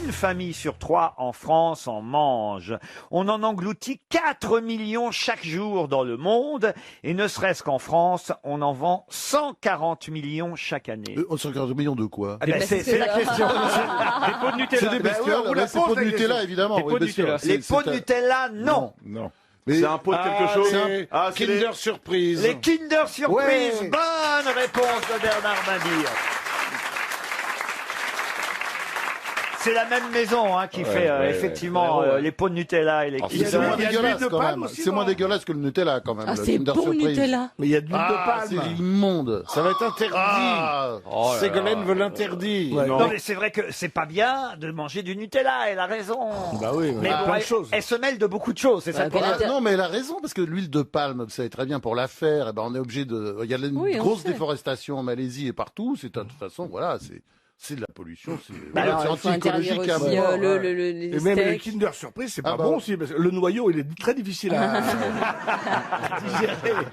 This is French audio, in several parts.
une famille sur 3 en France en mange. On en engloutit 4 millions chaque jour dans le monde. Et ne serait-ce qu'en France, on en vend 140 millions chaque année. 140 millions de quoi? C'est la question. Des pots de Nutella. C'est des bestioles, c'est pots de Nutella, évidemment. Des pots de Nutella. Les pots de Nutella, non. Non. C'est un pot de quelque chose. c'est Kinder Surprise. Les Kinder Surprise. Ouais. Bonne réponse de Bernard Mabille. C'est la même maison qui fait effectivement les pots de Nutella et les Kinder. C'est moins Il y a de l'huile dégueulasse de quand palme même. aussi, C'est moins non dégueulasse que le Nutella quand même. Ah, le c'est Kinder bon Surprise. Nutella. Mais il y a de l'huile de C'est palme. immonde. Ça va être interdit. Ah. Ségolène veut l'interdire. Non mais c'est vrai que c'est pas bien de manger du Nutella, elle a raison. Bah oui, Mais bon, plein de choses. elle se mêle de beaucoup de choses, c'est ça. Bah, Ah, non, mais elle a raison, parce que l'huile de palme, vous savez très bien, pour la faire, eh ben, on est obligé de. Il y a une Oui, on grosse sait. déforestation en Malaisie et partout. C'est de toute façon, voilà, c'est de la pollution. C'est Alors, c'est il faut interdire anti-écologique à aussi mort. les Et même les steaks. Kinder Surprise, c'est Ah pas bah. bon aussi, parce que le noyau, il est très difficile à digérer.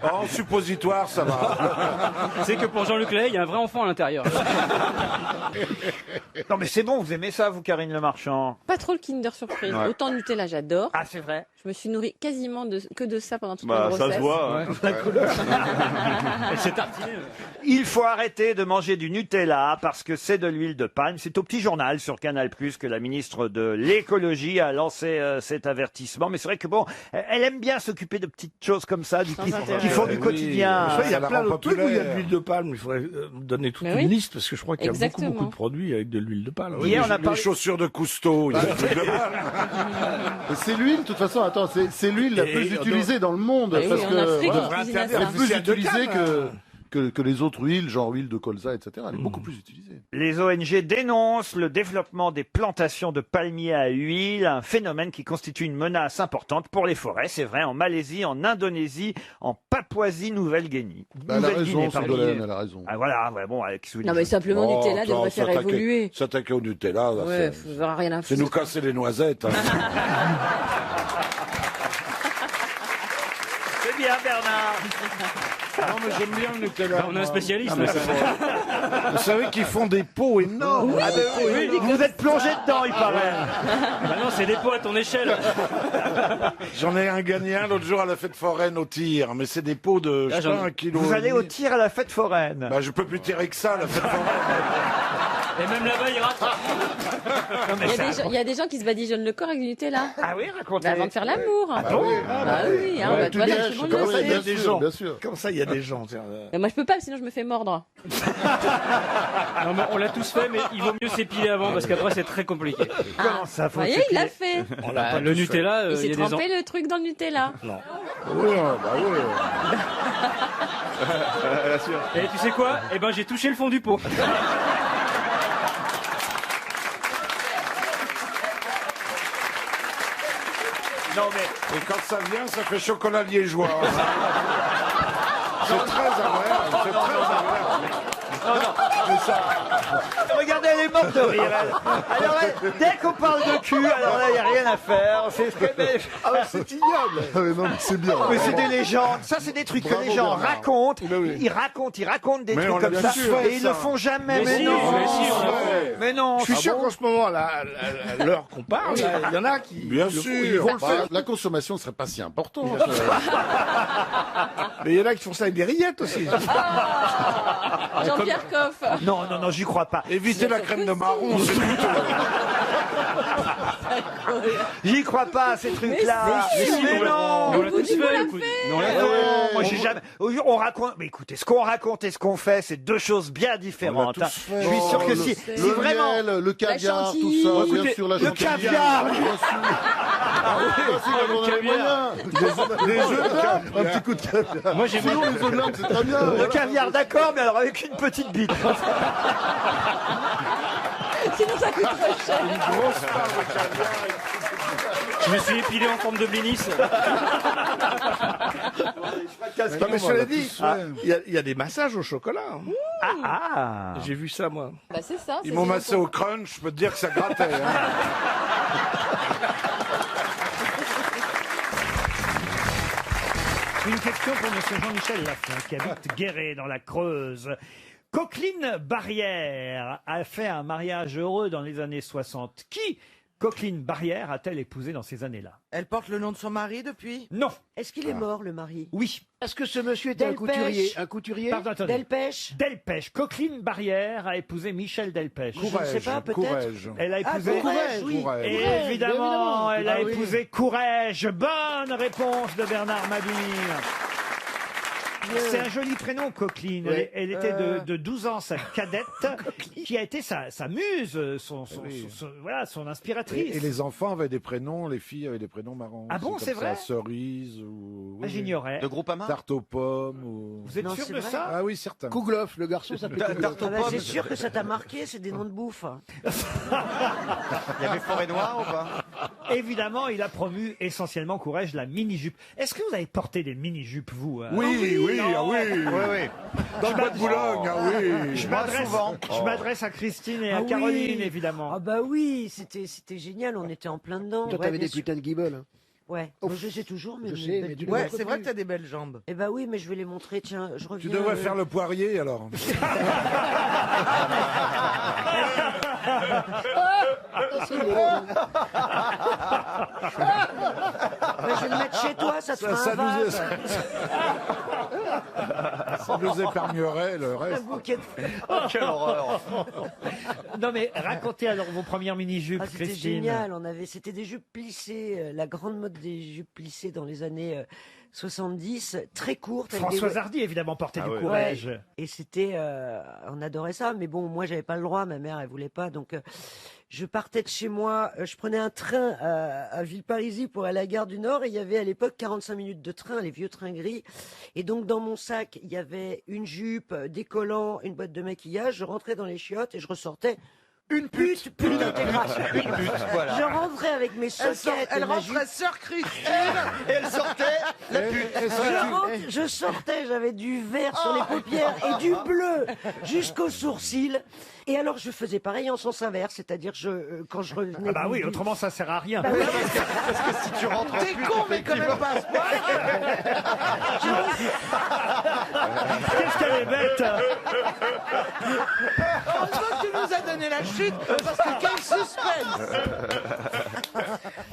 En suppositoire, ça va. C'est que pour Jean-Luc Lahaye, il y a un vrai enfant à l'intérieur. Non mais c'est bon, vous aimez ça, vous, Karine Le Marchand? Pas trop le Kinder Surprise. Ouais. Autant Nutella, j'adore. Ah, c'est vrai. Je me suis nourrie quasiment que de ça pendant toute Bah, ma grossesse. ça se voit. Hein. Elle s'est tartinée. Il faut arrêter de manger du Nutella parce que c'est de l'huile de palme. C'est au petit journal sur Canal+ que la ministre de l'écologie a lancé cet avertissement. Mais c'est vrai que bon, elle aime bien s'occuper de petites choses comme ça, qui font du quotidien. Il y a Ça plein la de rend trucs où il y a de populaire. l'huile de palme. Il faudrait donner toute Mais une oui. liste parce que je crois qu'il y a Exactement. beaucoup de produits avec de l'huile de palme. Hier, on a parlé. chaussures de Cousteau. Il y a des trucs de palme. Et c'est l'huile, de toute façon, attends, c'est l'huile la Et plus utilisée dans le monde. Bah oui, parce en que, Afrique, voilà, on cuisine à elle est ça. plus C'est de utilisée canne. que les autres huiles, genre huile de colza, etc. Elle est beaucoup plus utilisée. Les ONG dénoncent le développement des plantations de palmiers à huile, un phénomène qui constitue une menace importante pour les forêts. C'est vrai, en Malaisie, en Indonésie, en Papouasie-Nouvelle-Guinée. Bah, elle a raison, pardon. Ségolène, elle a raison. Ah voilà, ouais, bon, avec sous les Non, mais simplement Oh, Nutella attends, devrait faire évoluer. S'attaquer au Nutella, là, Ouais, c'est- faut avoir rien à c'est nous foutre. casser les noisettes. Hein. C'est bien, Bernard. Non, mais j'aime bien le Nutella. On a un spécialiste. Vous savez qu'ils font des pots énormes. Ah, oui, vous êtes plongé dedans, il paraît. Bah non, c'est des pots à ton échelle. J'en ai gagné un l'autre jour à la fête foraine au tir, mais c'est des pots de je sais pas, 1 kilo. Vous allez au tir à la fête foraine. Bah, je peux plus tirer que ça, la fête foraine. Et même là-bas, il rate. Il y a des gens qui se badigeonnent le corps avec du Nutella. Ah oui, racontez. Avant de faire l'amour. Ah oui. Bah oui, hein, bah, Tu voilà, lèches, tout le monde comme le ça, sait. bien des sûr, gens. bien sûr. Comme ça, il y a des gens. Tiens, Mais moi, je peux pas, sinon je me fais mordre. Non, mais on l'a tous fait, mais il vaut mieux s'épiler avant parce qu'après, c'est très compliqué. Comment ça, Vous faut voyez, il l'a fait. Bah, le Nutella, Il il s'est y a des ans. trempé le truc dans le Nutella. Oui, bah oui. Et tu sais quoi? Eh ben, j'ai touché le fond du pot. Non mais Et quand ça vient, ça fait chocolat liégeois. C'est très agréable. C'est très agréable. regardez, elle est morte de rire. Elle. Alors, dès qu'on parle de cul, alors là, il n'y a rien à faire. C'est ignoble. Ah, mais non, mais c'est bien. Mais c'est des légendes. Ça, c'est des trucs Bravo, que les gens Bernard. racontent. Ben oui. Ils racontent des Mais trucs on l'a comme bien ça. sûr, Et ils ça. le font jamais. Mais si, non. mais si, on l'a fait. Mais non. je suis Ah sûr bon qu'en ce moment, à l'heure qu'on parle, il y en a qui. Bien ils sûr. vont le faire. Bah, la consommation serait pas si importante. Mais il y en a qui font ça avec des rillettes aussi. Jean-Pierre Coff. Non, j'y crois pas. Évitez la crème de marron. c'est plutôt- J'y crois pas à ces trucs-là. Mais si, Mais on l'a- non. mais on l'a tous Vous fait. l'a écoute. fait. Mais on l'a Mais fait. non, moi j'ai jamais. On raconte. Mais écoutez, ce qu'on raconte et ce qu'on fait, c'est deux choses bien différentes. On l'a hein. tous fait. Je suis sûr que le, si le vraiment miel, le caviar, tout chantilly. ça, Écoutez, bien sûr, la le chantilly. caviar. Bien sûr. Ah oui, si, on a les caviar. moyens. Des œufs de lame, un petit coup de caviar. Moi, j'ai Sinon, les œufs de lame, c'est très bien. Le Voilà. caviar, d'accord, mais alors avec une petite bite. Sinon, ça coûte trop cher. Je me suis épilé en forme de blinis. Non, mais cela dit, il y a des massages au chocolat. hein. Ah. J'ai vu ça, moi. Bah, c'est ça. Ils m'ont massé au crunch, je peux te dire que ça grattait. Hein. Une question pour M. Jean-Michel Lafont, qui habite Guéret, dans la Creuse. Coqueline Barrière a fait un mariage heureux dans les années 60. Qui, Coqueline Barrière, a-t-elle épousé dans ces années-là? Elle porte le nom de son mari depuis? Non. Est-ce qu'il est mort, le mari? Oui. Est-ce que ce monsieur était un Delpech. couturier? Un couturier? Pardon, attendez. Delpech? Delpech. Coqueline Barrière a épousé Michel Delpech. Je ne sais pas, peut-être. Courrèges. Elle a épousé... Courrèges, oui. Courrèges. Et Courrèges, évidemment, elle a Ah oui. épousé Courrèges. Bonne réponse de Bernard Mabille. C'est un joli prénom, Coqueline. Oui. Elle était de 12 ans, sa cadette, qui a été sa muse, voilà, son inspiratrice. Et les enfants avaient des prénoms, les filles avaient des prénoms marrants. Ah bon, comme c'est ça, vrai Cerise ou... Ah, j'ignorais. De Groupama? Tarte aux pommes ou... Vous êtes Non, sûr c'est de vrai. ça? Ah oui, certains. Kouglof, le garçon s'appelait Kouglof. Ah bah, c'est sûr que ça t'a marqué, c'est des noms de bouffe. Il y avait Forêt Noire ou pas? Évidemment, il a promu essentiellement Courrèges la mini-jupe. Est-ce que vous avez porté des mini-jupes, vous Oui, oui, ah oui. Oui, oui. Dans le bois de Boulogne, ah oui. Je Moi, m'adresse, souvent. je m'adresse à Christine et à Ah oui. Caroline, évidemment. Ah bah oui, c'était génial, on était en plein dedans. Toi, Ouais, t'avais bien des sûr. putains de guibolles. Hein. Ouais, Ouf. moi, je sais toujours, mais... Je sais, mais tu les Ouais, montres c'est vrai plus. que t'as des belles jambes. Eh bah oui, mais je vais les montrer, tiens, je reviens... Tu devrais faire le poirier alors. Bah, je vais le mettre chez toi, ça te fera Ça un nous, vase. ça nous épargnerait le Un reste. bouquet de fleurs. Quelle horreur. Non mais racontez alors vos premières mini-jupes, Ah, c'était Christine. génial, c'était des jupes plissées, la grande mode des jupes plissées dans les années 70, très courtes. avec des- Françoise Hardy, évidemment, portait du ouais. Courrèges. Ouais. Et c'était, on adorait ça, mais bon, moi j'avais pas le droit, ma mère elle voulait pas, donc je partais de chez moi, je prenais un train à Villeparisis pour aller à la gare du Nord, et il y avait à l'époque 45 minutes de train, les vieux trains gris, et donc dans mon sac il y avait une jupe, des collants, une boîte de maquillage, je rentrais dans les chiottes et je ressortais une pute d'intégration. Voilà. Je rentrais avec mes soquettes, Elle et ma jupe. rentrait sœur Christine. Et elle sortait la pute. Je sortais, j'avais du vert sur les paupières et du bleu jusqu'aux sourcils. Et alors je faisais pareil en sens inverse, c'est-à-dire quand je revenais. Ah bah oui, autrement ça sert à rien. Bah oui, Si tu rentres en T'es pute, con, mais quand même pas à ce point. Qu'est-ce qu'elle est bête Heureusement que tu nous as donné la chute, parce que quel suspense.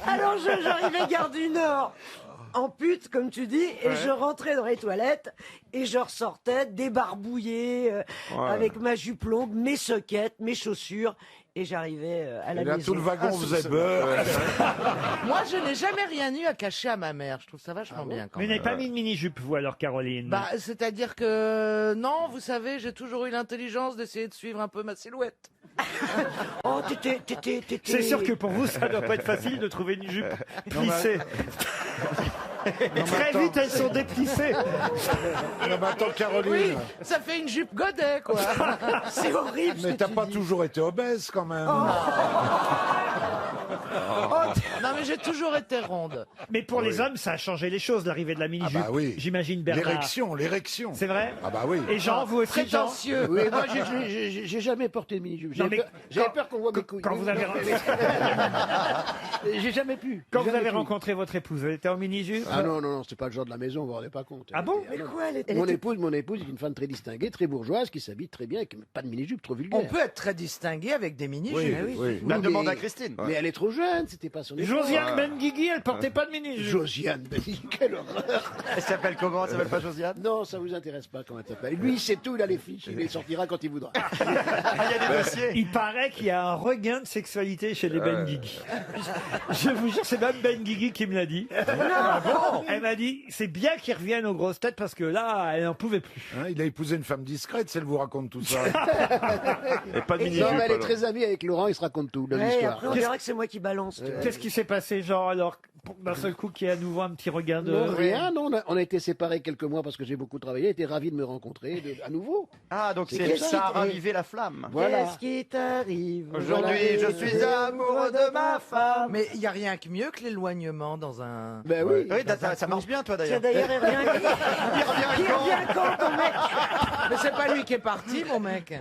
alors j'arrivais gare du Nord. En pute, comme tu dis, et je rentrais dans les toilettes et je ressortais débarbouillé avec ma jupe longue, mes soquettes, mes chaussures, et j'arrivais à la Et là, maison. tout le wagon faisait beurre. Moi, je n'ai jamais rien eu à cacher à ma mère. Je trouve ça vachement bien quand Mais même. n'avez pas mis de mini-jupe, vous alors, Caroline? Bah, c'est-à-dire que non, vous savez, j'ai toujours eu l'intelligence d'essayer de suivre un peu ma silhouette. Oh, t'étais. C'est sûr que pour vous, ça doit pas être facile de trouver une jupe plissée. Et très attends. vite, elles sont déplissées. Non, mais attends, Caroline. Oui, ça fait une jupe godet, quoi. C'est horrible. ce Mais que t'as tu pas dis. toujours été obèse quand même. Non, mais j'ai toujours été ronde. Mais pour les hommes, ça a changé les choses, l'arrivée de la mini-jupe. Ah bah oui. J'imagine, Bernard. L'érection. C'est vrai? Ah bah oui. Et Jean, vous aussi, Jean? Prétentieux. Oui, moi, j'ai jamais porté de mini-jupe. Non, mais J'avais quand- peur qu'on voit mes couilles. Quand vous avez, J'ai jamais pu. quand J'ai vous jamais avez pu. rencontré votre épouse, elle était en mini-jupe? Ah non, non, non, c'était pas le genre de la maison, vous vous rendez pas compte. Ah bon? Mais quoi, elle Mon était- épouse est une femme très distinguée, très bourgeoise, qui s'habille très bien, avec pas de mini-jupe trop vulgaire. On peut être très distingué avec des mini-jupes. Oui, Ah oui. oui. La Oui, demande mais- à Christine. Mais elle est trop jeune, c'était pas son époque. Josiane Benguigui, elle portait pas de mini-jupe. Josiane, quelle horreur. Elle s'appelle comment? Elle s'appelle pas Josiane? Non, ça vous intéresse pas comment elle s'appelle. Lui, c'est tout, il a les fiches, il les sortira quand il voudra. Ah, il y a des dossiers. Il paraît qu'il y a un regain de sexualité chez les Benguigui. Je vous jure, c'est même Benguigui qui me l'a dit. Elle m'a dit, c'est bien qu'ils reviennent aux grosses têtes parce que là, elle n'en pouvait plus. Hein, il a épousé une femme discrète, si elle vous raconte tout ça. Et pas de Non, mini-jupe. mais elle est alors. très amie avec Laurent, il se raconte tout de Ouais, l'histoire. après on dirait que c'est moi qui balance. tu vois. Qu'est-ce qui s'est passé, Jean, alors, d'un seul coup, qu'il y ait à nouveau un petit regain de... Non, rien, non, on a été séparés quelques mois parce que j'ai beaucoup travaillé, elle était ravi de me rencontrer à nouveau. Ah, donc C'est c'est qu'est-ce ça a qui- ravivé la flamme. Voilà. Qu'est-ce qui t'arrive Aujourd'hui, je suis amoureux de ma femme. Mais il n'y a rien que mieux que l'éloignement dans un... Ben oui. Oui, ça marche bien, toi, Tiens, d'ailleurs. d'ailleurs, il revient. Il revient Il quand revient quand, ton mec? Mais c'est pas lui qui est parti, mon mec.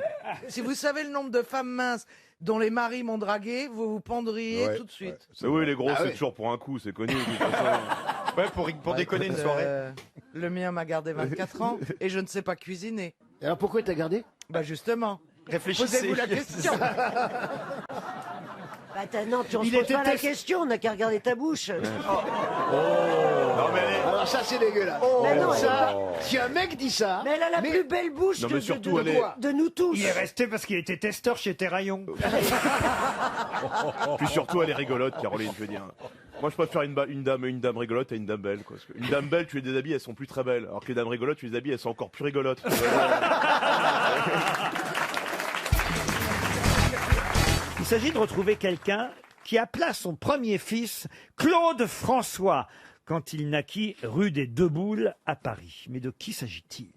Si vous savez le nombre de femmes minces dont les maris m'ont dragué, vous vous pendriez Ouais, tout de suite. Mais oui, les gros, Ah c'est ouais. toujours pour un coup, c'est connu. de toute façon. Ouais, pour déconner une soirée. Le mien m'a gardé 24 ans et je ne sais pas cuisiner. Et alors pourquoi t'as gardé? Bah justement. Réfléchissez. Posez-vous la question. Non, tu ne poses pas la question, on n'a qu'à regarder ta bouche. Non, mais Alors ça c'est dégueulasse. Mais non, Ça, si un mec dit ça... Mais elle a la plus belle bouche Non, mais surtout, elle est- de nous tous. Il est resté parce qu'il était testeur chez Terraillon. Puis surtout, elle est rigolote, Caroline, je veux dire. Moi, je préfère une dame rigolote à une dame belle. Quoi. Parce qu'une dame belle, tu les déshabilles, elles sont plus très belles. Alors que les dames rigolotes, tu les habilles, elles sont encore plus rigolotes. Il s'agit de retrouver quelqu'un qui appela son premier fils Claude François quand il naquit rue des Deux Boules à Paris. Mais de qui s'agit-il?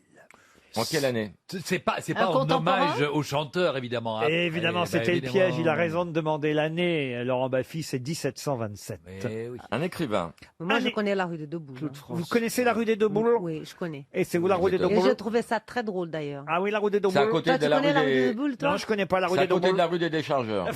En quelle année? C'est pas en hommage au chanteur, évidemment. hein. Évidemment, c'était le évidemment. piège. Il a raison de demander l'année. Laurent Baffy, c'est 1727. Mais oui. Un écrivain. Moi, je connais la rue des Deux Boules. Vous connaissez la rue des Deux Boules? Oui, je connais. Et c'est où la rue des Deux Et je Boules? trouvais ça très drôle d'ailleurs. Ah oui, la rue des Deux C'est à Boules. côté Toi, de tu la connais rue la rue des des... Deux Boules, toi? Non, je connais pas la rue C'est à des Deux côté de Boules. la rue des Déchargeurs.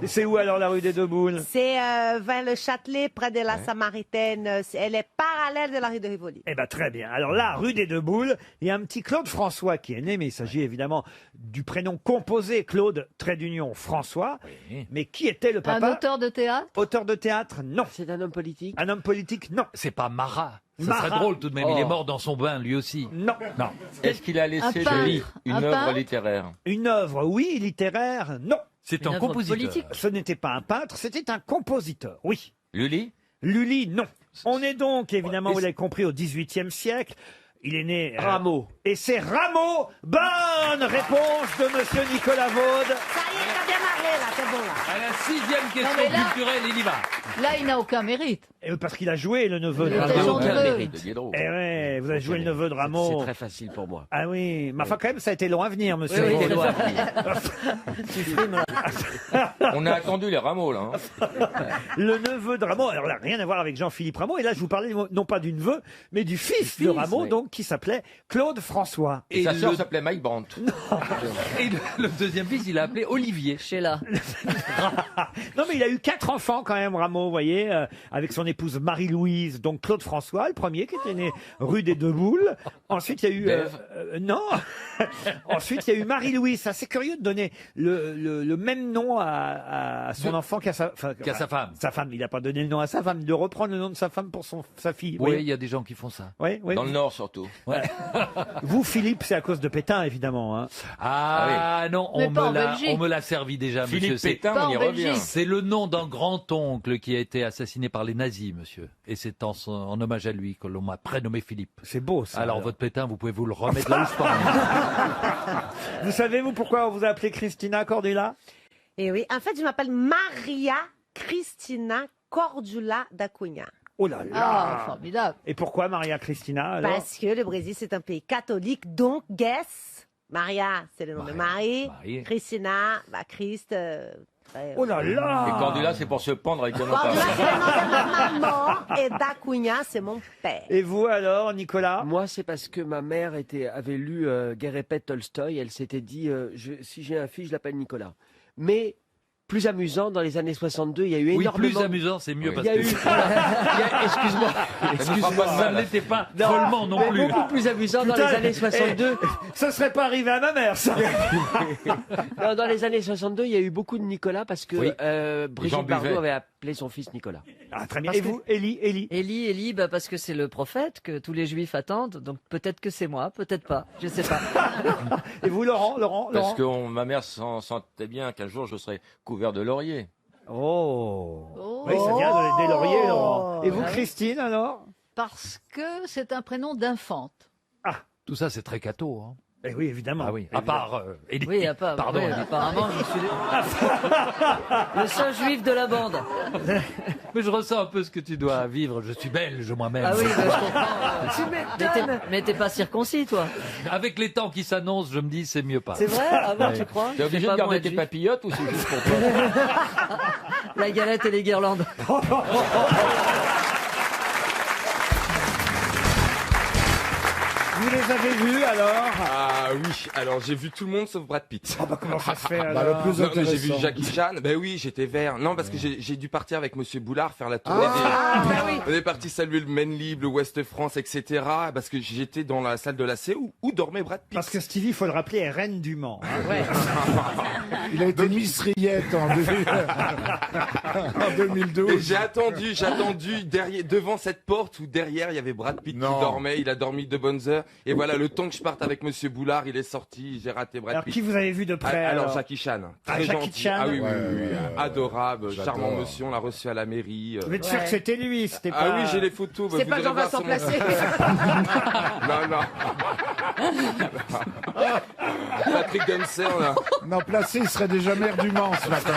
C'est où alors la rue des Deux Boules? C'est vers le Châtelet, près de la Samaritaine. Elle est parallèle de la rue de Rivoli. Eh ben très bien. Alors là, rue des Deux Boules, il y a un petit Claude François qui est né, mais il s'agit évidemment du prénom composé Claude trait d'union François. Oui. Mais qui était le papa? Un auteur de théâtre? Auteur de théâtre? Non. C'est un homme politique? Un homme politique? Non. C'est pas Marat. Ça Marat. serait drôle tout de même. Il est mort dans son bain, lui aussi. Non. Non. Est-ce qu'il a laissé, Un je peintre. lis, une Un œuvre peintre littéraire? Une œuvre, oui. Littéraire? Non. C'est Une un œuvre compositeur. politique. Ce n'était pas un peintre, c'était un compositeur. Oui. Lully? Lully, non. On est donc, évidemment, vous l'avez compris, au XVIIIe siècle. Il est né... Rameau. Et c'est Rameau. Bonne réponse de Monsieur Nicolas Vaud. Ça y est, t'as démarré là, c'est bon là. À la 6e question mais là- culturelle, il y va. Là, il n'a aucun mérite. Parce qu'il a joué le neveu de Il était Rameau. chanteur. De Diderot. Eh ouais, vous avez joué le neveu de Rameau. facile pour moi. Ah oui, mais enfin quand même, ça a été long à venir, monsieur. Oui, Vaud. c'est loin. On a attendu les rameaux, là. hein. Le neveu de Rameau, alors là, rien à voir avec Jean-Philippe Rameau. Et là, je vous parlais non pas du neveu, mais du fils de Rameau, oui. donc, qui s'appelait Claude François. Et sa sœur s'appelait Mike Brandt. Et le deuxième fils, il l'a appelé Olivier. Sheila. Non, mais il a eu 4 enfants quand même, Rameau, vous voyez, avec son épouse Marie-Louise, donc Claude François, le premier qui était né rue des Deux Boules. Ensuite, il y a eu... non. Ensuite, il y a eu Marie-Louise. C'est assez curieux de donner le même nom à son enfant qu'à sa femme. Sa femme. Il n'a pas donné le nom à sa femme, de reprendre le nom de sa femme pour sa fille. Oui, il y a des gens qui font ça. Oui, oui. Dans le Nord, surtout. Vous, Philippe, c'est à cause de Pétain, évidemment. Hein. Ah non, Mais pas en Belgique. on me l'a servi déjà, Philippe monsieur. Pétain, pas on y en revient. Belgique. C'est le nom d'un grand-oncle qui a été assassiné par les nazis, monsieur. Et c'est en hommage à lui que l'on m'a prénommé Philippe. C'est beau, ça. Alors, votre Pétain, vous pouvez vous le remettre là où je pense. Vous savez, vous, pourquoi on vous a appelé Christina Cordula? Et oui, en fait, je m'appelle Maria Cristina Cordula da Cunha. Oh là là. Ah, formidable. Et pourquoi Maria Cristina, alors? Parce que le Brésil, c'est un pays catholique, donc guess. Maria, c'est le nom de Marie. Marie. Christina, Christ. Oh là là. Et Cordula, c'est pour se pendre avec un Cordula, otage. c'est le nom de ma maman. Et da Cunha, c'est mon père. Et vous, alors, Nicolas? Moi, c'est parce que ma mère avait lu Guerre et paix de Tolstoï. Elle s'était dit, si j'ai un fils, je l'appelle Nicolas. Mais plus amusant, dans les années 62, il y a eu Oui, énormément... plus amusant, c'est mieux. Il Parce y a que eu... Excuse-moi. ça ne l'était pas follement non mais plus. beaucoup plus amusant dans Putain, les années 62. Ça serait pas arrivé à ma mère, ça. Non, dans les années 62, il y a eu beaucoup de Nicolas parce que Oui. Brigitte gens Bardot buvaient. avait appelé son fils Nicolas. Ah, très bien. Parce Et que- vous, Élie? Élie, parce que c'est le prophète que tous les juifs attendent. Donc peut-être que c'est moi, peut-être pas. Je sais pas. Et vous, Laurent? Parce que ma mère sentait bien qu'un jour je serais couvert de laurier. Oh. Oh. Oui, ça vient des lauriers, Laurent. Et vous, Ah oui. Christine, alors? Parce que c'est un prénom d'infante. Tout ça, c'est très catho. Hein. Eh oui, évidemment. Ah oui. À part. Élie. Oui, à part. Pardon. oui, Élie. apparemment, je suis le seul juif de la bande. Mais je ressens un peu ce que tu dois vivre. Je suis belge moi-même. Ah oui, je comprends. Tu m'étonnes. Mais t'es pas circoncis, toi. Avec les temps qui s'annoncent, je me dis c'est mieux pas. C'est vrai? Ah bon, Ouais. tu crois? T'es obligé C'est de pas bon garder être tes juif. papillotes ou c'est juste pour toi? La galette et les guirlandes. Vous les avez vus alors? Ah oui, alors j'ai vu tout le monde sauf Brad Pitt. Oh bah comment ça se fait Bah, alors? le plus Non, mais j'ai vu intéressant. Jackie Chan. Ben oui, j'étais vert. Non, parce que j'ai dû partir avec Monsieur Boulard faire la tournée Ah, bah oui. On est parti saluer le Maine Libre, le Ouest France, etc. Parce que j'étais dans la salle de la C où dormait Brad Pitt. Parce que Stevie, il faut le rappeler, est reine du Mans. hein. Il a été Miss Riette en 2012. Et j'ai attendu derrière, devant cette porte où derrière il y avait Brad Pitt qui dormait. Il a dormi de bonnes heures. Et voilà, le temps que je parte avec Monsieur Boulard, il est sorti. J'ai raté Brad Alors Pitt. qui vous avez vu de près Alors alors Jackie Chan. Ah, Très Jackie gentil. Chan. Ah oui, oui, Ouais, oui, oui. ouais. Adorable, J'adore. charmant monsieur. On l'a reçu à la mairie. Vous êtes sûr que c'était lui? C'était Ah pas... oui, j'ai les photos. C'est vous pas devrez voir Jean-Vincent sur mon- Placé. Non. Patrick Dempsey, là. Non, Placé, il serait déjà maire du Mans ce matin.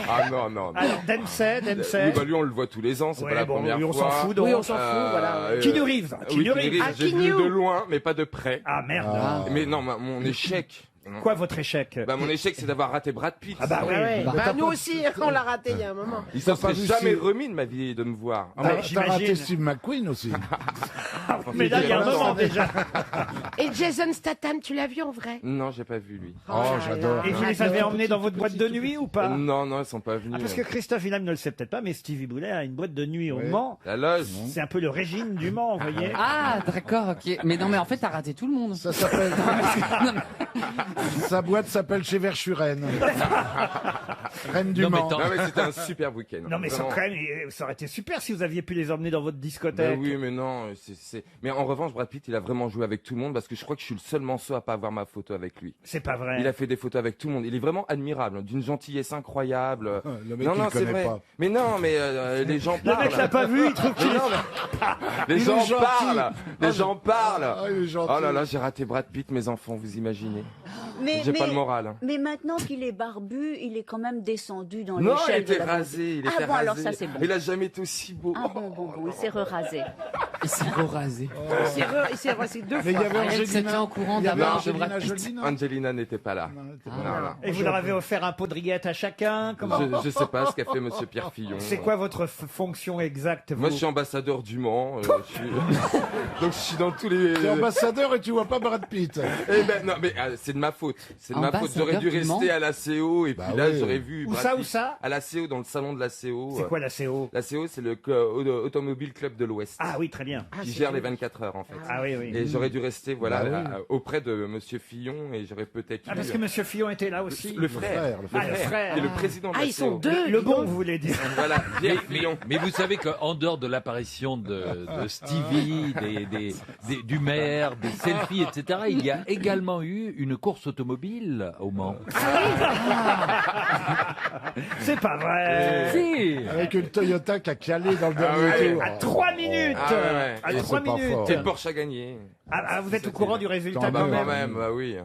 Ah non, non. Alors Dempsey. Oui, bah lui, on le voit tous les ans, c'est Ouais, pas la bon, première lui, on fois. s'en fout, donc. Oui, on s'en fout, voilà. Keanu Reeves. Oui, Keanu Keanu Reeves. Reeves, j'ai vu de loin, mais pas de près. Ah merde. Mais non, mon échec. Quoi votre échec? Bah mon échec, c'est d'avoir raté Brad Pitt. Ah bah oui. Bah, nous aussi, on l'a raté il y a un moment. Il s'en T'as pas serait vu jamais Steve- remis de ma vie de me voir. Ah, bah, T'as raté j'imagine. Steve McQueen aussi. Mais là, il y a un moment déjà. Et Jason Statham, tu l'as vu en vrai? Non, j'ai pas vu lui. Oh, j'adore. Et vous les avez emmenés dans votre boîte de nuit ou pas? Non, non, ils sont pas venus. Ah, parce que Christophe Willem ne le sait peut-être pas, mais Stevie Boulet a une boîte de nuit au Mans. La loge. C'est un peu le Régine du Mans, vous voyez. Ah, d'accord, ok. Mais non, mais en fait, t'as raté tout le monde. Ça s'appelle. Sa boîte s'appelle chez Verschuren. Reine du Non, mais Mans. non, mais c'était un super week-end. Non, mais ça, Vraiment. quand même, ça aurait été super si vous aviez pu les emmener dans votre Ben discothèque. oui, mais non, mais en revanche, Brad Pitt, il a vraiment joué avec tout le monde parce que je crois que je suis le seul manceau à pas avoir ma photo avec lui. C'est pas vrai. Il a fait des photos avec tout le monde. Il est vraiment admirable, d'une gentillesse incroyable. Le mec, non, il non, le c'est connaît vrai. pas. Mais non, mais les gens Le parlent. mec l'a pas vu, il trouve qu'il Mais est... non, mais- Les gens parlent. Les gens parlent. Ah, il est gentil. Oh là là, j'ai raté Brad Pitt, mes enfants, vous imaginez. J'ai Mais- pas le moral. hein. Mais maintenant qu'il est barbu, il est quand même descendu dans Non, il l'échelle de était la beauté. rasé. Il Ah était bon, rasé. alors ça c'est bon. Il a jamais été aussi beau. Ah bon, il s'est re-rasé. Il s'est rasé. Il s'est rasé deux Mais il y fois. avait Ariel se tient Angelina. au courant Il y avait d'abord de Angelina Brad Pitt. Jolie, non Angelina n'était pas là. Non, non. Et vous leur avez offert un pot de rillettes à chacun? Comment... Je sais pas ce qu'a fait Monsieur Pierre Fillon. C'est quoi votre fonction exacte, vous? Moi, je suis ambassadeur du Mans. Donc, je suis dans tous les. T'es ambassadeur et tu vois pas Brad Pitt. Eh ben non, mais c'est de ma faute. C'est de ma faute. J'aurais dû Ambassadeur du rester Mans. à la CO et puis Bah là, oui. j'aurais vu. Où Brad ça, où Pitt. ça? À la CO, dans le salon de la CO. C'est quoi la CO? La CO, c'est le Automobile Club de l'Ouest. Ah oui, très bien. Qui gère les 24 heures en fait. Ah oui, oui. Et j'aurais dû rester voilà Bah oui. auprès de Monsieur Fillon et j'aurais peut-être Ah, eu parce que Monsieur Fillon était là aussi. le frère, Ah, le frère. et le président de Ah, la ils sont CO. deux. Le dis bon, donc. vous voulez dire. Voilà, Pierre Fillon. Mais vous savez qu'en dehors de l'apparition de Stevie, du maire, des selfies, etc., il y a également eu une course automobile au Mans. C'est pas vrai. Si. Avec une Toyota qui a calé dans le Ah dernier ouais. tour. À 3 minutes. Ah ouais, ouais. À Et 3 c'est pas minutes. fort. Et Porsche a gagné. Ah, vous êtes au courant du résultat Quand quand même. Quand même. même, bah oui.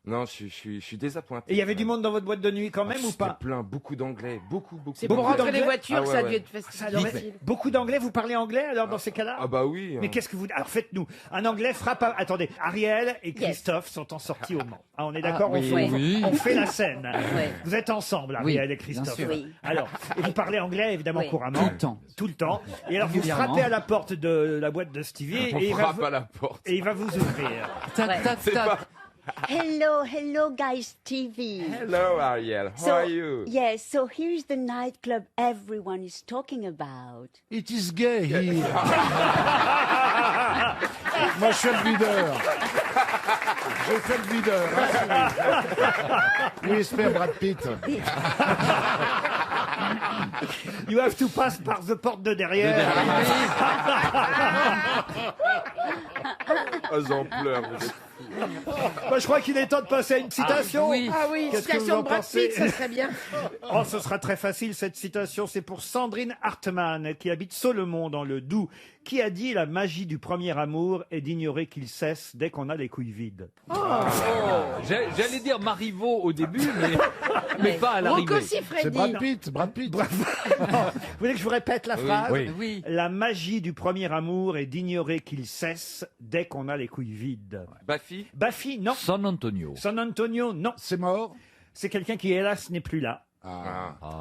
Non, je suis désappointé. Et il y avait du monde dans votre boîte de nuit quand même ou C'était pas? plein, beaucoup d'anglais, beaucoup. C'est Beaucoup pour rentrer d'anglais. les voitures, Ah ouais, ça a dû ouais. être Ça doit être- facile. Beaucoup d'anglais, vous parlez anglais alors dans ces cas-là? Ah bah oui. Mais qu'est-ce que vous... Alors faites-nous. Un anglais frappe... Attendez, Ariel et Christophe sont en sortie au Mans. Ah, on est d'accord, oui, on fait la scène. Ouais. Vous êtes ensemble, Oui, Ariel et bien Christophe. sûr. Oui. Alors, et vous parlez anglais évidemment Oui. couramment. Tout le temps. Tout le temps. Et alors vous Régulièrement. frappez à la porte de la boîte de Stevie On et il va frappe vous... à la porte. et il va vous ouvrir. Tac, Ouais. tac, C'est tac. pas. Hello guys TV. Hello Ariel, how are you? Yes, so here's the nightclub everyone is talking about. It is gay here. Moi, je suis le videur. Je fais le videur. Oui, espère Brad Pitt. You have to pass par the porte de derrière. Oh, j'en pleure. vous êtes- Moi, je crois qu'il est temps de passer à une citation. oui. Ah oui, Qu'est-ce que vous citation en de Brad pensez Pitt, ça serait bien. Oh, ce sera très facile, cette citation. C'est pour Sandrine Hartmann, qui habite Solomon, dans le Doubs, qui a dit « La magie du premier amour est d'ignorer qu'il cesse dès qu'on a les couilles vides. J'allais dire Marivaux au début, mais pas à l'arrivée. Rocco Siffredi. C'est Brad Pitt, Brad Pitt. Vous voulez que je vous répète la phrase oui. Oui. La magie du premier amour est d'ignorer qu'il cesse dès qu'on a les couilles vides. Baffy? Baffy, non. San Antonio. San Antonio, non. C'est mort. C'est quelqu'un qui, hélas, n'est plus là.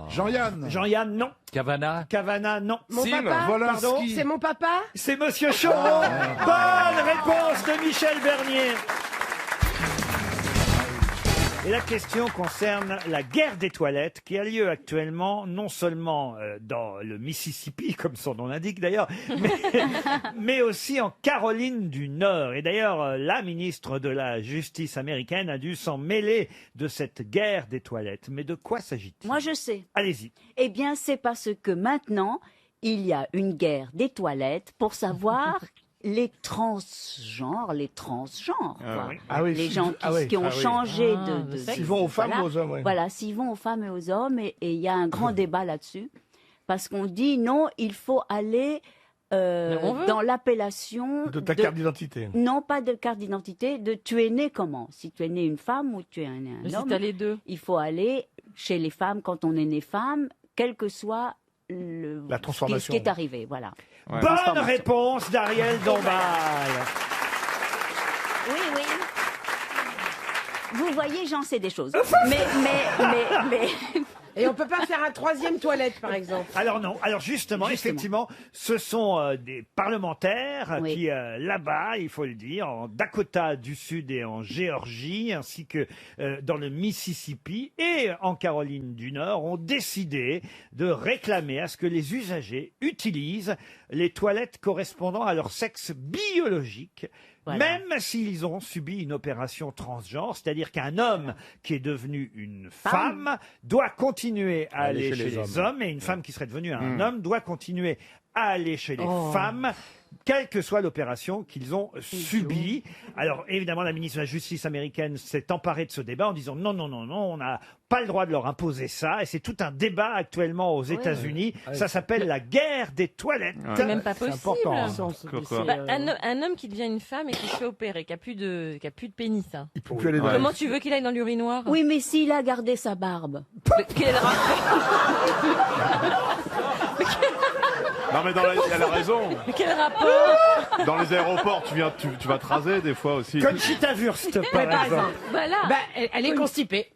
Jean-Yann. Jean-Yann, non. Cavana. Cavana, non. Mon papa Pardon. C'est mon papa C'est Monsieur Choron. Bonne réponse de Michel Bernier. Et la question concerne la guerre des toilettes qui a lieu actuellement non seulement dans le Mississippi, comme son nom l'indique d'ailleurs, mais aussi en Caroline du Nord. Et d'ailleurs, la ministre de la Justice américaine a dû s'en mêler de cette guerre des toilettes. Mais de quoi s'agit-il? Moi, je sais. Allez-y. Eh bien, c'est parce que maintenant, il y a une guerre des toilettes pour savoir les transgenres. Ah quoi. oui. Ah oui, les si- gens ah oui. qui ont Ah oui. changé Ah, de s'ils vont aux femmes voilà. ou aux hommes, oui. Voilà, s'ils vont aux femmes et aux hommes, et il y a un grand débat là-dessus, parce qu'on dit non, il faut aller on veut. dans l'appellation De ta carte d'identité. Non, pas de carte d'identité, de tu es né comment. Si tu es né une femme ou tu es un Mais si homme, t'as les deux. il faut aller chez les femmes quand on est né femme, quel que soit La transformation. ce qui est arrivé. Voilà. Bonne réponse d'Ariel Dombal. Oui, oui. Vous voyez, j'en sais des choses. mais... Et on peut pas faire un troisième toilette, par exemple. Alors non, alors justement, effectivement, ce sont des parlementaires qui, là-bas, il faut le dire, en Dakota du Sud et en Géorgie, ainsi que dans le Mississippi et en Caroline du Nord, ont décidé de réclamer à ce que les usagers utilisent les toilettes correspondant à leur sexe biologique. Voilà. Même s'ils ont subi une opération transgenre, c'est-à-dire qu'un homme qui est devenu une femme doit continuer à aller chez les hommes, et une femme qui serait devenue un homme doit continuer à aller chez les femmes, quelle que soit l'opération qu'ils ont subie. Alors évidemment, la ministre de la Justice américaine s'est emparée de ce débat en disant non, non, non, non, on n'a pas le droit de leur imposer ça, et c'est tout un débat actuellement aux États-Unis. ouais. Ça s'appelle la guerre des toilettes. C'est même pas possible. Important, hein. Bah, un homme qui devient une femme et qui se fait opérer, qui a plus de pénis. Hein. peut plus aller dans Comment les- tu veux qu'il aille dans l'urinoir? Oui, mais s'il a gardé sa barbe. Quel Non mais elle a raison. Mais quel rapport? Dans les aéroports, tu vas te raser des fois aussi. Conchita Wurst, par exemple. Voilà. Bah, elle est constipée.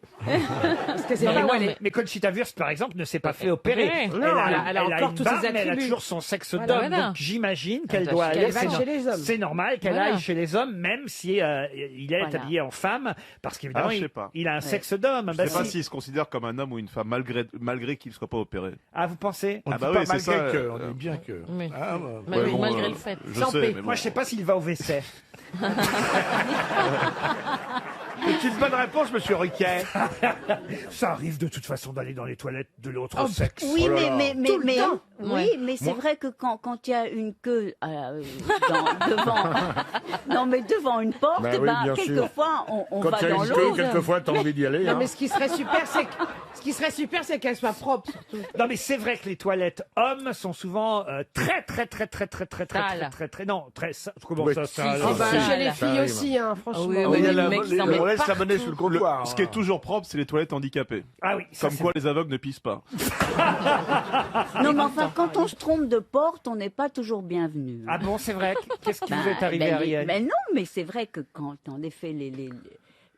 Parce que c'est Non, pas où mais, elle est. mais Conchita Wurst, par exemple, ne s'est pas fait opérer. Non, elle a encore une tous barbe, ses mais elle a attributs. toujours son sexe Voilà, d'homme. voilà. Donc j'imagine qu'elle doit doit chez aller. les femmes. Chez les hommes. C'est normal qu'elle Voilà. aille chez les hommes, même si il est Voilà. habillé en femme, parce qu'évidemment, Je sais pas. il a un sexe d'homme. Je Bah, sais pas si. s'il se considère comme un homme ou une femme malgré qu'il ne soit pas opéré. Ah, vous pensez Ah dit bah pas oui, c'est ça. malgré que, on dit bien que. Oui. Ah, bah, Bah oui, malgré le fait. Je Sans sais, paix. mais Moi, bon. je sais pas s'il va au WC. C'est une bonne réponse, monsieur Riquet. Ça arrive de toute façon d'aller dans les toilettes de l'autre Oh, sexe. Oui, Oh là là. mais, Tout le temps. oui, Ouais. mais c'est Moi- vrai que quand il y a une queue devant, non mais devant une porte, Bah oui, bien sûr. quelquefois on Quand va il y a dans une queue, l'autre. quelquefois, t'as envie d'y aller. Non, hein. mais ce qui serait super, c'est qu'elle soit propre, surtout. Non, mais c'est vrai que les toilettes hommes sont souvent très non, très comment Oui. ça Si, ça si, Oh, bah, si. chez les Ça filles arrive. aussi, hein, franchement. oui, Il y a les mecs, ils en on mettent laisse la partout. monnaie sur le comptoir. Ce qui est toujours propre, c'est les toilettes handicapées. Ah oui, ça, Comme c'est quoi les aveugles ne pissent pas. Non mais enfin quand on se trompe de porte, on n'est pas toujours bienvenu. Ah bon, c'est vrai. Qu'est-ce qui Bah, vous est arrivé, ben, Ariel? mais non, mais c'est vrai que quand en effet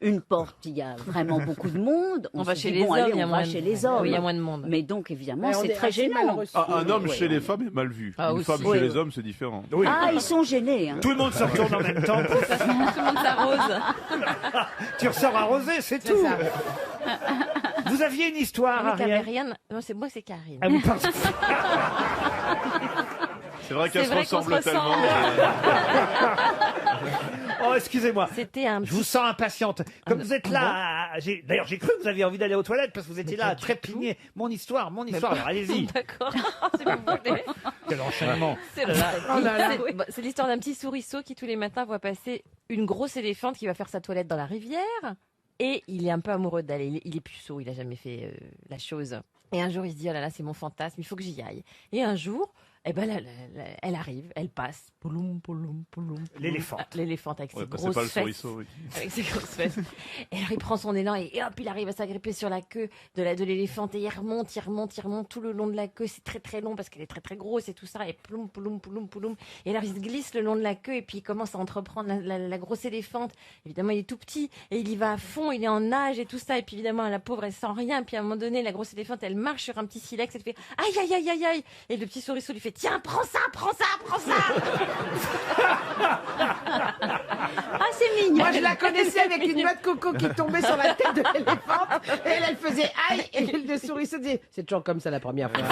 une porte, il y a vraiment beaucoup de monde. On va se chez dit, les bon, hommes, allez, il y a on moins va de- chez les hommes. Oui, il y a moins de monde. Mais donc évidemment, Mais on c'est est très assez mal gênant. reçus. Un homme Oui, chez oui. les femmes est mal vu. Ah, Une aussi. femme Oui, chez oui. les hommes, c'est différent. Oui. Ah, ils sont gênés. Hein. Tout le monde se retourne en même temps. Tout le monde s'arrose. Tu ressors arrosé, c'est C'est tout. ça. Vous aviez une histoire, Moi, t'avais Ariel? rien. Non, c'est moi, c'est Karine. Ah, vous pensez- C'est vrai qu'elles C'est se vrai qu'on se ressemblent tellement. Oh, excusez-moi. C'était un Je vous sens impatiente. Comme vous êtes là, d'ailleurs, j'ai cru que vous aviez envie d'aller aux toilettes parce que vous étiez là à trépigner. Mon histoire. Alors, allez-y. D'accord, si vous voulez. Quel enchaînement. C'est c'est l'histoire d'un petit souriceau qui tous les matins voit passer une grosse éléphante qui va faire sa toilette dans la rivière. Et il est un peu amoureux d'elle. Il est puceau, il a jamais fait la chose. Et un jour, il se dit, oh là là, c'est mon fantasme, il faut que j'y aille. Et un jour, Et ben elle arrive, elle passe. Pouloum, pouloum, pouloum. L'éléphante. L'éléphante avec ses Ouais, grosses c'est pas le fesses. souriceau, oui. Avec ses grosses fesses. Et alors il prend son élan et hop, il arrive à s'agripper sur la queue de l'éléphante et il remonte tout le long de la queue. C'est très très long parce qu'elle est très très grosse et tout ça. Et ploum, ploum, ploum, ploum. Et alors il se glisse le long de la queue et puis il commence à entreprendre la grosse éléphante. Évidemment, il est tout petit et il y va à fond, il est en nage et tout ça. Et puis évidemment, la pauvre, elle sent rien. Puis à un moment donné, la grosse éléphante, elle marche sur un petit silex, elle fait aïe, aïe, aïe, aïe, aïe. Et le petit souriceau lui fait tiens, prends ça, prends ça, prends ça. Ah, c'est mignon. Moi, je la connaissais avec une noix de coco qui tombait sur la tête de l'éléphante. Et elle faisait aïe. Et le souriceau disait c'est toujours comme ça la première fois.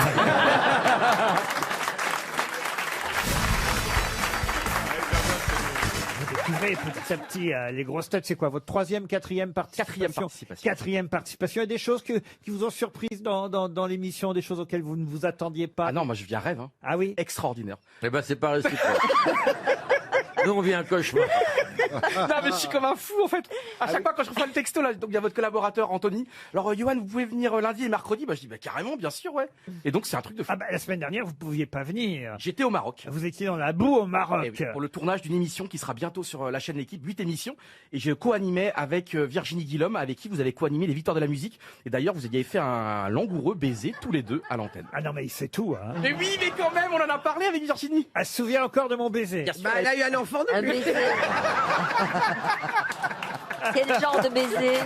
Découvrez petit à petit les grosses têtes. C'est quoi votre quatrième participation? Quatrième participation. Il y a des choses qui vous ont surprise dans l'émission, des choses auxquelles vous ne vous attendiez pas. Ah non, moi je vis un rêve. Hein. Ah oui? Extraordinaire. Eh ben, c'est pas réciproque. Nous, on vit un cauchemar. Non mais je suis comme un fou en fait. À chaque fois quand je reçois le texto là, donc il y a votre collaborateur Anthony. Alors Johan, vous pouvez venir lundi et mercredi? Bah je dis bah carrément, bien sûr, ouais. Et donc c'est un truc de fou. Ah bah, la semaine dernière vous pouviez pas venir. J'étais au Maroc. Vous étiez dans la boue au Maroc. Et oui, pour le tournage d'une émission qui sera bientôt sur la chaîne L'équipe, 8 émissions, et je co-animais avec Virginie Guillaume, avec qui vous avez co-animé les Victoires de la musique. Et d'ailleurs vous aviez fait un langoureux baiser tous les deux à l'antenne. Ah non mais il sait tout hein. Mais oui, mais quand même on en a parlé avec Virginie. Elle se souvient encore de mon baiser. Bah, elle a eu un enfant de plus. Quel genre de baiser?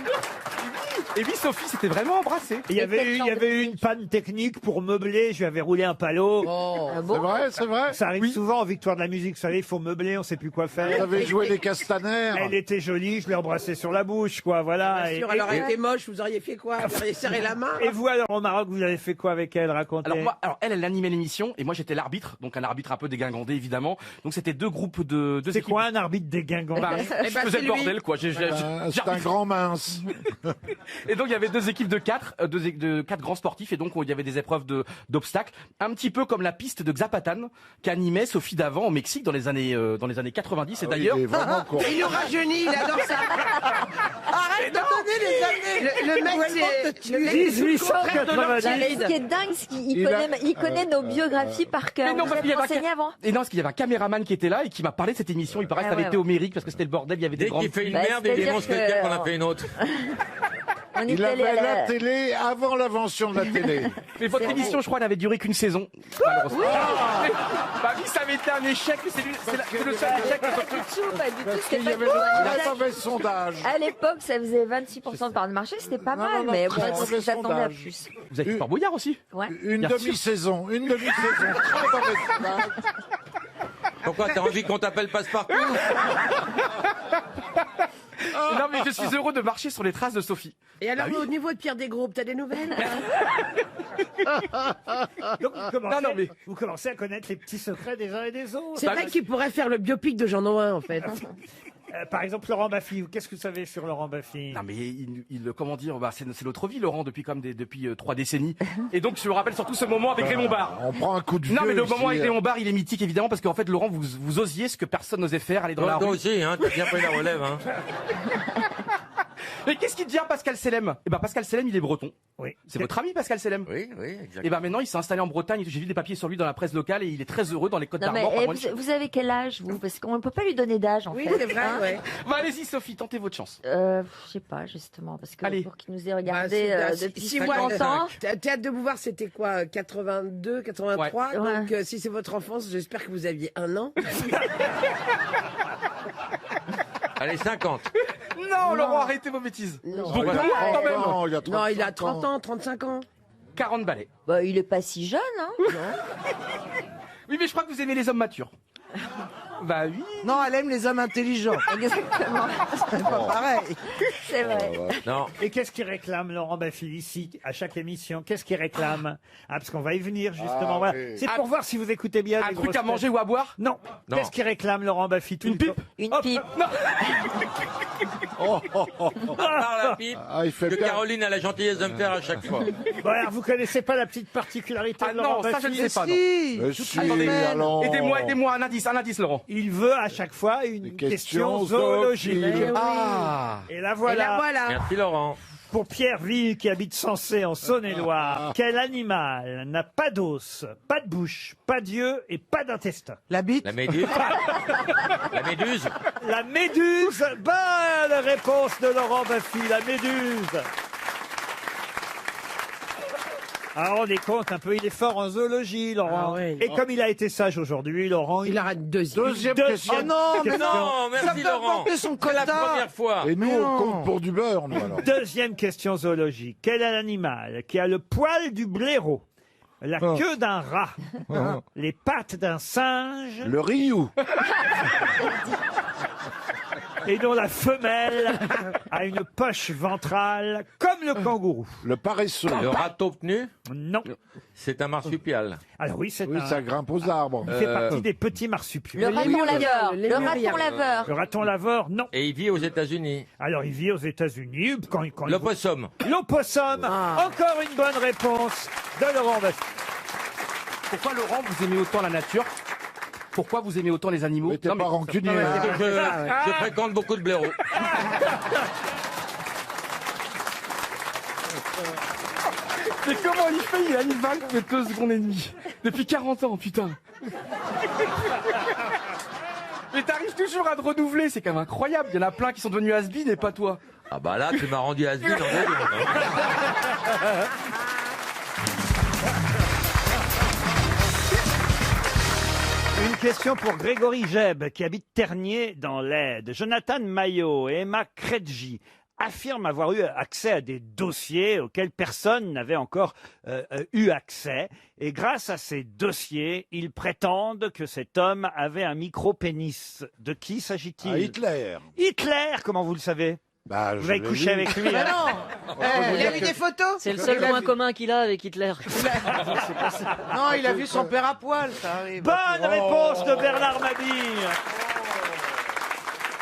Et oui, Sophie s'était vraiment embrassée. Il y avait eu une panne technique pour meubler, je lui avais roulé un palot. C'est vrai. Ça arrive souvent en victoire de la musique, vous savez, il faut meubler, on sait plus quoi faire. Vous avez joué les castaners. Elle était jolie, je l'ai embrassée sur la bouche, quoi, voilà. Bien sûr, elle aurait été moche, vous auriez fait quoi? Vous auriez serré la main? Et vous, alors, au Maroc, vous avez fait quoi avec elle? Racontez. Alors elle animait l'émission, et moi j'étais l'arbitre, donc un arbitre un peu dégingandé évidemment. Donc c'était deux groupes de deux C'est équipes. quoi un arbitre dégingandé? Je faisais le bordel, quoi. C'est un grand mince. Et donc il y avait deux équipes de quatre grands sportifs, et donc il y avait des épreuves d'obstacles, un petit peu comme la piste de Xapatan qu'animait Sophie Davant au Mexique dans les années 90. Et d'ailleurs, il nous rajeunit, il adore ça. Arrête de donner les années. Le mec, c'est 1890. Ce qui est dingue, c'est qu'il connaît nos biographies par cœur. Mais non, Vous parce qu'il y êtes avait renseigné avant? Et non, parce qu'il y avait un caméraman qui était là et qui m'a parlé de cette émission. Il paraît que ça avait été homérique parce que c'était le bordel, il y avait des Dès grandes... qu'il fait une merde, il dénonce quelqu'un qu'on a fait une autre. Il avait la télé avant l'invention de la télé. Mais votre émission, je crois, n'avait duré qu'une saison. Malheureusement. Bah oui, ça avait été un échec, mais c'est le seul échec. Pas du tout, pas du tout. Parce qu'il y C'était avait pas le mauvais sondage. À l'époque, ça faisait 26% de part de marché, c'était pas mal, mais bon, mauvais j'attendais à sondage. plus. Vous avez fait Fort Boyard aussi? Ouais. Une Bien sûr. demi-saison. Très mauvais sondage. Pourquoi t'as envie qu'on t'appelle Passepartout? Non, mais je suis heureux de marcher sur les traces de Sophie. Et alors, Bah oui. au niveau de Pierre Desgroupes, t'as des nouvelles? Donc vous commencez à connaître les petits secrets des uns et des autres. C'est vrai qu'il pourrait faire le biopic de Jean Noin, en fait. Par exemple, Laurent Baffy, qu'est-ce que vous savez sur Laurent Baffy? Non mais comment dire, c'est notre vie, Laurent, depuis 3 décennies. Et donc je me rappelle surtout ce moment avec Raymond Barre. On prend un coup de vieux. Non mais le moment ici. avec Raymond Barre, il est mythique évidemment parce qu'en fait Laurent, vous osiez ce que personne n'osait faire, aller dans la Toi rue. aussi, hein, t'as bien pris la relève, hein. Mais qu'est-ce qu'il devient Pascal Selem? Eh ben Pascal Selem, il est breton. Oui. C'est votre ami Pascal Selem? Oui, exactement. Et ben maintenant il s'est installé en Bretagne. J'ai vu des papiers sur lui dans la presse locale et il est très heureux dans les Côtes Non, mais d'Armor. vous avez quel âge, vous? Parce qu'on ne peut pas lui donner d'âge, en Oui, fait. c'est vrai, hein. ouais. Bah allez-y Sophie, tentez votre chance. Je sais pas, justement, parce que Allez. pour qu'il nous ait regardé depuis 50 ans. Théâtre de Beauvoir, c'était quoi? 82, 83? Ouais. Donc, si c'est votre enfance, j'espère que vous aviez 1 an. Allez, 50. Non, Laurent, arrêtez vos bêtises. Non. Beaucoup, quand même. Non, il a Non, il a 30 30 ans, 35 ans. 40 balais. Bah, il est pas si jeune, hein. Oui, mais je crois que vous aimez les hommes matures. Bah oui. Non, elle aime les hommes intelligents. Exactement. C'est pas pareil. C'est vrai. Non. Et qu'est-ce qu'il réclame, Laurent Baffy, ici, à chaque émission? Qu'est-ce qu'il réclame? Ah, parce qu'on va y venir, justement. Ah, Voilà. oui. C'est pour voir si vous écoutez bien Un les truc grosses à têtes. manger ou à boire? Non. Non. Qu'est-ce qu'il réclame, Laurent Baffy, tout Une le temps? pipe? Une Hop. pipe. Non. Par la pipe Ah, il fait que bien. Caroline a la gentillesse de me faire à chaque fois. Bon, alors, vous connaissez pas la petite particularité Ah de Laurent non, ça Baffy? je ne sais pas. Non. Si. Si, Attendez, alors. Aidez-moi, un indice, Laurent. Il veut à chaque fois une Des question questions zoologique. zoophiles. Ah. Et la Et voilà. la voilà. Merci Laurent. Pour Pierre Ville, qui habite Sensé en Saône-et-Loire, quel animal n'a pas d'os, pas de bouche, pas d'yeux et pas d'intestin? La bite. La méduse. La méduse. La méduse. Bonne réponse de Laurent Baffy, la méduse. Alors, on est compte un peu, il est fort en zoologie, Laurent. Ah ouais. Et comme il a été sage aujourd'hui, Laurent... Il arrête deuxième. Deuxième Deux- question. Oh non, mais question. non, Non, merci ça peut Laurent. porter son C'est la quota. première fois. Et nous, Mais on non. compte pour du beurre, nous, alors. Deuxième question zoologique. Quel est l'animal qui a le poil du blaireau, la queue d'un rat, les pattes d'un singe Le Ryu. et dont la femelle a une poche ventrale comme le kangourou? Le paresseux. Le râteau-penu. Non. C'est un marsupial. Alors oui, c'est Oui, un... ça grimpe aux arbres. Il fait partie des petits marsupiaux. Le raton laveur. Le raton laveur. Le raton laveur, non. Et il vit aux États-Unis. Alors, il vit aux États-Unis. Quand L'opossum. L'opossum. Encore une bonne réponse de Laurent Baffy. Pourquoi, Laurent, vous aimez autant la nature? Pourquoi vous aimez autant les animaux? Mais t'es pas rancunier. hein. Je fréquente beaucoup de blaireaux. Mais comment il fait? Il a une vague de 2 secondes et demie. Depuis 40 ans, putain. Mais t'arrives toujours à te renouveler, c'est quand même incroyable. Il y en a plein qui sont devenus has-been et pas toi. Ah bah là, tu m'as rendu has-been en 2 secondes. Une question pour Grégory Jeb, qui habite Ternier dans l'Aide. Jonathan Maillot et Emma Kredji affirment avoir eu accès à des dossiers auxquels personne n'avait encore eu accès. Et grâce à ces dossiers, ils prétendent que cet homme avait un micro-pénis. De qui s'agit-il? Ah, Hitler. Hitler, comment vous le savez? Bah, Vous avez couché avec lui, Mais hein? non. Eh, Il a vu des photos. C'est le seul Il a point vu- commun qu'il a avec Hitler. Non, il a vu son père à poil, ça arrive. Bonne réponse de Bernard Mabille.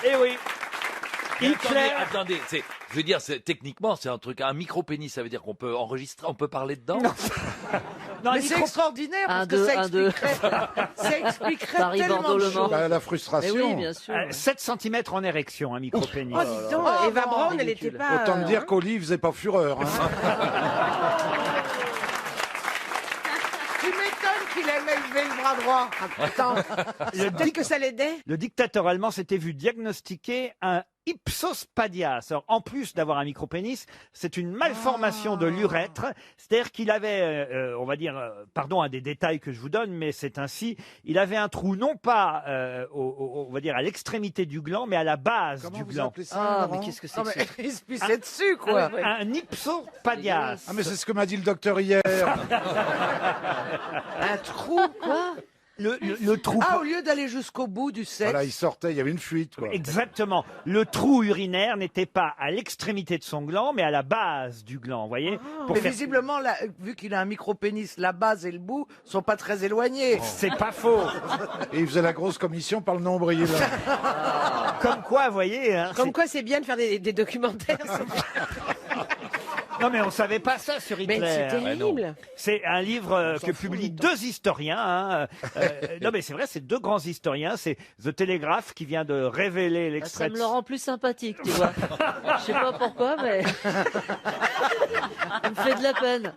Eh oui. Mais Hitler. attendez, je veux dire, techniquement, c'est un truc, un micro-pénis, ça veut dire qu'on peut enregistrer, on peut parler dedans? Non, Mais c'est extraordinaire parce Un, que deux, ça un, deux. ça expliquerait Paris, tellement Bordeaux, de Le Mans. choses. Bah, la Mais frustration. oui, bien sûr. 7 cm en érection, un micro-pénis. Oh, dis donc, Oh, Eva non, Braun, elle ridicule. était pas... Autant me dire qu'Oli faisait pas fureur. hein. Tu m'étonnes qu'il aimait lever le bras droit. Attends, Le, peut-être que ça l'aidait. le dictateur allemand s'était vu diagnostiquer un ipsospadias. Alors, en plus d'avoir un micro-pénis, c'est une malformation de l'urètre. C'est-à-dire qu'il avait, on va dire, pardon à des détails que je vous donne, mais c'est ainsi, il avait un trou non pas, on va dire, à l'extrémité du gland, mais à la base Comment du vous gland. appelez ça, Ah, Laurent mais qu'est-ce que c'est Non, que mais ça? il se pissait dessus, quoi. Un ipsospadias. Ah, mais c'est ce que m'a dit le docteur hier. Un trou, quoi. Le trou. Ah, au lieu d'aller jusqu'au bout du sexe. Voilà, il sortait, il y avait une fuite, quoi. Exactement. Le trou urinaire n'était pas à l'extrémité de son gland, mais à la base du gland, vous voyez? Pour Mais faire- visiblement, vu qu'il a un micro-pénis, la base et le bout sont pas très éloignés. C'est pas faux. Et il faisait la grosse commission par le nombril. Comme quoi, vous voyez, hein, Comme quoi, c'est bien de faire des documentaires. non mais on savait pas ça sur Hitler. Mais c'est terrible. C'est un livre que publient 2 historiens. hein. Non mais c'est vrai, c'est 2 grands historiens. C'est The Telegraph qui vient de révéler Ah, l'extrait. ça me le rend plus sympathique, tu vois. Je sais pas pourquoi, mais il me fait de la peine.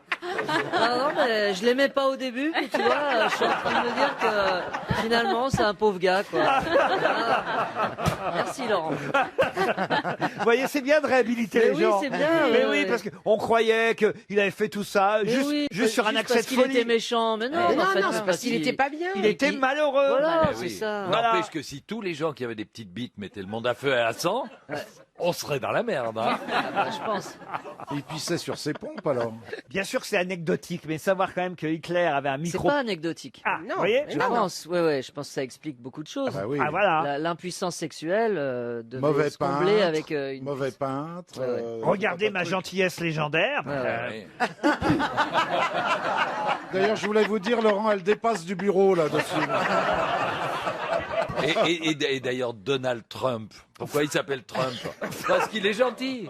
Ah non, mais je l'aimais pas au début, puis tu vois, je suis en train de me dire que finalement c'est un pauvre gars, quoi. Ah. Merci Laurent. Vous voyez, c'est bien de réhabiliter Mais les oui, gens. c'est bien, Mais ouais, oui, ouais. parce qu'on croyait qu'il avait fait tout ça Mais juste, oui, juste sur un accès parce de qu'il folie. était méchant, mais non, Mais en fait, non, c'est parce qu'il était pas bien. Il était malheureux. Voilà, Eh c'est oui. ça. Voilà. N'empêche que si tous les gens qui avaient des petites bites mettaient le monde à feu et à sang, on serait dans la merde. Hein. Je pense. Il pissait sur ses pompes, alors. Bien sûr, c'est anecdotique, mais savoir quand même que Hitler avait un C'est micro. pas anecdotique. Ah, Non, vous voyez? mais Je non. pense, ouais, je pense que ça explique beaucoup de choses. Ah, bah oui. Ah voilà. L'impuissance sexuelle devait Mauvais se combler peintre, avec une... Mauvais peintre. Ouais, ouais. Regardez ma gentillesse légendaire. Ouais, ouais. D'ailleurs, je voulais vous dire, Laurent, elle dépasse du bureau, là-dessus. Et d'ailleurs, Donald Trump, Pourquoi il s'appelle Trump? Parce qu'il est gentil.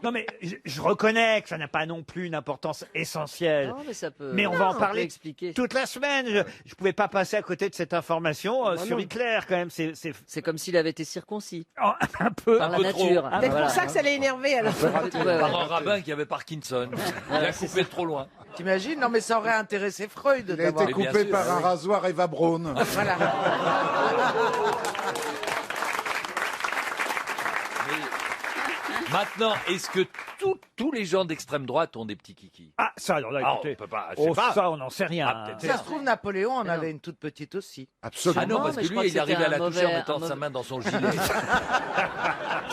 Non mais je reconnais que ça n'a pas non plus une importance essentielle. Non, mais ça peut. Mais on va en on peut parler expliquer. toute la semaine. Je ne pouvais pas passer à côté de cette information sur non. Hitler quand même. C'est comme s'il avait été circoncis. Un peu. Par la peu nature. trop. C'est Voilà. pour ça que ça l'a énervé alors. Par un rabbin qui avait Parkinson. Il a coupé trop loin. T'imagines? Non, mais ça aurait intéressé Freud Il a d'avoir. été coupé par un rasoir Eva Braun. Voilà. Maintenant, est-ce que tous les gens d'extrême droite ont des petits kikis? Ah ça alors là, Ah, écoutez. on peut pas. Oh, c'est pas- ça on n'en sait rien. Ah, peut-être. Ça se trouve, Napoléon en avait une toute petite aussi. Absolument. Ah non, parce mais que je crois lui, que il est arrivé c'était à la un toucher en mauvais- mettant un sa mauvais- main dans son gilet.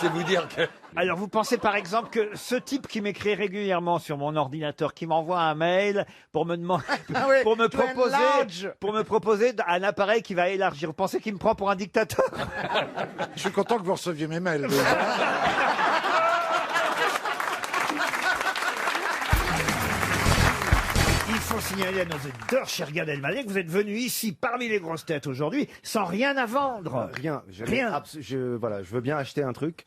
C'est vous dire que... Alors vous pensez par exemple que ce type qui m'écrit régulièrement sur mon ordinateur, qui m'envoie un mail pour me demander, Ah oui, pour me to enlarge. proposer un appareil qui va élargir. Vous pensez qu'il me prend pour un dictateur? Je suis content que vous receviez mes mails. Il faut signaler à nos auditeurs, cher Gad Elmaleh, que vous êtes venu ici parmi les grosses têtes aujourd'hui sans rien à vendre. Rien. Rien. Je veux bien acheter un truc,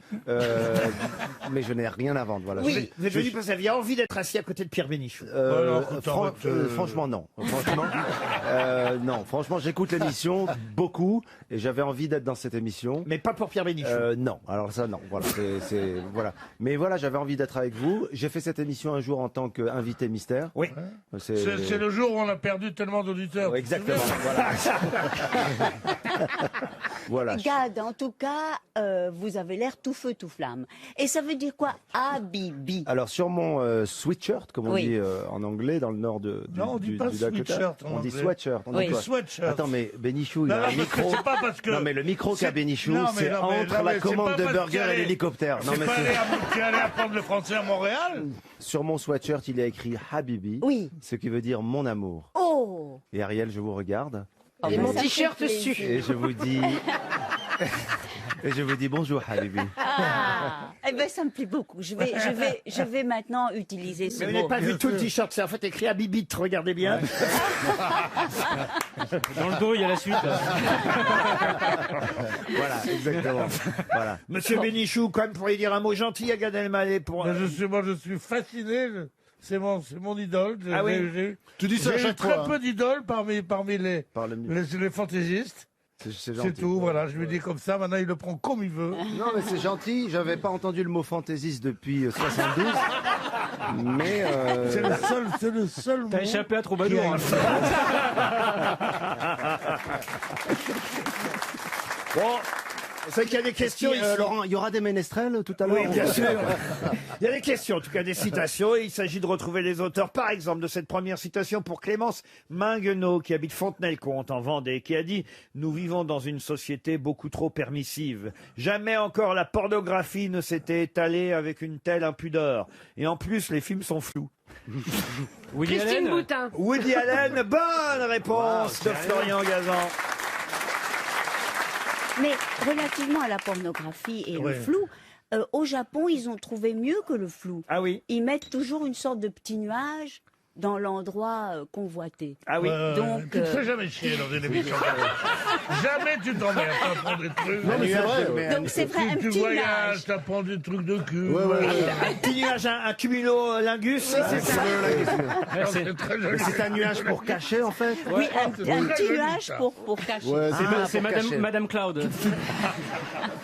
mais je n'ai rien à vendre. Voilà. Oui, vous êtes venu parce que vous aviez envie d'être assis à côté de Pierre Bénichou. Franchement, non. Non. Franchement, j'écoute l'émission beaucoup et j'avais envie d'être dans cette émission. Mais pas pour Pierre Bénichou. Non. Alors ça, non. Voilà. Voilà. Mais voilà, j'avais envie d'être avec vous. J'ai fait cette émission un jour en tant qu'invité mystère. Oui. C'est le jour où on a perdu tellement d'auditeurs. Exactement. Voilà. Gad, en tout cas, vous avez l'air tout feu, tout flamme. Et ça veut dire quoi, Habibi? Alors sur mon sweatshirt, comme on Oui. dit en anglais dans le nord Non, on dit pas Dakota. sweatshirt en On dit anglais. sweatshirt. On dit quoi sweatshirt. Attends, mais Bénichou, il Non, a non, un parce que micro. c'est pas parce que- Non, mais le micro qu'a c'est- Bénichou, non, mais c'est non, mais entre non, la mais commande c'est de pas parce burger qu'il et allait- l'hélicoptère. Non, C'est mais pas c'est- tu es allé apprendre le français à Montréal? Sur mon sweatshirt, il est écrit Habibi. Oui. Ce qui veut dire mon amour. Oh! Et Ariel, je vous regarde. Oh, Et ben, mon ça fait t-shirt plaisir. dessus. Et je vous dis. Et je vous dis bonjour, Habibi. Ah, eh ben ça me plaît beaucoup. Je vais maintenant utiliser ce Mais vous mot. n'avez pas vu tout le t-shirt, c'est en fait écrit à Bibite, regardez bien. Dans le dos, il y a la suite. Voilà, exactement. Voilà. Monsieur Bénichou, quand même, pourriez dire un mot gentil à Gad Elmaleh pour... Mais je suis fasciné. C'est mon idole. Ah oui. Tu dis ça à J'ai eu chaque très fois, hein. peu d'idoles parmi les fantaisistes. C'est C'est gentil. tout, voilà. Je lui dis comme ça. Maintenant, il le prend comme il veut. Non, mais c'est gentil. J'avais pas entendu le mot fantaisiste depuis 72. Mais. C'est le seul T'as mot échappé à Troubadour. qui a- Bon, c'est qu'il y a des questions ici. Laurent, il y aura des ménestrels tout à l'heure. Oui, bien sûr. Il y a des questions, en tout cas des citations. Et il s'agit de retrouver les auteurs, par exemple, de cette première citation pour Clémence Minguenot, qui habite Fontenay-le-Comte, en Vendée, qui a dit « Nous vivons dans une société beaucoup trop permissive. Jamais encore la pornographie ne s'était étalée avec une telle impudeur. Et en plus, les films sont flous. » Woody Christine Allen. Boutin. Woody Allen, bonne réponse de Florian Gazan. Mais relativement à la pornographie et le Ouais. flou, au Japon, ils ont trouvé mieux que le flou. Ah oui. Ils mettent toujours une sorte de petit nuage dans l'endroit convoité. Ah oui. Donc, Tu te fais jamais chier dans une émission comme ça. Jamais tu t'emmerdes, t'apprends des trucs. Non, mais c'est vrai. donc c'est vrai, un Tu petit voyages, nuage. t'apprends des trucs de cul. Un petit nuage, un cumulo-lingus. c'est ça. C'est très joli. C'est un nuage pour cacher, en fait. Oui, un c'est petit très joli, nuage ça. pour cacher. Ouais, C'est pour Madame, cacher. Madame Cloud.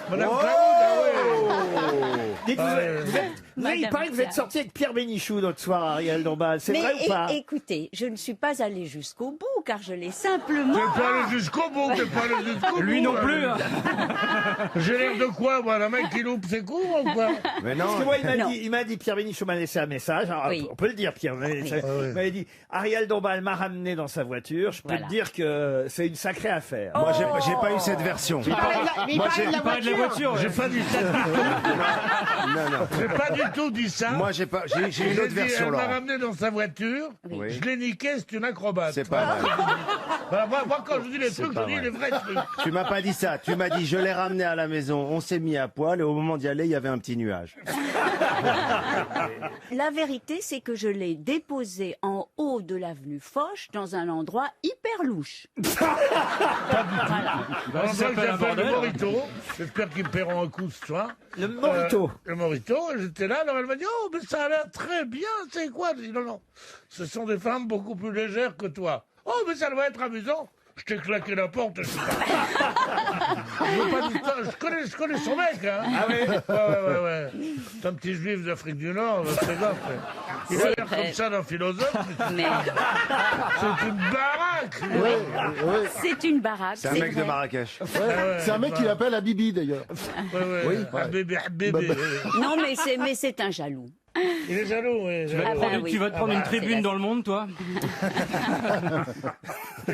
Madame Oh Claude, ah ouais. Dites, Ah ouais. il paraît que vous êtes sorti avec Pierre Bénichou l'autre soir, Ariel Dombal. C'est Mais vrai ou pas écoutez, je ne suis pas allée jusqu'au bout, car je l'ai simplement... T'es pas allé jusqu'au bout, t'es pas allé jusqu'au bout. Lui non plus. Hein. J'ai l'air de quoi, moi, le mec qui loupe ses coups, ou quoi? Mais non. Parce que moi, Non. il m'a dit, Pierre Bénichou m'a laissé un message. Alors, Oui. on peut le dire, Pierre. Il m'avait dit, Ariel Dombal m'a ramené dans sa voiture. Je peux Voilà. te dire que c'est une sacrée affaire. Moi, j'ai pas eu cette version. Il parlait de la voiture. J'ai pas dit ça du Non, non. tout. J'ai pas du tout dit ça. Moi, j'ai une J'ai autre dit, version, elle m'a Laurent. ramené dans sa voiture. Oui. Je l'ai niqué, c'est une acrobate. C'est pas vrai. Voilà, moi, quand je dis les C'est trucs, pas je dis vrai. les vrais trucs. Tu m'as pas dit ça. Tu m'as dit, je l'ai ramené à la maison, on s'est mis à poil et au moment d'y aller, il y avait un petit nuage. La vérité, c'est que je l'ai déposé en haut de l'avenue Foch dans un endroit hyper louche. Alors, ça s'appelle le Morito. J'espère qu'ils me paieront un coup ce soir. Le Morito. Le Morito. Et j'étais là, alors elle m'a dit, oh, mais ça a l'air très bien, c'est quoi? Je dis, non, non, ce sont des femmes beaucoup plus légères que toi. Oh, mais ça doit être amusant. Je t'ai claqué la porte. Je veux pas dire ça. Je connais son mec, hein. Ah oui? Ouais. C'est un petit juif d'Afrique du Nord, c'est grave. Il a l'air comme ça d'un philosophe. Mais... C'est une baraque. C'est une baraque. C'est un mec de vrai. Marrakech. C'est un mec qui l'appelle Habibi d'ailleurs. Oui. Bébé. Non, mais c'est un jaloux. Il est jaloux, oui. Tu vas te prendre une tribune dans le monde, toi. Ça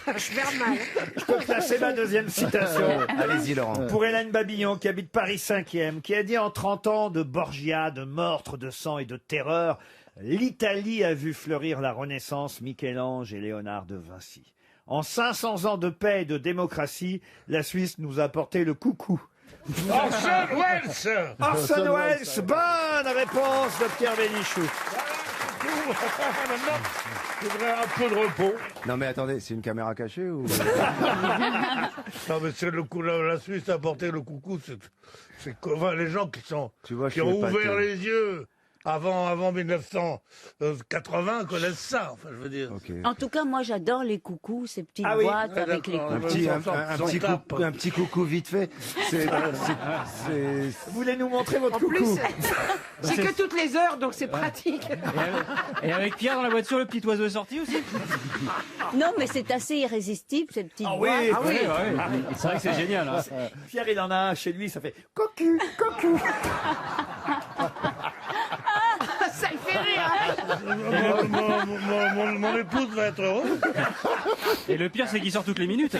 va faire mal. Je peux placer ma deuxième citation. Allez-y, Laurent. Pour Hélène Babillon, qui habite Paris 5e, qui a dit en 30 ans de Borgia, de meurtre, de sang et de terreur, l'Italie a vu fleurir la Renaissance, Michel-Ange et Léonard de Vinci. En 500 ans de paix et de démocratie, la Suisse nous a apporté le coucou. Orson Welles. Orson Welles, bonne réponse de Pierre Bénichou. Maintenant, je voudrais un peu de repos. Non mais attendez, c'est une caméra cachée ou... Non, mais c'est le coup, la Suisse a apporté le coucou. C'est enfin, les gens qui ont suis ouvert épaté. les yeux avant 1980 connaissent ça. Enfin, je veux dire. En tout cas, moi, j'adore les coucous, ces petites Ah oui. boîtes avec les coucous. Un petit coucou vite fait. Vous voulez nous montrer votre En coucou? plus, c'est que toutes les heures, donc c'est pratique. Et avec Pierre dans la voiture, le petit oiseau est sorti aussi. Non, mais c'est assez irrésistible, ces petites Ah oui, boîtes. ah oui. C'est vrai que c'est génial. Hein. Pierre, il en a un chez lui, ça fait cocu, cocu. Ça le fait rire. Mon épouse va être heureuse. Et le pire, c'est qu'il sort toutes les minutes.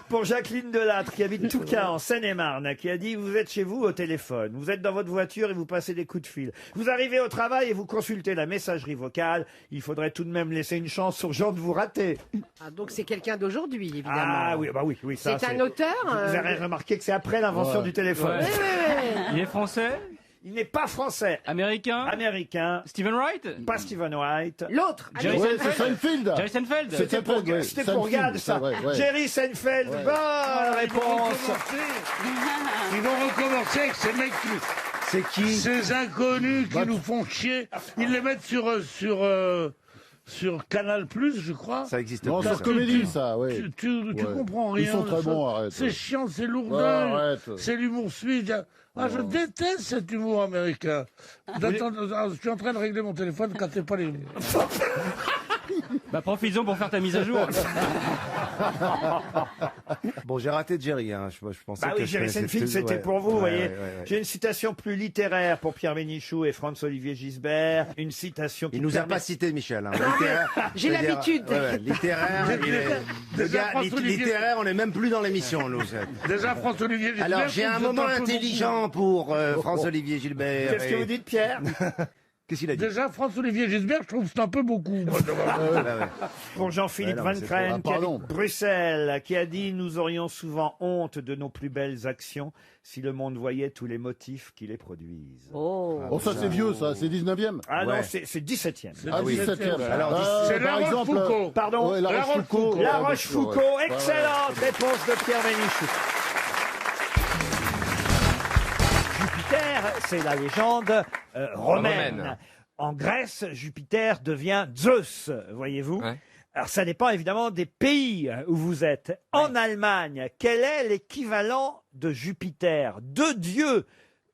Pour Jacqueline Delattre, qui habite Touquin, en Seine-et-Marne, qui a dit, vous êtes chez vous au téléphone, vous êtes dans votre voiture et vous passez des coups de fil. Vous arrivez au travail et vous consultez la messagerie vocale. Il faudrait tout de même laisser une chance aux gens de vous rater. Ah, donc c'est quelqu'un d'aujourd'hui, évidemment. Ah oui, bah oui, ça. C'est un auteur. Vous avez remarqué que c'est après l'invention du téléphone. Ouais. Il est français? Il n'est pas français. Américain? Américain. Stephen Wright? Pas Stephen Wright. L'autre. Jerry Ouais, c'est Seinfeld? Seinfeld. Jerry Seinfeld? C'était pour Gad, ça. Ouais. Jerry Seinfeld, bonne réponse. Ils vont recommencer avec ces mecs qui... C'est qui? Ces inconnus qui nous font chier. Ils les mettent sur Canal+, je crois. Ça existe Non, plus. sur ça. Comédie, ça, oui. Tu comprends rien. Ils sont de très ça. bons, arrête. C'est chiant, c'est Ouais, lourdin. arrête. C'est l'humour suisse. Ah, je déteste cet humour américain. Attends, je suis en train de régler mon téléphone quand t'es pas les... Bah profites-en pour faire ta mise à jour. Bon, j'ai raté Jerry. Hein. Je pensais Bah que oui, je Jerry connaissais Seinfeld, tout. c'était Ouais. pour vous, vous Ouais, voyez. ouais. J'ai une citation plus littéraire pour Pierre Bénichou et Franz-Olivier Gisbert. Une citation qui Il nous a permet- pas cité Michel. Hein. Littéraire, J'ai c'est-à-dire- l'habitude. Littéraire, le gars, littéraire, on n'est même plus dans l'émission, nous. Déjà, François-Olivier Gilbert... Alors, j'ai un vous êtes moment peu intelligent pour François-Olivier Gilbert. Qu'est-ce que vous dites, Pierre? Qu'est-ce qu'il a dit? Déjà, François-Olivier Gisbert, je trouve que c'est un peu beaucoup. moi, Pour Jean-Philippe Ouais, non, Van mais c'est Creen, trop- qui Ah, pardon. habite Bruxelles, qui a dit « Nous aurions souvent honte de nos plus belles actions si le monde voyait tous les motifs qui les produisent. » Oh, ça c'est vieux, ça, c'est 19e. Ah Ouais. non, c'est 17e. Ah, 17e. Alors, c'est La par exemple, Rochefoucauld. Pardon, ouais, La La Rochefoucauld. La Ouais, Rochefoucauld, ouais. excellente réponse de Pierre Bénichou. Jupiter, c'est la légende romaine. Romaine. En Grèce, Jupiter devient Zeus, voyez-vous. Ouais. Alors ça dépend évidemment des pays où vous êtes. En Allemagne, quel est l'équivalent de Jupiter? Deux dieux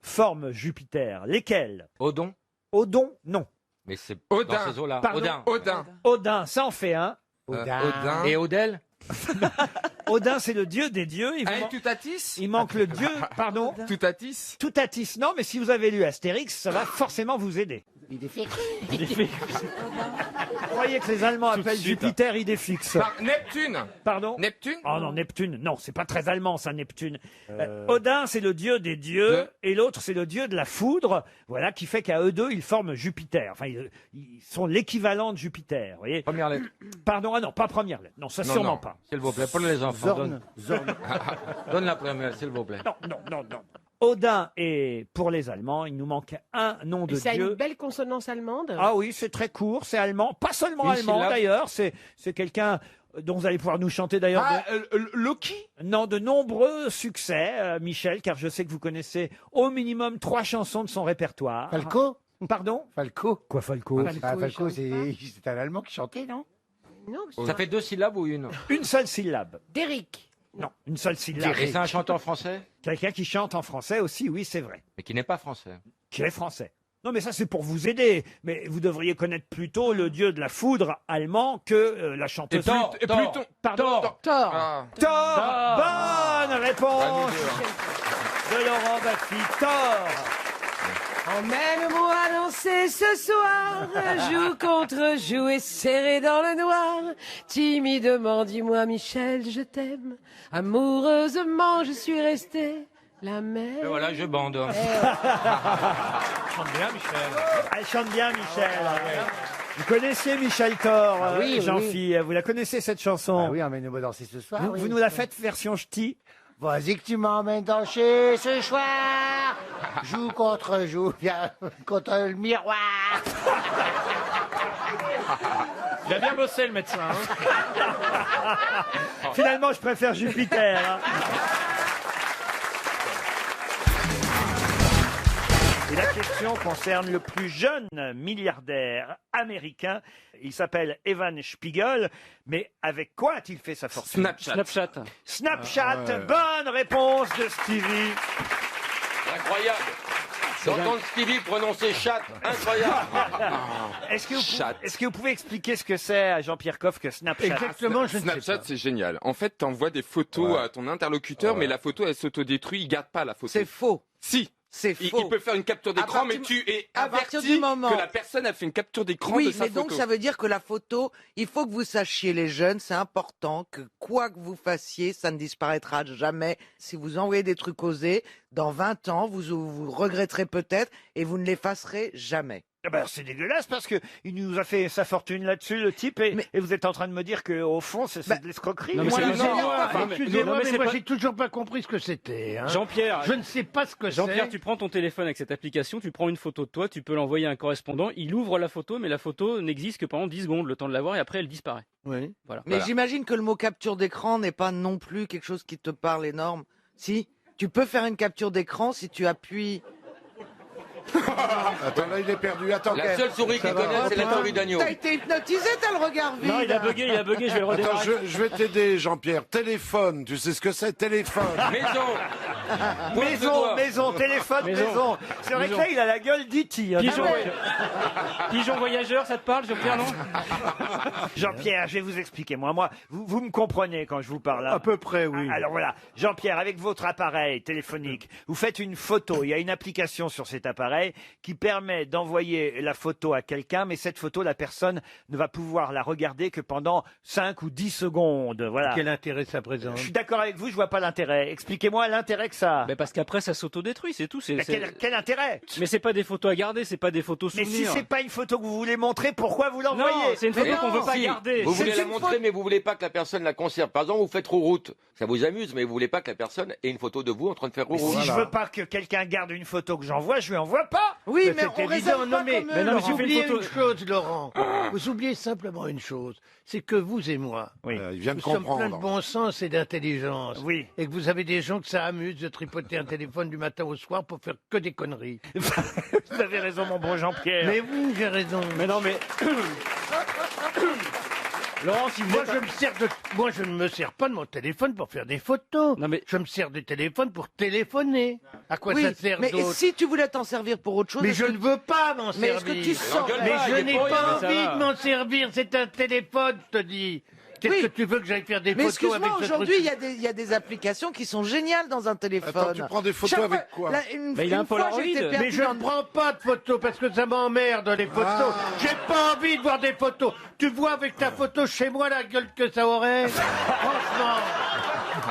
forment Jupiter. Lesquels? Odon? Odon, non. Mais c'est Odin. dans ces eaux-là. Pardon Odin. Odin. Odin, ça en fait un. Odin. Et Odel? Odin, c'est le dieu des dieux. Toutatis Il manque le dieu, pardon. Toutatis Toutatis, non, mais si vous avez lu Astérix, ça va forcément vous aider. Vous croyez que les Allemands appellent Jupiter Idéfix? Neptune Pardon? Neptune Oh non, Neptune, non, c'est pas très allemand ça, Neptune. Odin, c'est le dieu des dieux, et l'autre, c'est le dieu de la foudre, voilà, qui fait qu'à eux deux, ils forment Jupiter. Enfin, ils sont l'équivalent de Jupiter, vous voyez. Première lettre. Pardon, ah non, pas première lettre, non, ça sûrement pas. S'il vous plaît, pour les enfants. Zorn. Donne la première, s'il vous plaît. Non. Odin, et pour les Allemands, il nous manque un nom de Et ça a dieu. une belle consonance allemande. Ah oui, c'est très court, c'est allemand. Pas seulement Une allemand syllabe. d'ailleurs, c'est quelqu'un dont vous allez pouvoir nous chanter d'ailleurs. Loki Non, de nombreux succès, Michel, car je sais que vous connaissez au minimum 3 chansons de son répertoire. Falco? Pardon? Falco. Quoi, Falco? Falco, c'est un Allemand qui chantait, non? Non, Ça fait 2 syllabes ou une? Une seule syllabe. D'Eric. Non, une seule syllabe. Et c'est un chanteur français? Quelqu'un qui chante en français aussi, oui, c'est vrai. Mais qui n'est pas français. Qui est français. Non, mais ça, c'est pour vous aider. Mais vous devriez connaître plutôt le dieu de la foudre allemand que la chanteuse. Pluton. Pardon. Thor. Thor. Bonne réponse de Laurent Baffy. Thor. Emmène-moi danser ce soir, joue contre joue et serré dans le noir. Timidement, dis-moi Michel, je t'aime. Amoureusement, je suis restée la même. Et voilà, je bande. Chante bien, Michel. Elle chante bien, Michel. Vous connaissez Michel Thor, oui, Jean-Phi. Vous la connaissez, cette chanson? Ah oui, emmène-moi danser ce soir. Vous nous la faites version ch'ti? Vas-y que tu m'emmènes danser ce soir. Joue contre joue, viens contre le miroir. Il a bien bossé le médecin. Finalement, je préfère Jupiter. hein. Et la question concerne le plus jeune milliardaire américain. Il s'appelle Evan Spiegel. Mais avec quoi a-t-il fait sa fortune? Snapchat. Snapchat. Bonne réponse de Stevie. Incroyable. J'entends Stevie prononcer chat. Incroyable. Est-ce que vous pouvez expliquer ce que c'est à Jean-Pierre Coff que Snapchat? Exactement, je ne sais Snapchat, pas. c'est génial. En fait, t'envoies des photos à ton interlocuteur, mais la photo, elle s'autodétruit, il garde pas la photo. C'est faux. Si. C'est Il faux. peut faire une capture d'écran, mais tu es averti que la personne a fait une capture d'écran de Oui, sa mais photo. donc ça veut dire que la photo, il faut que vous sachiez, les jeunes, c'est important que quoi que vous fassiez, ça ne disparaîtra jamais. Si vous envoyez des trucs osés, dans 20 ans, vous regretterez peut-être et vous ne l'effacerez jamais. Ah ben, c'est dégueulasse parce que il nous a fait sa fortune là-dessus, le type, et vous êtes en train de me dire que au fond, c'est de l'escroquerie. Non, mais c'est- Excusez-moi, mais c'est moi pas- j'ai toujours pas compris ce que c'était. hein. Jean-Pierre. Je ne sais pas ce que c'est. Jean-Pierre, tu prends ton téléphone avec cette application, tu prends une photo de toi, tu peux l'envoyer à un correspondant, il ouvre la photo, mais la photo n'existe que pendant 10 secondes, le temps de la voir, et après elle disparaît. Oui. Voilà. Mais j'imagine que le mot capture d'écran n'est pas non plus quelque chose qui te parle énorme. Si, tu peux faire une capture d'écran si tu appuies. Attends, là, il est perdu. Attends, La seule souris qu'il connaît, c'est la souris d'agneau. T'as été hypnotisé, t'as le regard vide. Non, il a bugué, je vais le Attends, redémarrer. je vais t'aider, Jean-Pierre. Téléphone, tu sais ce que c'est? Téléphone. Maison, téléphone, maison. C'est vrai que là, il a la gueule d'E.T. hein. Pigeon voyageur, ça te parle, Jean-Pierre, non? Jean-Pierre, je vais vous expliquer. Moi, vous me comprenez quand je vous parle. hein. À peu près, oui. Alors voilà, Jean-Pierre, avec votre appareil téléphonique, vous faites une photo. Il y a une application sur cet appareil qui permet d'envoyer la photo à quelqu'un, mais cette photo, la personne ne va pouvoir la regarder que pendant 5 ou 10 secondes. Voilà. Quel intérêt ça présente? Je suis d'accord avec vous, je vois pas l'intérêt. Expliquez-moi l'intérêt que ça a. Mais parce qu'après ça s'autodétruit, c'est tout. Mais quel intérêt? Mais c'est pas des photos à garder, c'est pas des photos Mais souvenirs. si c'est pas une photo que vous voulez montrer, pourquoi vous Non, l'envoyez? c'est une photo qu'on veut pas garder. Vous voulez C'est la une montrer, mais vous voulez pas que la personne la conserve. Par exemple, vous faites route. Ça vous amuse, mais vous voulez pas que la personne ait une photo de vous en train de faire Mais route. si je veux pas que quelqu'un garde une photo que j'envoie, je lui envoie pas. Oui, mais c'est on évident. raisonne Non, pas mais, comme mais eux, non, mais Laurent. tu vous fais une oubliez photo. une chose, Laurent. Vous oubliez simplement une chose. C'est que vous et moi, Oui. Il vient de nous sommes pleins de comprendre. bon sens et d'intelligence. Oui. Et que vous avez des gens que ça amuse de tripoter un téléphone du matin au soir pour faire que des conneries. Vous avez raison, mon bon Jean-Pierre. Mais oui, j'ai raison. Mais non, mais. Laurent, si vous Moi, êtes- moi, je ne me sers pas de mon téléphone pour faire des photos. Non, mais- Je me sers du téléphone pour téléphoner. À quoi Oui, ça sert mais d'autre? si tu voulais t'en servir pour autre chose, Mais est-ce je que- ne veux pas m'en mais servir. est-ce que tu sens Mais je il est n'ai pour rien, pas ça envie va. de m'en servir. C'est un téléphone, je te dis. Qu'est-ce que tu veux que j'aille faire des Mais photos avec excuse-moi, ce aujourd'hui, truc il y a des applications qui sont géniales dans un téléphone. Attends, tu prends des photos Chaque avec fois- quoi là, une, Bah, il a une un fois, Polaroid. j'étais Mais perdu je dans- ne prends pas de photos parce que ça m'emmerde les photos. J'ai pas envie de voir des photos. Tu vois avec ta photo chez moi la gueule que ça aurait. Franchement.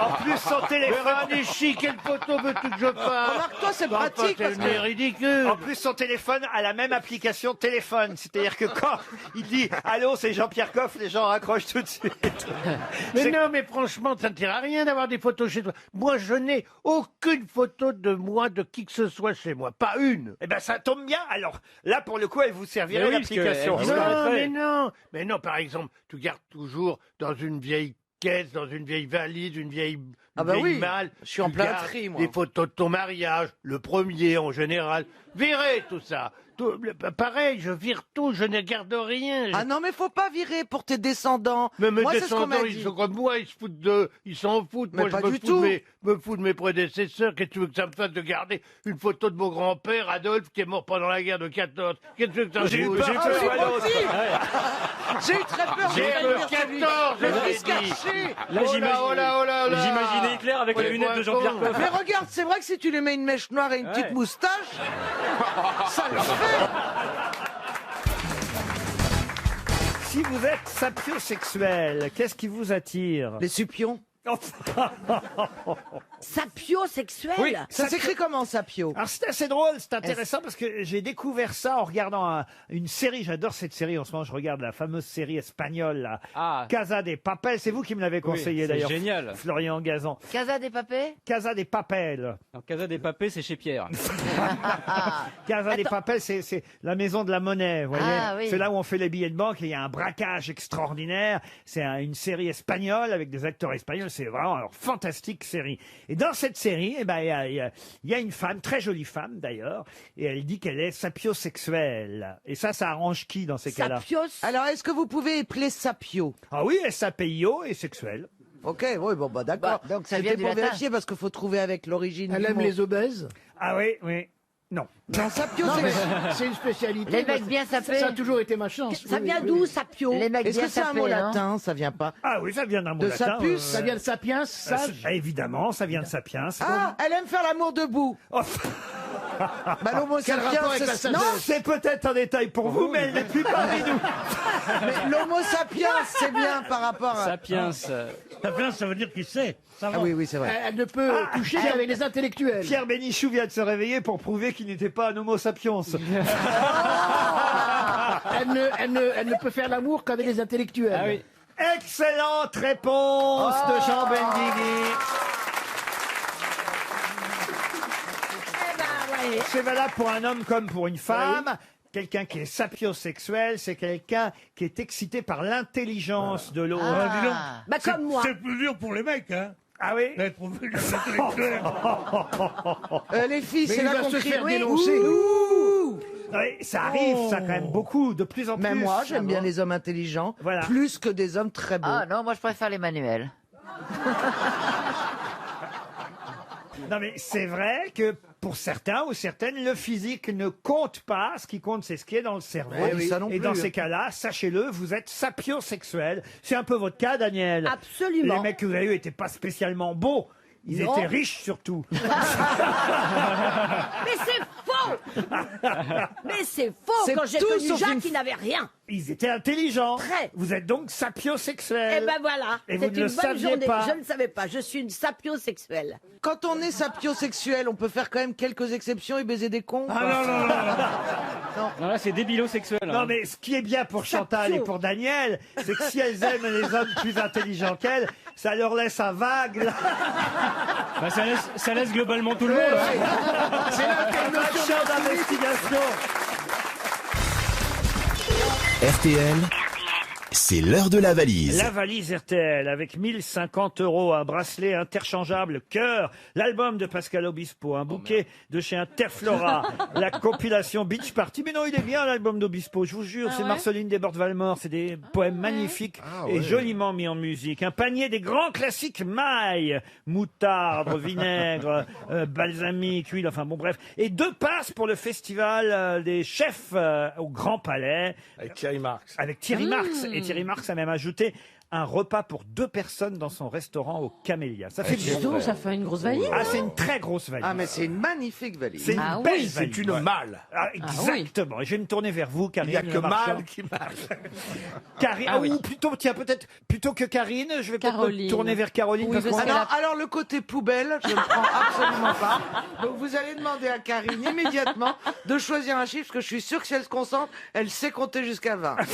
En plus, son téléphone. Véronichi, quelle photo veux-tu que je fasse? Remarque-toi, c'est Enfin, pratique parce c'est que... ridicule. En plus, son téléphone a la même application téléphone. C'est-à-dire que quand il dit « Allô, c'est Jean-Pierre Coff », les gens raccrochent tout de suite. Mais C'est- non, mais franchement, ça ne sert à rien d'avoir des photos chez toi. Moi, je n'ai aucune photo de moi, de qui que ce soit chez moi. Pas une. Eh ben, ça tombe bien. Alors, là, pour le coup, elle vous servirait Mais oui, parce que l'application. elle Non, disparaîtrait. mais non. Mais non, par exemple, tu gardes toujours dans une vieille caisse, dans une vieille valise, une vieille, Ah bah vieille oui, malle. je suis en tu plein gardes tri, moi. Des photos de ton mariage, le premier en général. Virez tout ça. Pareil, je vire tout, je ne garde rien. Ah non, mais faut pas virer pour tes descendants. Mais mes Moi, c'est ce qu'on descendants, m'a ils dit. sont comme moi, ils se foutent de, ils s'en foutent. Mais Moi, pas je me du fous tout. me fous de mes prédécesseurs. Qu'est-ce que tu veux que ça me fasse de garder une photo de mon grand-père, Adolphe, qui est mort pendant la guerre de 14? Qu'est-ce que tu veux que ça me J'ai eu foute? peur Ah, que ce oui, soit moi l'autre. aussi. Ouais. J'ai eu très peur. J'ai de le faire 14, le je fils l'ai dit. caché. Là, Oh là, oh là, oh là là. j'imaginais Hitler avec Ouais, les lunettes de Jean-Pierre ouais. Coff. Mais regarde, c'est vrai que si tu lui mets une mèche noire et une petite Ouais. moustache, ça le fait. Si vous êtes sapiosexuel, qu'est-ce qui vous attire? Les supions. Sapiosexuel. Oui. Ça s'écrit comment, sapio? Alors c'est assez drôle, c'est intéressant parce que j'ai découvert ça en regardant une série. J'adore cette série en ce moment. Je regarde la fameuse série espagnole, là, Ah. Casa de Papel. C'est vous qui me l'avez conseillé c'est d'ailleurs. génial. Florian Gazan. Casa des papés. Casa de Papel. En Casa des Papés, c'est chez Pierre. Casa de Papel, c'est la maison de la monnaie. Vous voyez, Ah, oui. c'est là où on fait les billets de banque. Et il y a un braquage extraordinaire. C'est une série espagnole avec des acteurs espagnols. C'est vraiment une fantastique série. Et dans cette série, eh ben, il y a une femme, très jolie femme d'ailleurs, et elle dit qu'elle est sapiosexuelle. Et ça arrange qui dans ces cas-là? Sapios. Alors, est-ce que vous pouvez épeler sapio? Ah oui, S-A-P-I-O et sexuelle. Ok, oui, bon, bah d'accord. Bah, donc ça C'était vient du pour latin. vérifier parce qu'il faut trouver avec l'origine du mot. obèses? Ah oui, oui. Non. Non, sapio, Non, c'est... mais c'est une spécialité. Les mecs bien sapés. Ça a toujours été ma chance. Ça vient d'où, sapio? Les mecs Est-ce bien que c'est un sapés, mot non latin? Ça vient pas. Ah oui, ça vient d'un mot De latin. sapus Ça vient de sapiens, sage. Évidemment, ça vient de sapiens. Ah, elle aime faire l'amour debout. Oh, Bah, l'homo Quel sapiens, rapport avec la c'est... sagesse? Non, c'est peut-être un détail pour vous, mais elle n'est plus parmi nous. mais l'homo sapiens, c'est bien par rapport à... Sapiens. Sapiens, ça veut dire qu'il sait. Ça va. Ah oui, oui, c'est vrai. Elle ne peut coucher qu'avec les intellectuels. Pierre Bénichou vient de se réveiller pour prouver qu'il n'était pas un homo sapiens. Elle ne peut faire l'amour qu'avec les intellectuels. Ah oui. Excellente réponse de Jean Benguigui. C'est valable pour un homme comme pour une femme. Quelqu'un qui est sapiosexuel, c'est quelqu'un qui est excité par l'intelligence de l'autre. Ah, dis donc. Bah, comme moi. C'est plus dur pour les mecs, hein. Ah oui. D'être profil intellectuel. Les filles, Mais c'est il là va qu'on se crie faire oui. dénoncer. Ouh. Oui, ça arrive, ça quand même beaucoup, de plus en plus. Même moi, j'aime bien les hommes intelligents, Voilà. plus que des hommes très beaux. Ah non, moi je préfère les manuels. Non mais c'est vrai que pour certains ou certaines, le physique ne compte pas. Ce qui compte, c'est ce qui est dans le cerveau. Eh oui, ça non Et plus, dans hein. ces cas-là, sachez-le, vous êtes sapiosexuel. C'est un peu votre cas, Daniel. Absolument. Les mecs que vous avez eus n'étaient pas spécialement beaux. Ils Non. étaient riches surtout. Mais c'est faux. Mais c'est faux. C'est Quand j'ai tout connu sauf Jacques, une- il n'avait rien. Ils étaient intelligents. Très. Vous êtes donc sapiosexuel. Eh ben voilà. Et vous C'est ne une le bonne saviez journée. pas. Je ne savais pas. Je suis une sapiosexuelle. Quand on est sapiosexuel, on peut faire quand même quelques exceptions et baiser des cons. Ah non, non, non, non. Non, là, c'est débilosexuel. Non, mais ce qui est bien pour Chantal et pour Daniel, c'est que si elles aiment les hommes plus intelligents qu'elles, ça leur laisse un vague. là. Bah, ça laisse globalement tout le monde. hein. C'est Un champ d'investigation. RTL, c'est l'heure de la valise. La valise RTL avec 1050 €, un bracelet interchangeable cœur, l'album de Pascal Obispo, un bouquet de chez Interflora, la compilation Beach Party. Mais non, il est bien l'album d'Obispo, je vous jure, c'est Marceline Desbordes-Valmore, c'est des poèmes magnifiques et joliment mis en musique. Un panier des grands classiques maille, moutarde, vinaigre, balsamique, huile, enfin bon bref. Et 2 passes pour le festival des chefs au Grand Palais. Avec Thierry Marx. Avec Thierry Marx. Et Thierry Marx a même ajouté un repas pour 2 personnes dans son restaurant au Camélia. Ça fait Dis donc, ça fait une grosse valise. Ah, c'est une très grosse valise. Ah, mais c'est une magnifique valise. C'est une Ah belle oui. valise. C'est une Ouais. malle. Ah, exactement. Et je vais me tourner vers vous, Karine. Il n'y a que Le Marchand. mal qui marche. Karine, ou plutôt, tiens, peut-être, plutôt que Karine, je vais peut-être me Caroline. tourner vers Caroline. Oui, parce parce qu'on- qu'elle a- Alors le côté poubelle, je ne prends absolument pas. Donc vous allez demander à Karine immédiatement de choisir un chiffre, parce que je suis sûr que si elle se concentre, elle sait compter jusqu'à 20. Et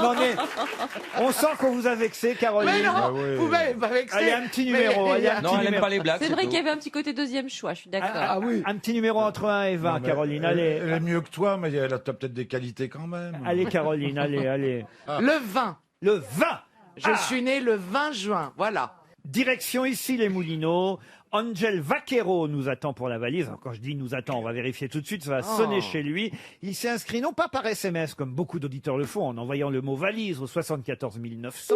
Non, mais on sent qu'on vous a vexé, Caroline. Mais non, Ah oui. vous m'avez pas vexé. Allez, un petit numéro. Allez, un Non, petit elle aime numéro. pas les blagues. C'est vrai tout. qu'il y avait un petit côté deuxième choix, je suis d'accord. Ah oui. Un petit numéro entre 1 et 20, Non, mais Caroline. elle Allez. est mieux que toi, mais elle a peut-être des qualités quand même. Allez, Caroline, allez. Le 20. Le 20. Je suis né le 20 juin, voilà. Direction ici les Moulineaux. Angel Vaquero nous attend pour la valise. Alors, quand je dis nous attend, on va vérifier tout de suite, ça va sonner chez lui. Il s'est inscrit non pas par SMS, comme beaucoup d'auditeurs le font, en envoyant le mot valise au 74 900,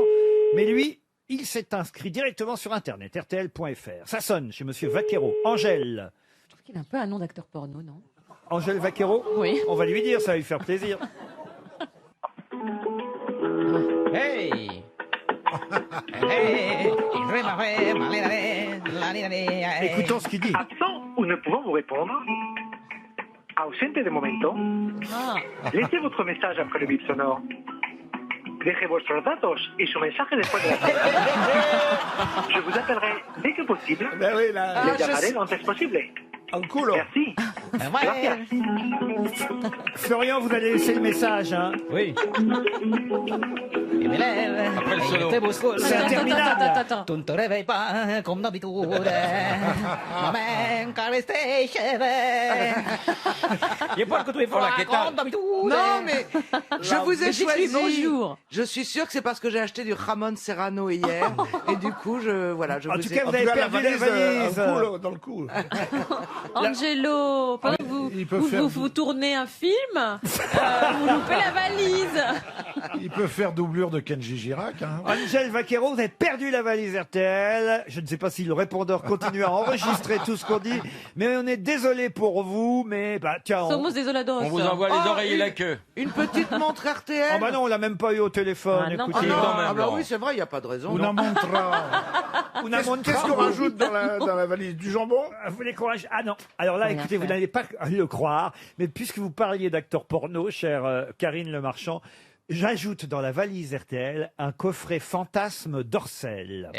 mais lui, il s'est inscrit directement sur Internet, rtl.fr. Ça sonne chez Monsieur Vaquero. Angel. Je trouve qu'il a un peu un nom d'acteur porno, non? Angel Vaquero. Oui. On va lui dire, ça va lui faire plaisir. Hey! Écoutons ce qu'il dit. Absent ou ne pouvant vous répondre? Ausente de momento? Laissez votre message après le bip sonore. Deje vuestros datos y su mensaje después de la sonora. Je vous appellerai dès que possible. Ben oui, là. Les llamaré lo antes posible. Un culo. Merci. Gracias. Florian, vous allez laisser le message, hein? Oui. Après le solo. C'est interminable. Attends. Tu ne te réveilles pas comme d'habitude. Maman, caresse tes cheveux. Il est pas que tu es fort, la quétale. Non, mais je vous ai Mais dites-lui choisi. bonjour. Je suis sûr que c'est parce que j'ai acheté du Ramon Serrano hier. Et du coup, je En vous tout ai... cas, vous avez perdu la valise. Un culo dans le cou. Angelo, pendant que il peut vous, faire vous tournez un film, vous loupez la valise. Il peut faire doublure de Kenji Girac. Hein. Angel Vaquero, vous avez perdu la valise RTL. Je ne sais pas si le répondeur continue à enregistrer tout ce qu'on dit, mais on est désolé pour vous, mais bah tiens, Somos desolados. On vous envoie les oreilles et la queue. Une petite montre RTL. Ah bah non, on l'a même pas eu au téléphone. Ah non, écoutez. pas quand même, Ah bah Laurent. oui, c'est vrai, il n'y a pas de raison. Una montra. Una montra. Qu'est-ce qu'on rajoute dans la valise? Du jambon? Vous voulez qu'on rage- Ah non. Alors là, Rien écoutez, vous faire. n'allez pas le croire, mais puisque vous parliez d'acteur porno, chère Karine Le Marchand, j'ajoute dans la valise RTL un coffret fantasme d'Orcel.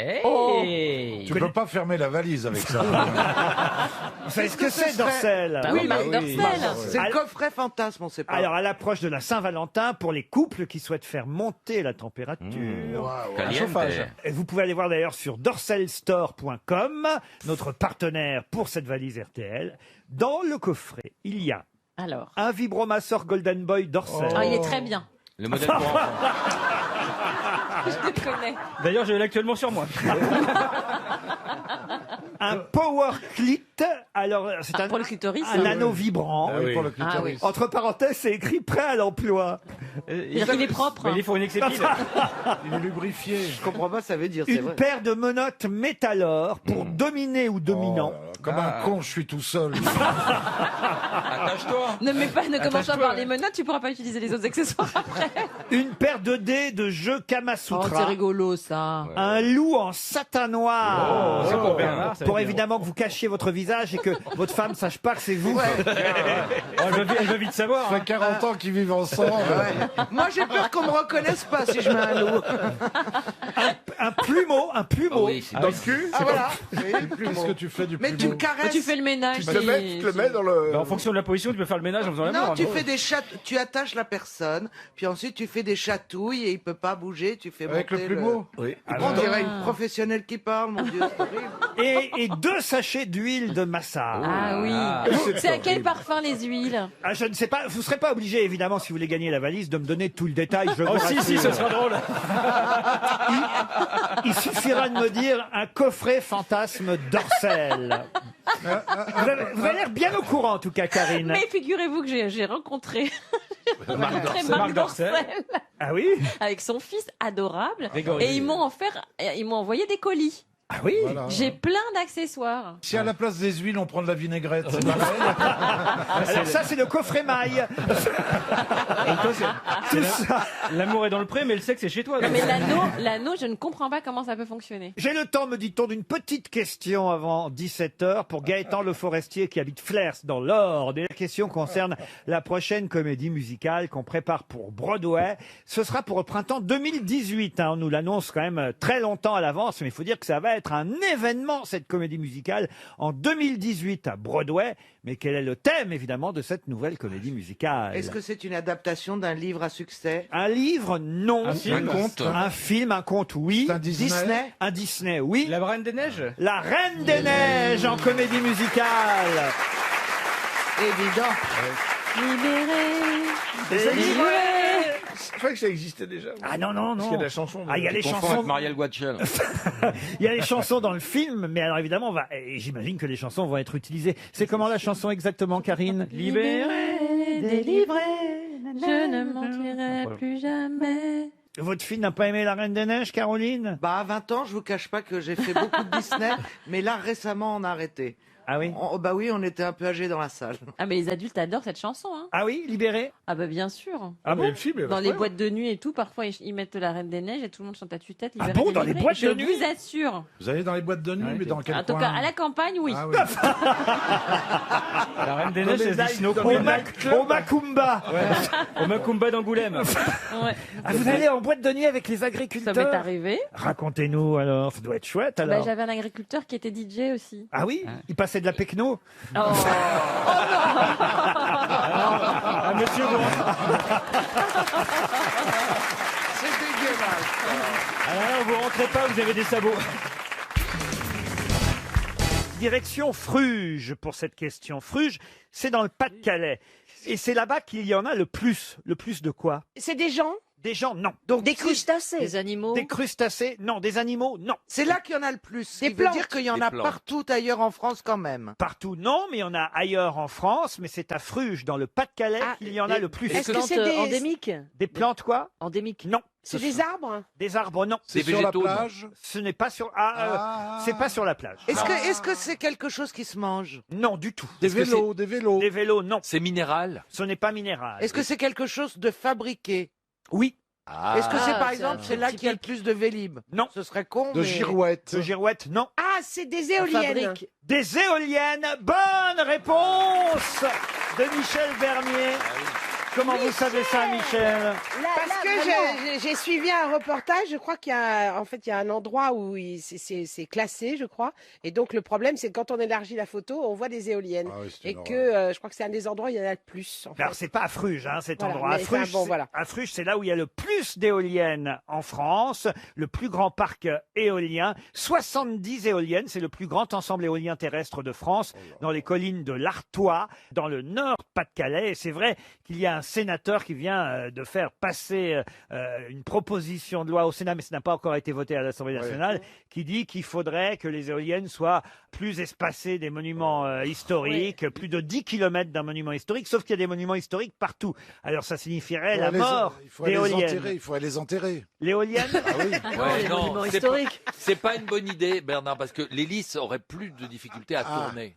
Tu peux pas fermer la valise avec ça. Vous savez ce que Qu'est-ce que c'est ce serait d'Orcel? Bah oui, Marc Dorcel. C'est le coffret fantasme, on sait pas. Alors, à l'approche de la Saint-Valentin, pour les couples qui souhaitent faire monter la température, Caliente. et vous pouvez aller voir d'ailleurs sur dorselstore.com, notre partenaire pour cette valise RTL. Dans le coffret, il y a Alors. un vibromasseur Golden Boy Dorsel. Ah, il est très bien. Le modèle pour enfants. Je le connais. D'ailleurs, je l'ai actuellement sur moi. Un Power Clit. Alors, c'est Pour le clitoris. un anneau vibrant. Ah oui, pour le Ah clitoris. oui. Entre parenthèses, c'est écrit prêt à l'emploi. C'est-à-dire qu'il est propre. Mais il faut une exception. Il est lubrifié. Je comprends pas, ça veut dire, c'est Une vrai. paire de menottes métallor pour dominer ou dominant. Comme un con, je suis tout seul. Attache-toi. Ne commence pas par les menottes, tu pourras pas utiliser les autres accessoires après. Une paire de dés de jeu Oh, Kamasutra. c'est rigolo ça. Un loup en satin noir. C'est pour Bernard, ça va Pour être évidemment que vous cachiez votre visage et que votre femme sache pas que c'est vous. Elle va vite savoir. Ça fait 40 ans qu'ils vivent ensemble. Moi, j'ai peur qu'on me reconnaisse pas si je mets un loup. Un plumeau. Oui, c'est Dans le cul. Ah voilà. Oui, le Qu'est-ce plumeau. que tu fais du Mais plumeau tu me caresses. Tu fais le ménage. Tu te le mets dans le... En fonction de la position, tu peux faire le ménage en faisant la main. Non, tu fais des tu attaches la personne, puis ensuite tu fais des chatouilles et il peut pas bouger, tu fais Avec le monter plumeau. Oui. On dirait une professionnelle qui parle, mon Dieu, c'est horrible. Et 2 sachets d'huile de massage. Ah oui. C'est à quel parfum les huiles? Ah, je ne sais pas. Vous serez pas obligé, évidemment, si vous voulez gagner la valise, de me donner tout le détail. Je vous Oh si, rassure. ce sera drôle. Il suffira de me dire un coffret fantasme d'Orcel. Vous avez l'air bien au courant, en tout cas, Karine. Mais figurez-vous que j'ai rencontré Marc Marc Dorcel. Dorcel Ah oui? avec son fils adorable Grégory. et ils m'ont envoyé des colis. Ah oui. J'ai plein d'accessoires. Si à la place des huiles, on prend de la vinaigrette, c'est pareil. Alors ça, c'est le coffret maille. Tout ça. L'amour est dans le pré, mais le sexe est chez toi. Non, mais l'anneau, je ne comprends pas comment ça peut fonctionner. J'ai le temps, me dit-on, d'une petite question avant 17h pour Gaëtan Le Forestier qui habite Flers dans l'Ord. Et la question concerne la prochaine comédie musicale qu'on prépare pour Broadway. Ce sera pour le printemps 2018. On nous l'annonce quand même très longtemps à l'avance, mais il faut dire que ça va être un événement, cette comédie musicale, en 2018 à Broadway. Mais quel est le thème, évidemment, de cette nouvelle comédie musicale? Est-ce que c'est une adaptation d'un livre à succès? Un livre, non. Un film, un conte. Un film, un conte, oui. C'est un Disney Un Disney, oui. La Reine des Neiges? La Reine des Neiges en comédie musicale. Évident. Libéré. Je crois que ça existait déjà. Ah non, non, non. Parce qu'il y a la chanson. Ah, il y a les chansons. Avec Marielle Guachel. Il y a les chansons dans le film, mais alors évidemment, j'imagine que les chansons vont être utilisées. C'est comment la chanson exactement, Karine? Libéré, délivré, je ne mentirai plus jamais. Votre fille n'a pas aimé La Reine des Neiges, Caroline? Bah, à 20 ans, je vous cache pas que j'ai fait beaucoup de Disney, mais là, récemment, on a arrêté. Ah oui? Bah oui, on était un peu âgés dans la salle. Ah, mais les adultes adorent cette chanson. Hein. Ah oui, Libéré? Ah bah bien sûr. Ah bon? Le film est Dans les vachement boîtes de nuit et tout, parfois ils mettent La Reine des Neiges et tout le monde chante à tue-tête. Ah bon, dans les boîtes de nuit? Je vous assure. Vous allez dans les boîtes de nuit, mais dans quel En tout coin cas, à la campagne, oui. Ah oui. La Reine des Dans Neiges, les c'est du snow Au Macumba. Au Macumba d'Angoulême. Ouais. Ah, vous allez en boîte de nuit avec les agriculteurs? Ça m'est arrivé. Racontez-nous alors, ça doit être chouette alors. Bah, j'avais un agriculteur qui était DJ aussi. Ah oui? Il passait de la pecno? Oh. Ah, monsieur C'est dégueulasse. Alors là, vous rentrez pas, vous avez des sabots. Direction Fruges pour cette question. Fruges, c'est dans le Pas-de-Calais. Et c'est là-bas qu'il y en a le plus. Le plus de quoi? C'est des gens? Des gens, non. Donc des crustacés. Des animaux. Des crustacés, non. Des animaux, non. C'est là qu'il y en a le plus. Des Il veut plantes. dire qu'il y en Des a plantes. partout ailleurs en France quand même. Partout, non, mais il y en a ailleurs en France, mais c'est à Fruges, dans le Pas-de-Calais, Ah, qu'il y en a le plus. Est-ce que plantes c'est des... endémiques? Des plantes, quoi? Endémiques. Non. C'est des arbres? Des arbres, non. C'est sur la plage? Ce n'est pas sur... c'est pas sur la plage. Est-ce que c'est quelque chose qui se mange? Non, du tout. Des vélos, des vélos. Des vélos, non. C'est minéral? Ce n'est pas minéral. Est-ce que c'est quelque chose de fabriqué? Oui. Est-ce que c'est Ah, par c'est exemple un c'est là truc qu'il y a le plus de Vélib? Non. Ce serait con, De mais... girouettes. De girouettes, non. Ah, c'est des éoliennes. fabrique. Des éoliennes. Bonne réponse de Michel Bernier. Comment vous savez ça, Michel? Parce que j'ai suivi un reportage, je crois qu'il y a, en fait, il y a un endroit où c'est classé, je crois. Et donc, le problème, c'est que quand on élargit la photo, on voit des éoliennes. Ah oui, c'est Et une que je crois que c'est un des endroits où il y en a le plus. En fait. Alors, c'est pas à Fruges, hein, cet Voilà, endroit. mais À c'est un Fruges, bon, voilà. à Fruges, c'est là où il y a le plus d'éoliennes en France, le plus grand parc éolien. 70 éoliennes, c'est le plus grand ensemble éolien terrestre de France, dans les collines de l'Artois, dans le nord Pas-de-Calais. Et c'est vrai qu'il y a un sénateur qui vient de faire passer une proposition de loi au Sénat, mais ça n'a pas encore été voté à l'Assemblée nationale, qui dit qu'il faudrait que les éoliennes soient plus espacées des monuments historiques, plus de 10 km d'un monument historique, sauf qu'il y a des monuments historiques partout. Alors ça signifierait la mort d'éoliennes. Il faudrait les enterrer. L'éolienne? Ah oui. Ouais, non, monuments c'est pas, historiques. c'est pas une bonne idée, Bernard, parce que l'hélice aurait plus de difficultés à tourner.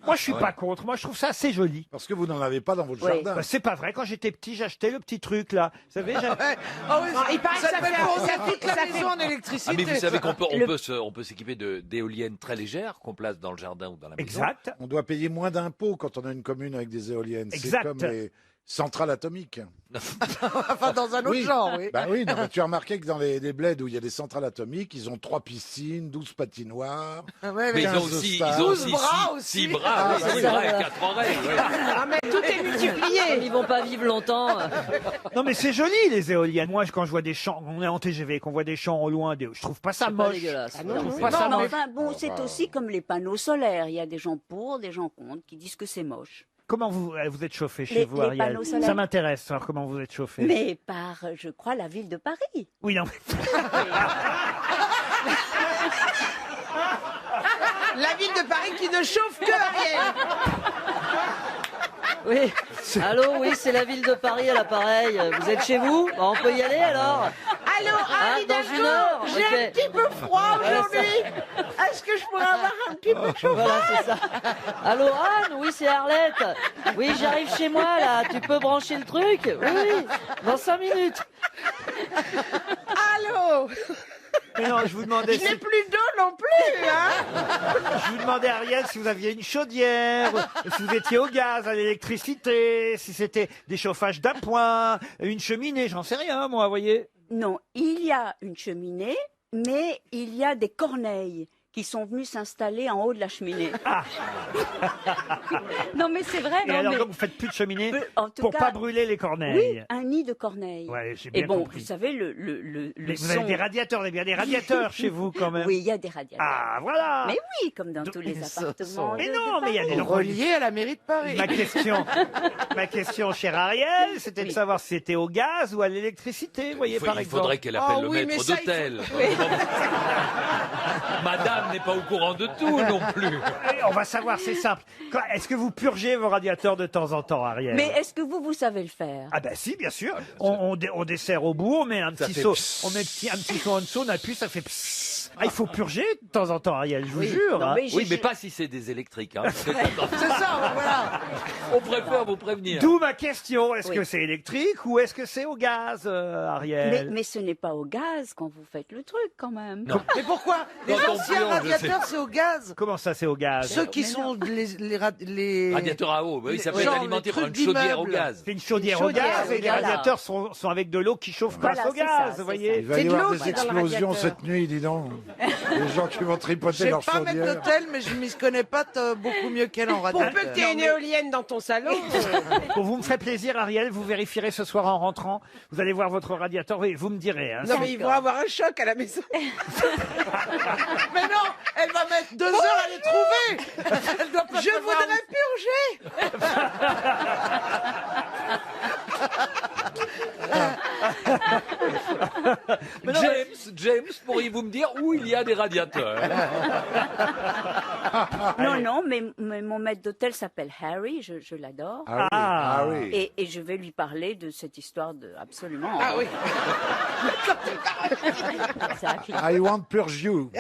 Moi, je suis pas contre. Moi, je trouve ça assez joli. Parce que vous n'en avez pas dans votre Oui. jardin. Bah, c'est pas vrai. Quand j'étais petit, j'achetais le petit truc là. Vous savez, Ah oui, il paraît que ça ça fait fait- penser ça à toute la fait- maison en électricité. Ah, mais vous savez qu'on peut, Le- on peut s'équiper d'éoliennes très légères qu'on place dans le jardin ou dans la maison. exact. On doit payer moins d'impôts quand on a une commune avec des éoliennes. C'est Exact. comme les centrales atomiques. Enfin, dans un autre Oui. genre, oui. Bah oui, non, mais tu as remarqué que dans les bleds où il y a des centrales atomiques, ils ont 3 piscines, 12 patinoires. Ouais, Mais ils 15 ont aussi, stars. ils ont aussi 12 bras 6 aussi. bras, Ah, oui, bah 6 oui. bras et 4 oreilles. ouais. Ah, mais tout est multiplié. Ils vont pas vivre longtemps. Non, mais c'est joli les éoliennes. Moi, quand je vois des champs, on est en TGV, qu'on voit des champs au loin, je trouve pas ça C'est pas moche. dégueulasse. Je trouve Non, pas ça mais moche. enfin, bon, c'est aussi comme les panneaux solaires. Il y a des gens pour, des gens contre, qui disent que c'est moche. Comment vous êtes chauffé chez Les- vous, les Ariel? panneaux solaires. Ça m'intéresse, savoir comment vous êtes chauffé. Mais par, je crois, la ville de Paris. Oui, non. La ville de Paris qui ne chauffe que Ariel. Oui. Allô, oui, c'est la ville de Paris à l'appareil. Vous êtes chez vous? Bah, on peut y aller alors? Allô, Ah, Anne dans Hidalgo, une heure, j'ai ok. un petit peu froid Ouais, aujourd'hui. Est-ce que je pourrais avoir un petit peu de chauffage? Voilà, c'est ça. Allô, Anne? Oui, c'est Arlette. Oui, j'arrive chez moi, là. Tu peux brancher le truc? Oui, dans 5 minutes. Allô? Mais non, je vous demandais. Je n'ai plus d'eau non plus, hein? Je vous demandais, Ariel, si vous aviez une chaudière, si vous étiez au gaz, à l'électricité, si c'était des chauffages d'appoint, une cheminée, j'en sais rien, moi, vous voyez. Non, il y a une cheminée, mais il y a des corneilles qui sont venus s'installer en haut de la cheminée. Non, mais c'est vrai. Et non, alors, mais... donc, vous faites plus de cheminée En tout pour cas, pas brûler les corneilles. Oui, un nid de corneilles. Ouais, j'ai Et bien bon, compris. vous savez, le Mais vous son... avez des radiateurs, vous avez bien des radiateurs chez vous, quand même. Oui, il y a des radiateurs. Ah, voilà. Mais oui, comme dans tous les appartements. Mais de non, mais il y a des gens Relié à la mairie de Paris. Ma question, chère Ariel, c'était de savoir si c'était au gaz ou à l'électricité, vous voyez, par Il exemple. faudrait qu'elle appelle Oh le oui, mais maître ça, il d'hôtel. faut- Madame n'est pas au courant de tout non plus. Et on va savoir, c'est simple. Est-ce que vous purgez vos radiateurs de temps en temps, Ariel? Mais est-ce que vous savez le faire? Ah ben si, bien sûr. On dessert au bout, on met un Ça petit fait seau, psst. on met un petit seau en dessous, on appuie, ça fait psst. Ah, il faut purger de temps en temps, Ariel, je vous jure. Non, hein. mais Oui, mais pas si c'est des électriques. Hein, parce que C'est ça, voilà. on préfère vous prévenir. D'où ma question, est-ce Oui. que c'est électrique ou est-ce que c'est au gaz, Ariel? Mais ce n'est pas au gaz quand vous faites le truc, quand même. Non. Mais pourquoi? Les Quand on anciens plonge, radiateurs, c'est au gaz. Comment ça, c'est au gaz? Ceux qui Mais sont les... Radiateur à eau, oui, ça peut être Genre alimenté les par une trucs chaudière au d'immeubles. gaz. C'est une chaudière Une au gaz chaudière, et les voilà. radiateurs sont avec de l'eau qui chauffe Voilà, grâce au c'est ça, gaz, c'est vous voyez. Il va C'est y de avoir l'eau des qui est dans le explosions radiateur. cette nuit, dis donc. Les gens qui vont tripoter J'ai leur pas maître chaudière. d'hôtel, mais je m'y connais pas beaucoup mieux qu'elle en Pour radiateur. peu que tu aies une éolienne dans ton salon. Bon, vous me ferez plaisir, Ariel, vous vérifierez ce soir en rentrant. Vous allez voir votre radiateur, oui, vous me direz. Hein, Non, mais ils vont avoir un choc à la maison. Mais non, elle va mettre 2 heures à les trouver. Elle doit pas Je savoir voudrais purger. James, pourriez-vous me dire où il y a des radiateurs? Non, mais mon maître d'hôtel s'appelle Harry, je l'adore. Ah oui. Et je vais lui parler de cette histoire de absolument. Ah oui. Exactly. I want purge you.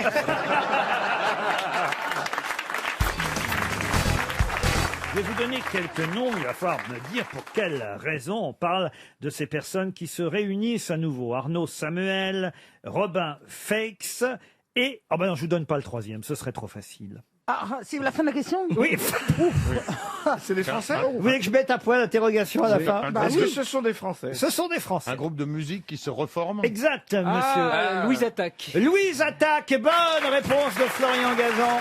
Je vais vous donner quelques noms, il va falloir me dire pour quelles raisons on parle de ces personnes qui se réunissent à nouveau. Arnaud Samuel, Robin Fakes et... Oh ben non, je vous donne pas le troisième, ce serait trop facile. Ah, c'est la fin de la question? Oui. C'est des Français? Vous voulez que je mette à point l'interrogation à la fin? Est-ce que ce sont des Français? Ce sont des Français. Un groupe de musique qui se reforme. Exact, monsieur. Louise Attaque. Louise Attaque, bonne réponse de Florian Gazan.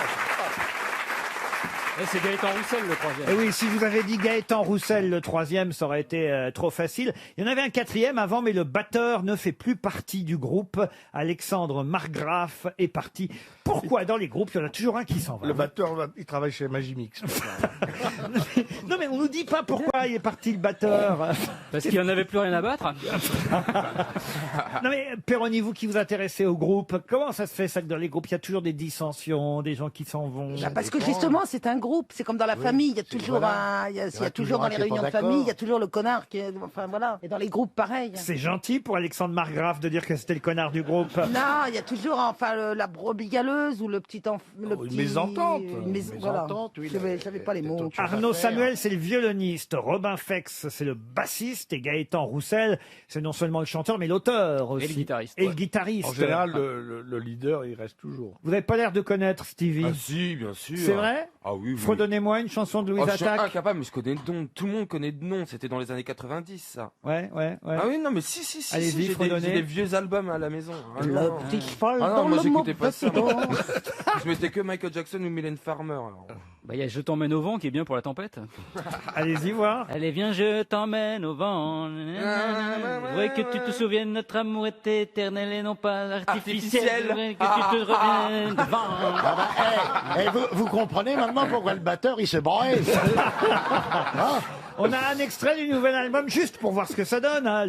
Et c'est Gaëtan Roussel le troisième. Et oui, si je vous avais dit Gaëtan Roussel, le troisième, ça aurait été trop facile. Il y en avait un quatrième avant, mais le batteur ne fait plus partie du groupe. Alexandre Margraf est parti. Pourquoi dans les groupes, il y en a toujours un qui s'en va? Le batteur, il travaille chez Magimix. Non, mais on nous dit pas pourquoi il est parti le batteur. Parce qu'il n'y en avait plus rien à battre. Non mais Péroni, vous qui vous intéressez au groupe, comment ça se fait ça que dans les groupes il y a toujours des dissensions, des gens qui s'en vont? Bah, parce que justement, c'est un groupe, c'est comme dans la famille, il y a toujours il y a toujours dans les réunions de famille, il y a toujours le connard qui est, enfin voilà, et dans les groupes pareil. C'est gentil pour Alexandre Margraf de dire que c'était le connard du groupe. Non, il y a toujours enfin la brebis galeuse ou le petit Une mésentente. Voilà. Mésentente, oui, J'avais pas les mots. Arnaud Samuel, c'est le violoniste. Robin Fex, c'est le bassiste. Et Gaëtan Roussel, c'est non seulement le chanteur, mais l'auteur aussi. Et le guitariste. Et le guitariste. En général, le leader, il reste toujours. Vous n'avez pas l'air de connaître Stevie. Ah si, bien sûr. C'est vrai? Ah oui, oui. Fredonnez-moi une chanson de Louise Oh, je suis Attaque. incapable, mais je connais le nom. Tout le monde connaît le nom. C'était dans les années 90, ça. Ouais. Ah oui, non, mais si. Allez-y, J'ai des vieux albums à la maison. Ah, Le non. petit cheval Ah non, dans moi le j'écoutais pas ça. mauvais moi. Je mettais que Michael Jackson ou Mylène Farmer. Alors. Bah, il y a Je t'emmène au vent qui est bien pour la tempête. Allez-y voir. Allez, viens, je t'emmène au vent. Je voudrais que tu te souviennes, notre amour est éternel et non pas artificiel. Je voudrais que tu te reviennes devant. Vous comprenez maintenant pourquoi le batteur il se braille. On a un extrait du nouvel album juste pour voir ce que ça donne. Hein,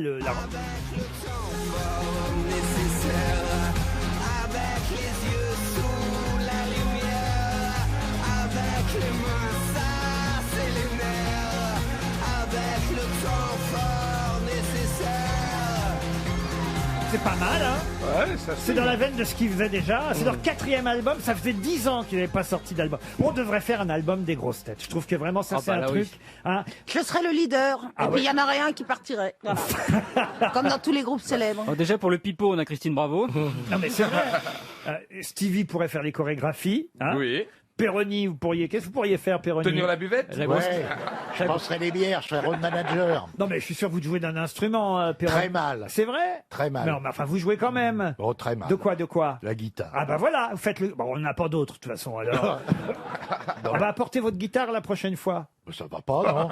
C'est pas mal, hein. C'est dans la veine de ce qu'ils faisaient déjà. C'est leur 4e album. Ça faisait 10 ans qu'ils n'avaient pas sorti d'album. On devrait faire un album des grosses têtes. Je trouve que vraiment ça, c'est un truc. Hein. Je serais le leader. Ah et puis il y en aurait un qui partirait. Voilà. Comme dans tous les groupes célèbres. Alors déjà, pour le pipeau, on a Christine Bravo. Non, mais c'est vrai. Stevie pourrait faire les chorégraphies. Hein. Oui. Perroni, qu'est-ce que vous pourriez faire, Perroni? Tenir la buvette? Ouais, je penserais les bières, je serais road manager. Non, mais je suis sûr que vous jouez d'un instrument, Perroni. Très mal. C'est vrai? Très mal. Non, mais enfin, vous jouez quand même. Oh, très mal. De quoi? La guitare. Ah bah voilà, vous faites le... Bon, on n'a pas d'autre, de toute façon, alors. On va apporter votre guitare la prochaine fois. Ça va pas, non?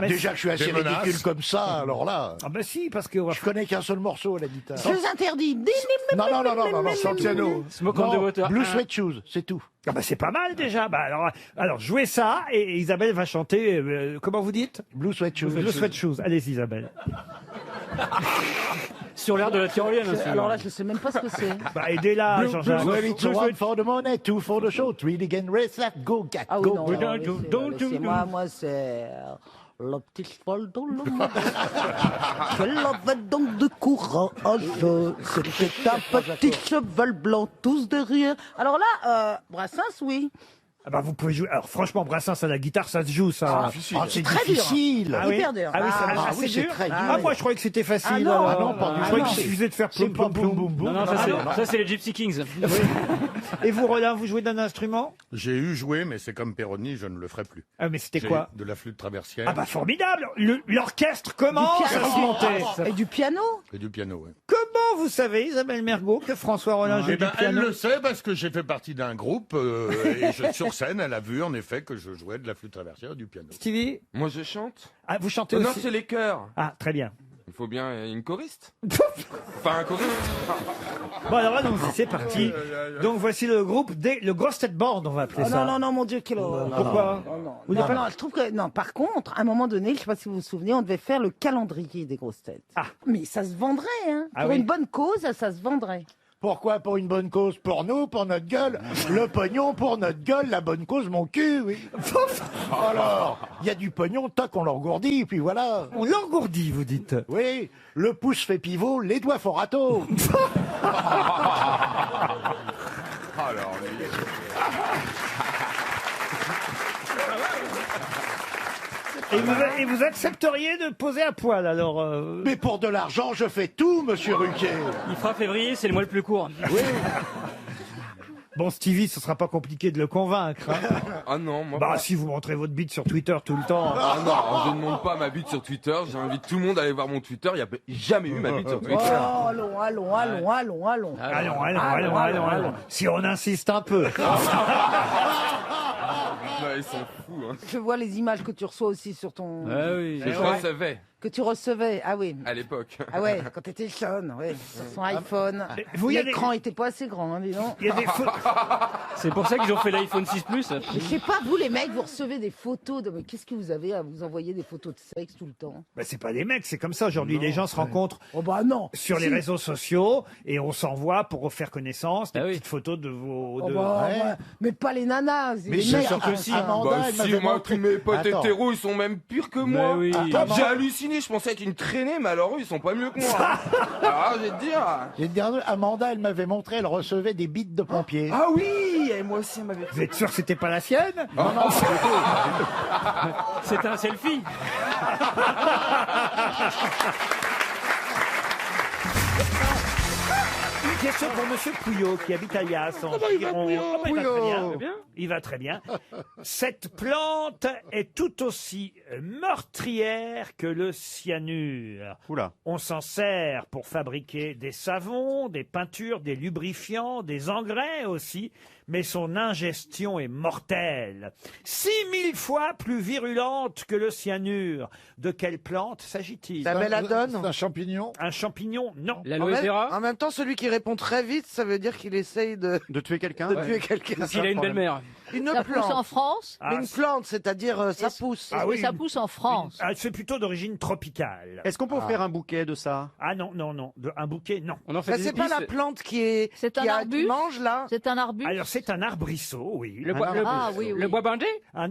Mais Déjà que je suis assez Des menaces. ridicule comme ça, alors là. Ah bah si, parce que... Je connais qu'un seul morceau à la guitare. Je vous interdis. Non, sans le piano. Smoke on the water. Blue Sweat Shoes, c'est tout. Ah bah c'est pas mal déjà. Bah alors jouez ça et Isabelle va chanter. Comment vous dites? Blue Sweat Shoes. Blue Sweat Shoes. Allez Isabelle. Sur l'air de la tyrolienne aussi. Alors là, je sais même pas ce que c'est. Bah aidez-la, Jean-Jacques. Well, it's one for the money, two for the show, three again, race that, go, cat, Ah oui, go. non, c'est moi, c'est la petite cheval dans le monde. Quelle avait donc de courage. C'était un petit cheval blanc, tous derrière. Alors là, Brassens, oui. Ah bah vous pouvez jouer. Alors franchement, Brassens à la guitare, ça se joue ça. C'est Très dur. difficile. Ah oui. Hyper dur. Ah oui, Ah c'est oui, c'est dur. très dur. Ah moi je croyais que c'était facile. Ah non. alors. Ah non, pas du Je tout. croyais Ah qu'il non. suffisait de faire C'est plom plom plom. Non, non, ça c'est les Gypsy Kings. Et vous Roland, vous jouez d'un instrument? J'ai eu joué, mais c'est comme Perroni, je ne le ferai plus. Ah mais c'était J'ai quoi? De la flûte traversière Ah bah formidable. L'orchestre commence à se monter. Et du piano. et du piano. Ouais. Comment vous savez, Isabelle Mergo, que François Rollin joue Eh du ben, elle piano? le sait parce que j'ai fait partie d'un groupe sur scène, elle a vu en effet que je jouais de la flûte traversière et du piano. Stevie? Moi, je chante. Ah vous chantez Non, aussi? c'est les chœurs. Ah très bien. Il faut bien une choriste. Enfin, un choriste. Bon alors allons-y, c'est parti. Donc voici le groupe le Grosse Tête Band, on va appeler Oh ça. non, non, non, mon Dieu, quelle horreur. Pourquoi? Vous n'avez pas- Non, je trouve que. Non, par contre, à un moment donné, je sais pas si vous vous souvenez, on devait faire le calendrier des grosses têtes. Ah. Mais ça se vendrait, hein. Ah Pour oui. une bonne cause, ça se vendrait. Pourquoi? Pour une bonne cause? Pour nous, pour notre gueule. Le pognon pour notre gueule, la bonne cause, mon cul, oui. Alors, il y a du pognon, toc, on l'engourdit, puis voilà. On l'engourdit, vous dites? Oui, le pouce fait pivot, les doigts font râteau. Alors, Et vous accepteriez de poser à poil alors Mais pour de l'argent, je fais tout, monsieur Ruquier. Il fera février, c'est le mois le plus court. Oui. Bon, Stevie, ce sera pas compliqué de le convaincre. Hein. ah non, moi Bah pas. si vous montrez votre bite sur Twitter tout le temps. Ah non, je ne montre pas ma bite sur Twitter. J'invite tout le monde à aller voir mon Twitter. Il n'y a jamais eu ma bite sur Oh, Twitter. allons, allons, allons, allons, allons. Allons. Si on insiste un peu. Ouais, ils sont fous. Hein. Je vois les images que tu reçois aussi sur ton. Ah oui. Je recevais Que tu recevais. Ah oui. à l'époque. Ah ouais, quand t'étais jeune, ouais, sur son iPhone. Vous, il y a L'écran était pas assez grand, hein, dis donc. Il y a des photos. C'est pour ça qu'ils ont fait l'iPhone 6 Plus. Mais je sais pas, vous les mecs, vous recevez des photos de. Mais qu'est-ce que vous avez à vous envoyer des photos de sexe tout le temps? Bah, c'est pas des mecs, c'est comme ça. Aujourd'hui, les gens se rencontrent Oh bah non. sur les Si. réseaux sociaux et on s'envoie pour faire connaissance des Ah oui. petites photos de vos. Oh de- bah, Ouais. ouais. Mais pas les nanas. Mais les c'est mecs. sûr que si. Amanda, Bah elle si, m'avait moi, montré- tous mes potes Attends. hétéros, ils sont même pires que Mais moi. oui. Attends, J'ai halluciné, je pensais être une traînée, mais alors eux, ils sont pas mieux que moi. Hein. Alors, je vais te dire. Je vais te dire, Amanda, elle m'avait montré, elle recevait des bites de pompiers. Ah oui, et moi aussi, elle m'avait Vous êtes sûr que c'était pas la sienne? Non, non, pas du tout. C'est un selfie. Une question pour Monsieur Pouillot qui habite à Yass en Comment il va, Gironde. Pouillot Ah bah, il va très bien. Bien. Il va très bien. Cette plante est tout aussi meurtrière que le cyanure. Oula. On s'en sert pour fabriquer des savons, des peintures, des lubrifiants, des engrais aussi, mais son ingestion est mortelle. 6000 fois plus virulente que le cyanure. De quelle plante s'agit-il? La belladone. C'est un champignon. Un champignon? Non. L'aloe vera. En même temps, celui qui répond très vite, ça veut dire qu'il essaye de De tuer quelqu'un tuer quelqu'un. S'il a une belle-mère. Une Ça pousse plante. en France Mais une plante, c'est-à-dire ça pousse. Ah oui, ça pousse en France. C'est plutôt d'origine tropicale. Est-ce qu'on peut offrir un bouquet de ça? Ah non, non, non. Un bouquet, non. On en fait Bah, des c'est pas épices. la plante qui est C'est un qui arbuste mange là. C'est un arbuste Alors c'est un arbrisseau, oui. Ah oui, oui. Le bois bandé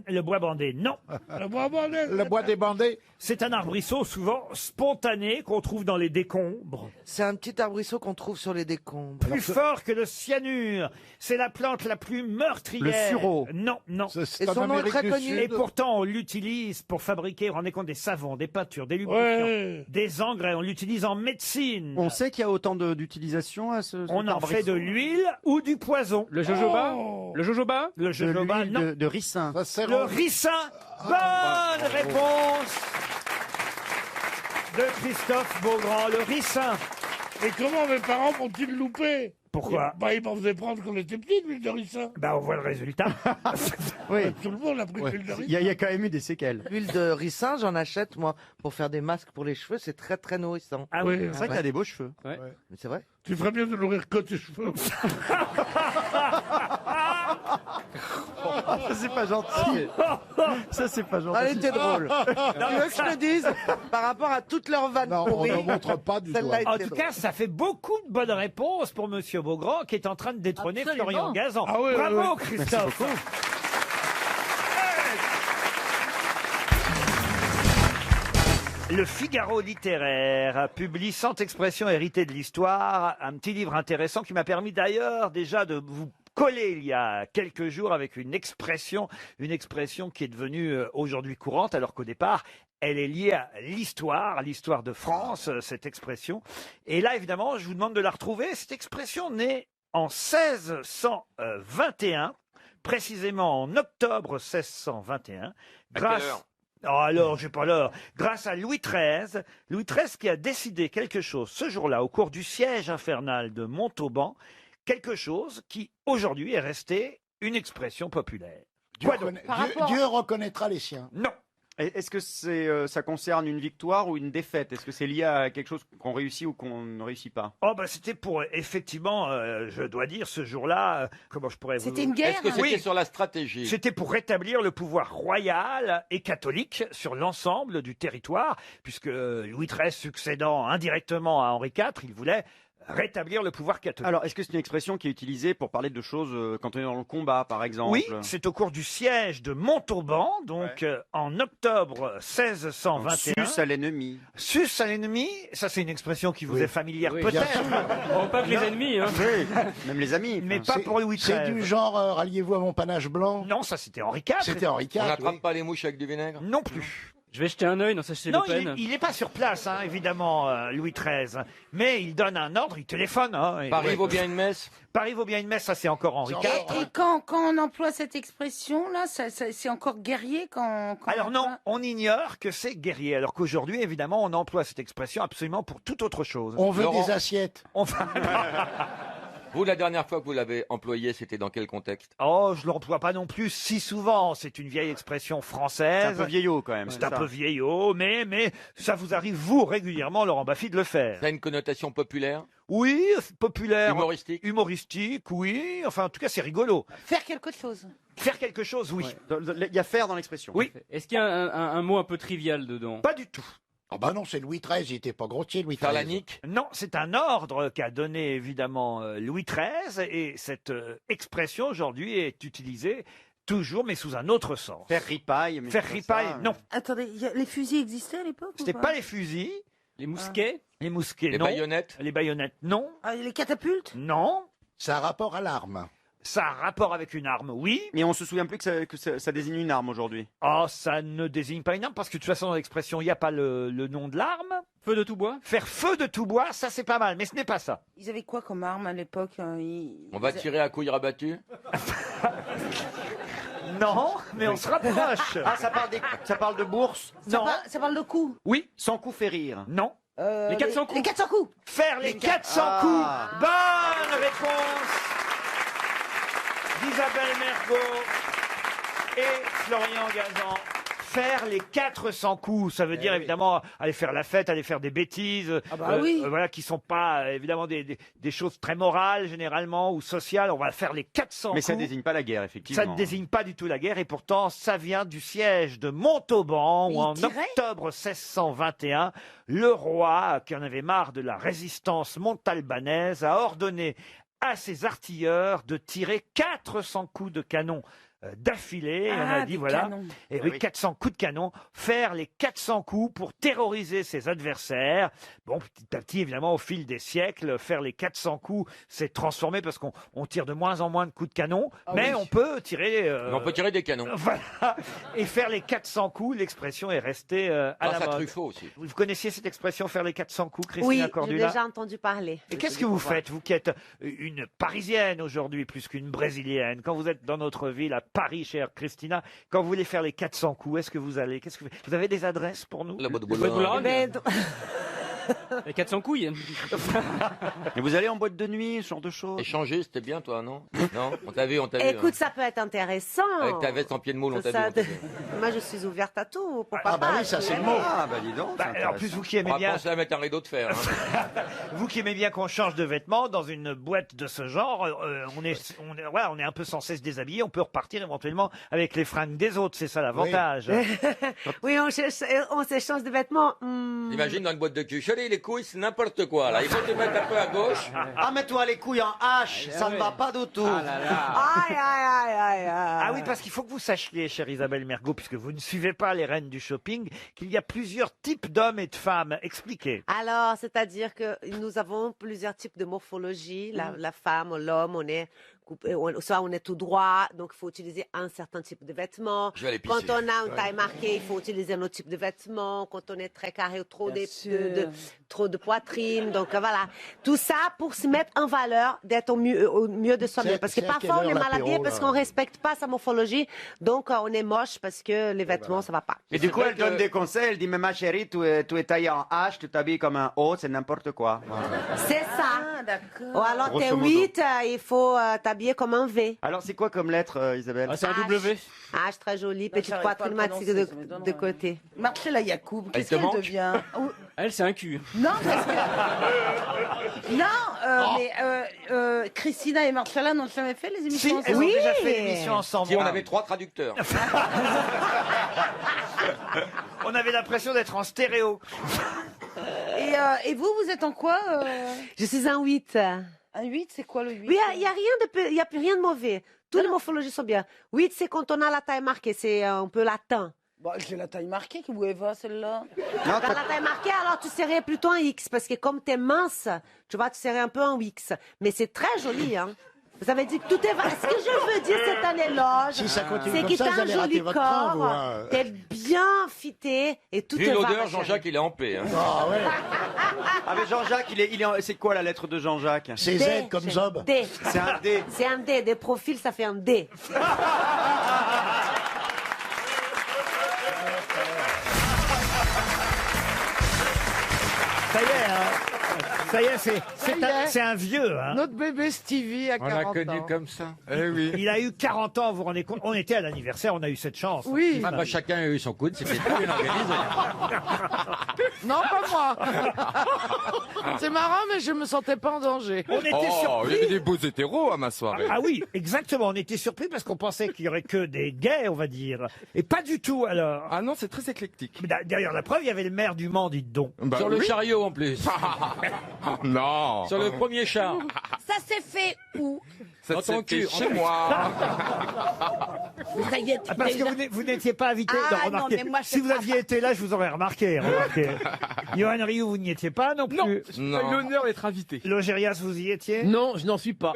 Le bois bandé, non. Le bois bandé. Le bois des bandés. C'est un arbrisseau souvent spontané qu'on trouve dans les décombres. C'est un petit arbrisseau qu'on trouve sur les décombres. Plus fort que le cyanure. C'est la plante la plus meurtrière. Le sureau. Non, non. Et son nom est très connu. Et pourtant, on l'utilise pour fabriquer, rendez compte, des savons, des peintures, des lubrifiants, Ouais. des engrais. On l'utilise en médecine. On sait qu'il y a autant d'utilisation à ce. On en fait de l'huile ou du poison. Le jojoba Oh. Le jojoba Le jojoba, non. de ricin. Ça sert Le en- ricin. Bonne réponse de Christophe Beaugrand. Le ricin. Et comment mes parents m'ont-ils loupé? Pourquoi? Bah, ils m'en faisaient prendre quand on était petit, l'huile de ricin. Bah, on voit le résultat. Oui. Tout le monde a pris Ouais. l'huile de Il y ricin. a quand même eu des séquelles. L'huile de ricin, j'en achète moi pour faire des masques pour les cheveux, c'est très très nourrissant. Ah oui. C'est vrai que t'as des beaux cheveux. Ouais. Mais c'est vrai. Tu ferais bien de nourrir que tes cheveux. Ça, c'est pas gentil. Ça, c'est pas gentil. Elle était drôle. Tu veux que je te dise par rapport à toutes leurs vannes Non, on pourries, ne montre pas du celle-là doigt. En était tout drôle. cas, ça fait beaucoup de bonnes réponses pour Monsieur Beaugrand, qui est en train de détrôner Absolument. Florian Gazan. Ah oui, Bravo, oui, oui. Christophe. Le Figaro littéraire publie 100 expressions héritées de l'histoire, un petit livre intéressant qui m'a permis d'ailleurs déjà de vous coller il y a quelques jours avec une expression qui est devenue aujourd'hui courante, alors qu'au départ, elle est liée à l'histoire de France, cette expression. Et là, évidemment, je vous demande de la retrouver. Cette expression née en 1621, précisément en octobre 1621, grâce... heure Oh alors, j'ai pas l'heure. Grâce à Louis XIII, Louis XIII qui a décidé quelque chose ce jour-là, au cours du siège infernal de Montauban, quelque chose qui, aujourd'hui, est resté une expression populaire. Quoi donc Dieu reconnaîtra les siens. Non. Est-ce que ça concerne une victoire ou une défaite? Est-ce que c'est lié à quelque chose qu'on réussit ou qu'on ne réussit pas? Oh bah c'était pour, effectivement, je dois dire, ce jour-là, comment je pourrais vous... C'était une guerre. Est-ce que c'était Oui. sur la stratégie? C'était pour rétablir le pouvoir royal et catholique sur l'ensemble du territoire, puisque Louis XIII succédant indirectement à Henri IV, il voulait rétablir le pouvoir catholique. Alors, est-ce que c'est une expression qui est utilisée pour parler de choses quand on est dans le combat, par exemple? Oui, c'est au cours du siège de Montauban, donc en octobre 1621. Sus à l'ennemi. Sus à l'ennemi, ça c'est une expression qui vous est familière Oui, peut-être. Oh, pas que les ennemis, hein. Oui, même les amis. Mais pas pour Louis XIII. C'est du genre ralliez-vous à mon panache blanc. Non, ça c'était Henri IV. C'était Henri IV. On n'attrape oui. pas les mouches avec du vinaigre? Non plus. Je vais jeter un œil dans sa chez Non, Le Pen. il n'est pas sur place, hein, évidemment, Louis XIII. Mais il donne un ordre, il téléphone. Hein, et- Paris vaut bien une messe? Paris vaut bien une messe, ça c'est encore Henri IV. Et quand on emploie cette expression-là, c'est encore guerrier quand Alors non, on ignore que c'est guerrier, alors qu'aujourd'hui, évidemment, on emploie cette expression absolument pour toute autre chose. On veut Laurent. des assiettes. On- Vous, la dernière fois que vous l'avez employé, c'était dans quel contexte? Oh, je l'emploie pas non plus si souvent. C'est une vieille expression française. C'est un peu vieillot quand même. C'est un peu vieillot, mais ça vous arrive, vous, régulièrement, Laurent Baffy, de le faire. Ça a une connotation populaire? Oui, populaire. Humoristique? Humoristique, oui. Enfin, en tout cas, c'est rigolo. faire quelque chose. Faire quelque chose, oui. Il y a faire dans l'expression. Oui. Est-ce qu'il y a un mot un peu trivial dedans? Pas du tout. Ah bah non, c'est Louis XIII, il était pas grossier, Louis XIII. Tarlanique? Non, c'est un ordre qu'a donné évidemment Louis XIII et cette expression aujourd'hui est utilisée toujours mais sous un autre sens. Faire ripaille. mais Faire c'est ripaille, ça. non. Attendez, les fusils existaient à l'époque C'était pas les fusils, Les mousquets? les mousquets, Les non. baïonnettes? Les baïonnettes, non. Les catapultes? Non. Ça a rapport à l'arme. Ça a rapport avec une arme, oui. Mais on se souvient plus que ça désigne une arme aujourd'hui. Oh, ça ne désigne pas une arme parce que de toute façon dans l'expression il n'y a pas le nom de l'arme. Feu de tout bois? Faire feu de tout bois, ça c'est pas mal, mais ce n'est pas ça. Ils avaient quoi comme arme à l'époque On va tirer à couilles rabattues? Non, mais on se rapproche. Ah, ça parle de bourse? Non. Ça parle de coups. Oui. Sans coup fait rire. Non. Les 400 coups? Les 400 coups. Faire les 400 Ah. coups. Bonne réponse d'Isabelle Mergo et Florian Gazan. faire les 400 coups. Ça veut dire évidemment aller faire la fête, aller faire des bêtises, voilà, qui sont pas évidemment des choses très morales généralement ou sociales. On va faire les 400 Mais coups. ça ne désigne pas la guerre, effectivement. Ça ne désigne pas du tout la guerre et pourtant ça vient du siège de Montauban où en octobre 1621, le roi, qui en avait marre de la résistance montalbanaise, a ordonné à ses artilleurs de tirer 400 coups de canon d'affilée. On a dit des voilà, canons. et oui, 400 coups de canon, faire les 400 coups pour terroriser ses adversaires. Bon, petit à petit, évidemment, au fil des siècles, faire les 400 coups s'est transformé parce qu'on tire de moins en moins de coups de canon, mais on peut tirer. On peut tirer des canons. Voilà, et faire les 400 coups, l'expression est restée à Grâce la à mode. Truffaut aussi. Vous connaissiez cette expression, faire les 400 coups, Christina Oui, j'ai Cordula? déjà entendu parler. Et qu'est-ce que vous faites, vous qui êtes une Parisienne aujourd'hui, plus qu'une Brésilienne, quand vous êtes dans notre ville, à Paris, chère Christina, quand vous voulez faire les 400 coups, est-ce que vous allez, vous avez des adresses pour nous? La boîte de Boulogne. Mais- Les 400 couilles. Mais vous allez en boîte de nuit, ce genre de choses? Échanger, c'était bien, toi, non? Non? On t'a vu, Écoute, hein. ça peut être intéressant. Avec ta veste en pied de moule, on t'a vu. Ça, on t'a vu. Moi, je suis ouverte à tout. Pourquoi Ah bah pas oui, ça c'est le mot. Ah, bah dis donc. c'est En plus, intéressant. vous qui aimez On va bien, penser à mettre un rideau de fer. Hein. vous qui aimez bien qu'on change de vêtements dans une boîte de ce genre, on est un peu censé se déshabiller, on peut repartir éventuellement avec les fringues des autres, c'est ça l'avantage. Oui, on s'échange de vêtements. Imagine dans une boîte de cul. Chérie, les couilles, c'est n'importe quoi, là. Il faut te mettre un peu à gauche. Ah, mets-toi les couilles en H, ça ne va pas du tout. Aïe, aïe, aïe, aïe, aïe. Ah oui, parce qu'il faut que vous sachiez, chère Isabelle Mergo, puisque vous ne suivez pas les reines du shopping, qu'il y a plusieurs types d'hommes et de femmes. Expliquez. Alors, c'est-à-dire que nous avons plusieurs types de morphologie. La femme, l'homme, on est coupé, soit on est tout droit, donc il faut utiliser un certain type de vêtements. Je vais aller pisser. Quand on a une taille marquée, il faut utiliser un autre type de vêtements. Quand on est très carré ou trop trop de poitrine, donc voilà. Tout ça pour se mettre en valeur, d'être au mieux de soi-même. Parce que c'est à quelle parfois on est heure mal habillé l'apéro, parce là qu'on respecte pas sa morphologie, donc on est moche parce que les vêtements ça va pas. Et du coup, elle donne des conseils. Elle dit, mais ma chérie, tu es taillée en H, tu t'habilles comme un O, c'est n'importe quoi. C'est ça. Ah, d'accord. Ou alors t'es Grosso modo. 8, il faut t'habiller comme un V. Alors, c'est quoi comme lettre, Isabelle? Ah, c'est un W. H très joli, petite j'arrive pas à poitrine le matique prononcer, ça m'étonnerait. de côté. Marcella Yacoub, Elle qu'est-ce te qu'elle manque devient Elle, c'est un cul. Non, parce que... Non, mais Christina et Marcella n'ont jamais fait les Si, émissions elles ont ensemble. déjà fait l'émission ensemble. Si on avait 3 traducteurs. On avait l'impression d'être en stéréo. Et vous, vous êtes en quoi Je suis un 8. Un 8, c'est quoi le 8 Oui, il y a plus rien de mauvais. Toutes les morphologies sont bien. 8, c'est quand on a la taille marquée, c'est un peu latin. Bon, j'ai la taille marquée, que vous Eva, celle-là. Quand la taille marquée, alors tu serais plutôt un X, parce que comme t'es mince, tu vois, tu serais un peu un X. Mais c'est très joli, hein. Vous avez dit que tout est vrai. Ce que je veux dire, c'est un éloge. Si ça continue C'est comme que ça, t'as vous un allez rater joli votre train, vous, corps, hein. t'es bien fité, et tout Vu est vrai. l'odeur, ma chérie. Jean-Jacques, il est en paix. Hein. Ah ouais. Ah, mais Jean-Jacques, c'est quoi la lettre de Jean-Jacques? C'est D, Z comme Zob. D. C'est un D. C'est un D. Des profils, ça fait un D. Ça y est, hein. Ça y est, c'est un vieux. Hein. Notre bébé Stevie a 40 ans. comme ça. Eh oui. Il a eu 40 ans, vous vous rendez compte? On était à l'anniversaire, on a eu cette chance. Oui. Ah bah chacun a eu son coude, c'était très bien organisé. Non, pas moi. C'est marrant, mais je me sentais pas en danger. On était Oh, il y surpris. avait des beaux hétéros à ma soirée. Ah oui, exactement. On était surpris parce qu'on pensait qu'il y aurait que des gays, on va dire. Et pas du tout, alors. Ah non, c'est très éclectique. Mais D'ailleurs, la preuve, il y avait le maire du Mans, dites donc. Bah Sur le oui. chariot en plus. Non. Sur le premier char. Ça s'est fait où Ça Dans ton c'était cul, chez moi. Ça y est, Ah, parce que vous n'étiez pas invité. Ah, Non, non, remarquez, mais moi, je si vous sais pas. aviez été là, je vous aurais remarqué. Johan Rioux, vous n'y étiez pas non plus. Non, j'ai Non. pas eu l'honneur d'être invité. Logérias, vous y étiez. Non, je n'en suis pas.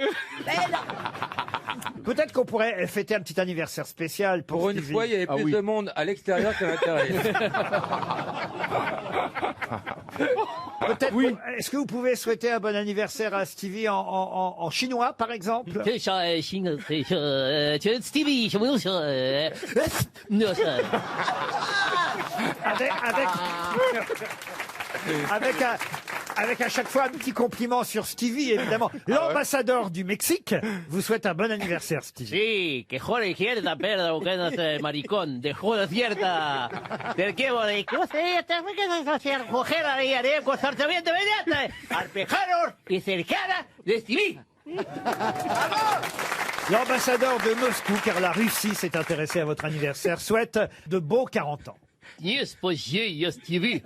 Peut-être qu'on pourrait fêter un petit anniversaire spécial pour Pour une Stevie. fois, il y avait Ah plus oui. de monde à l'extérieur qu'à l'intérieur. Peut-être. Est-ce que vous pouvez souhaiter un bon anniversaire à Stevie en chinois, par exemple? Avec à chaque fois un petit compliment sur Stevie, évidemment. L'ambassadeur du Mexique vous souhaite un bon anniversaire, Stevie. Sí, que jode cierta perra, que no es maricón, de jode cierta. Del que vos de cosas, hacer coger a la de constantemente mediante, arpejaros y cercana de Stevie. L'ambassadeur de Moscou, car la Russie s'est intéressée à votre anniversaire, souhaite de beaux 40 ans. Не спаси, я Стиви.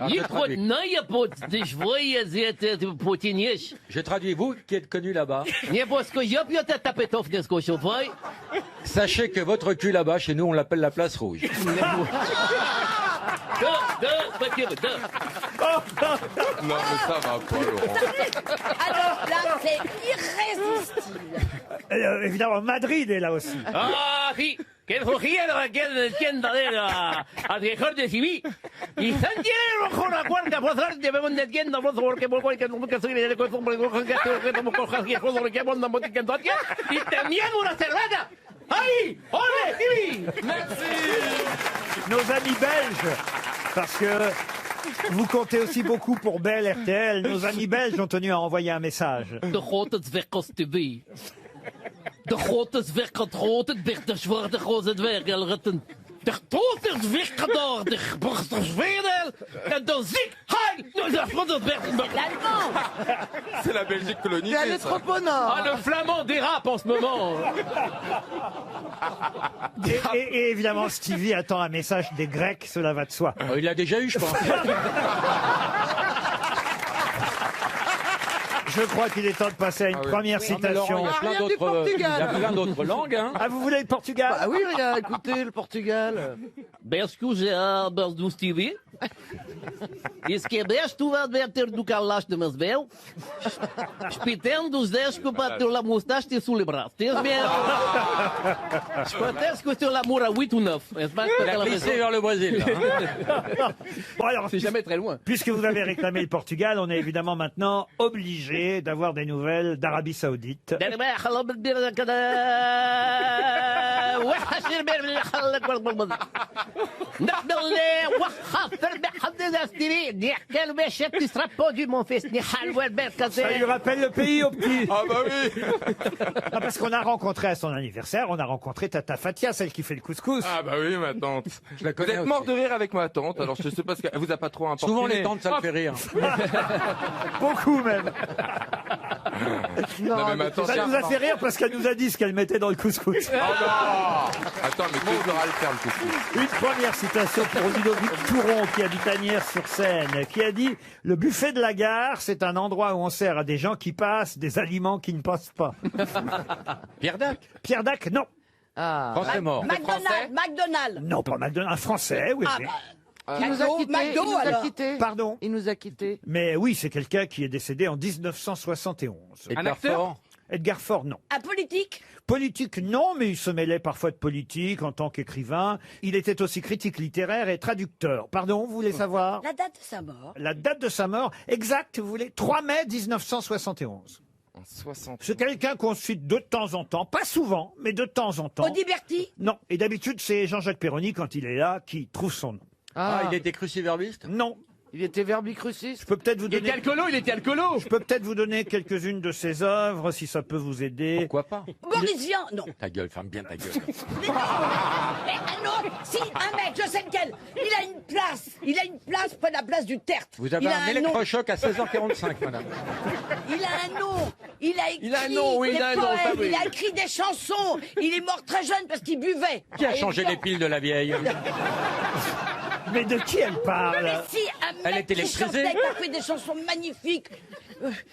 Не хотная под дежвоя зет потенешь. Je traduis, vous qui êtes connu là-bas. Не боско я пью та тапетов не скошовай. Sachez que votre cul là-bas, chez nous, on l'appelle la place rouge. Non, mais ça va pas, Laurent. Alors là, c'est irrésistible. Évidemment, Madrid est là aussi. Ah, sí. Que cogieron que tienda de la al mejor de Stevie. Y Santiago con la cuarta por suerte me van tienda por favor que por cualquier que soy de corazón por que como cojas que joder que mandan bote que entonces y también una cerveza. ¡Ay! ¡Ole, Stevie! Merci. Nos amis belges, parce que vous comptez aussi beaucoup pour Bell RTL, nos amis belges ont tenu à envoyer un message. De grote zwerkels TV. De grote zwerkels werd de zwarte grote dwergelretten. De grote zwerkels de borsten zweden. En dan zie hij de grote L'allemand. C'est la Belgique colonisée. C'est allé ça. trop au nord. Ah, le flamand dérape en ce moment. Et évidemment, Stevie attend un message des Grecs, cela va de soi. Il l'a déjà eu, je pense. Je crois qu'il est temps de passer à une première citation. Il y a plein d'autres langues. Hein. Ah, vous voulez le Portugal? Ah oui, regarde, écoutez, le Portugal. Bescuja do Stevie. Diz que best tu vai meter do calas de meus bel. Spitendo dos 10 que para ter la moustache te sous les bras. Tens bien. Peut-être que sur l'amour à 8 ou 9. Il a glissé vers le Brésil. Là, hein. Bon, alors, c'est jamais très loin. Puisque vous avez réclamé le Portugal, on est évidemment maintenant obligé d'avoir des nouvelles d'Arabie Saoudite. Ça lui rappelle le pays au petit. Ah bah oui. Ah, parce qu'on a rencontré à son anniversaire, on a rencontré Tata Fatia, celle qui fait le couscous. Ah bah oui, ma tante. Je la Vous connais êtes aussi. mort de rire avec ma tante, alors je sais pas ce qu'elle vous a pas trop importuné. Souvent les tantes, ça le fait rire. Beaucoup même. Non, mais ma tante, Ça nous a fait rire parce qu'elle nous a dit ce qu'elle mettait dans le couscous. Oh non. Attends, mais qui devra le faire le couscous? Une première citation pour Ludovic Touron, qui habite Agnières-sur-Seine, qui a dit « Le buffet de la gare, c'est un endroit où on sert à des gens qui passent des aliments qui ne passent pas. » Pierre Dac. Pierre Dac, non. Français mort. McDonald's. Non, pas McDonald's. Un Français, oui. oui. Il nous a quittés. McDo, Il nous a alors. quittés. Pardon. Il nous a quittés. Mais oui, c'est quelqu'un qui est décédé en 1971. Un acteur. Edgar Faure, non. Un politique. Politique, non, mais il se mêlait parfois de politique en tant qu'écrivain. Il était aussi critique littéraire et traducteur. Pardon, vous voulez savoir La date de sa mort. la date de sa mort exacte, vous voulez 3 mai 1971. En 60. C'est quelqu'un qu'on cite de temps en temps, pas souvent, mais de temps en temps. Audiberti. Non, et d'habitude c'est Jean-Jacques Perroni, quand il est là, qui trouve son nom. Ah, il était cruciverbiste. Non. Il était verbicruciste. Je peux peut-être vous Il était donner... alcoolo, il était alcoolo. Je peux peut-être vous donner quelques-unes de ses œuvres, si ça peut vous aider. Pourquoi pas? Boris Vian. Non. Ta gueule, ferme bien ta gueule. Mais non. Si, un mec, je sais lequel. Il a une place. Il a une place près de la place du Tertre. Vous avez Il a un nom. électrochoc à 16h45, madame. Il a un nom. Il a écrit a un nom, oui, des il a un nom, poèmes. ça, oui. Il a écrit des chansons. Il est mort très jeune parce qu'il buvait. Qui a changé les piles de la vieille? Mais de qui elle parle? Mais si, un Elle mec était qui électrisée. chantait, qui a fait des chansons magnifiques.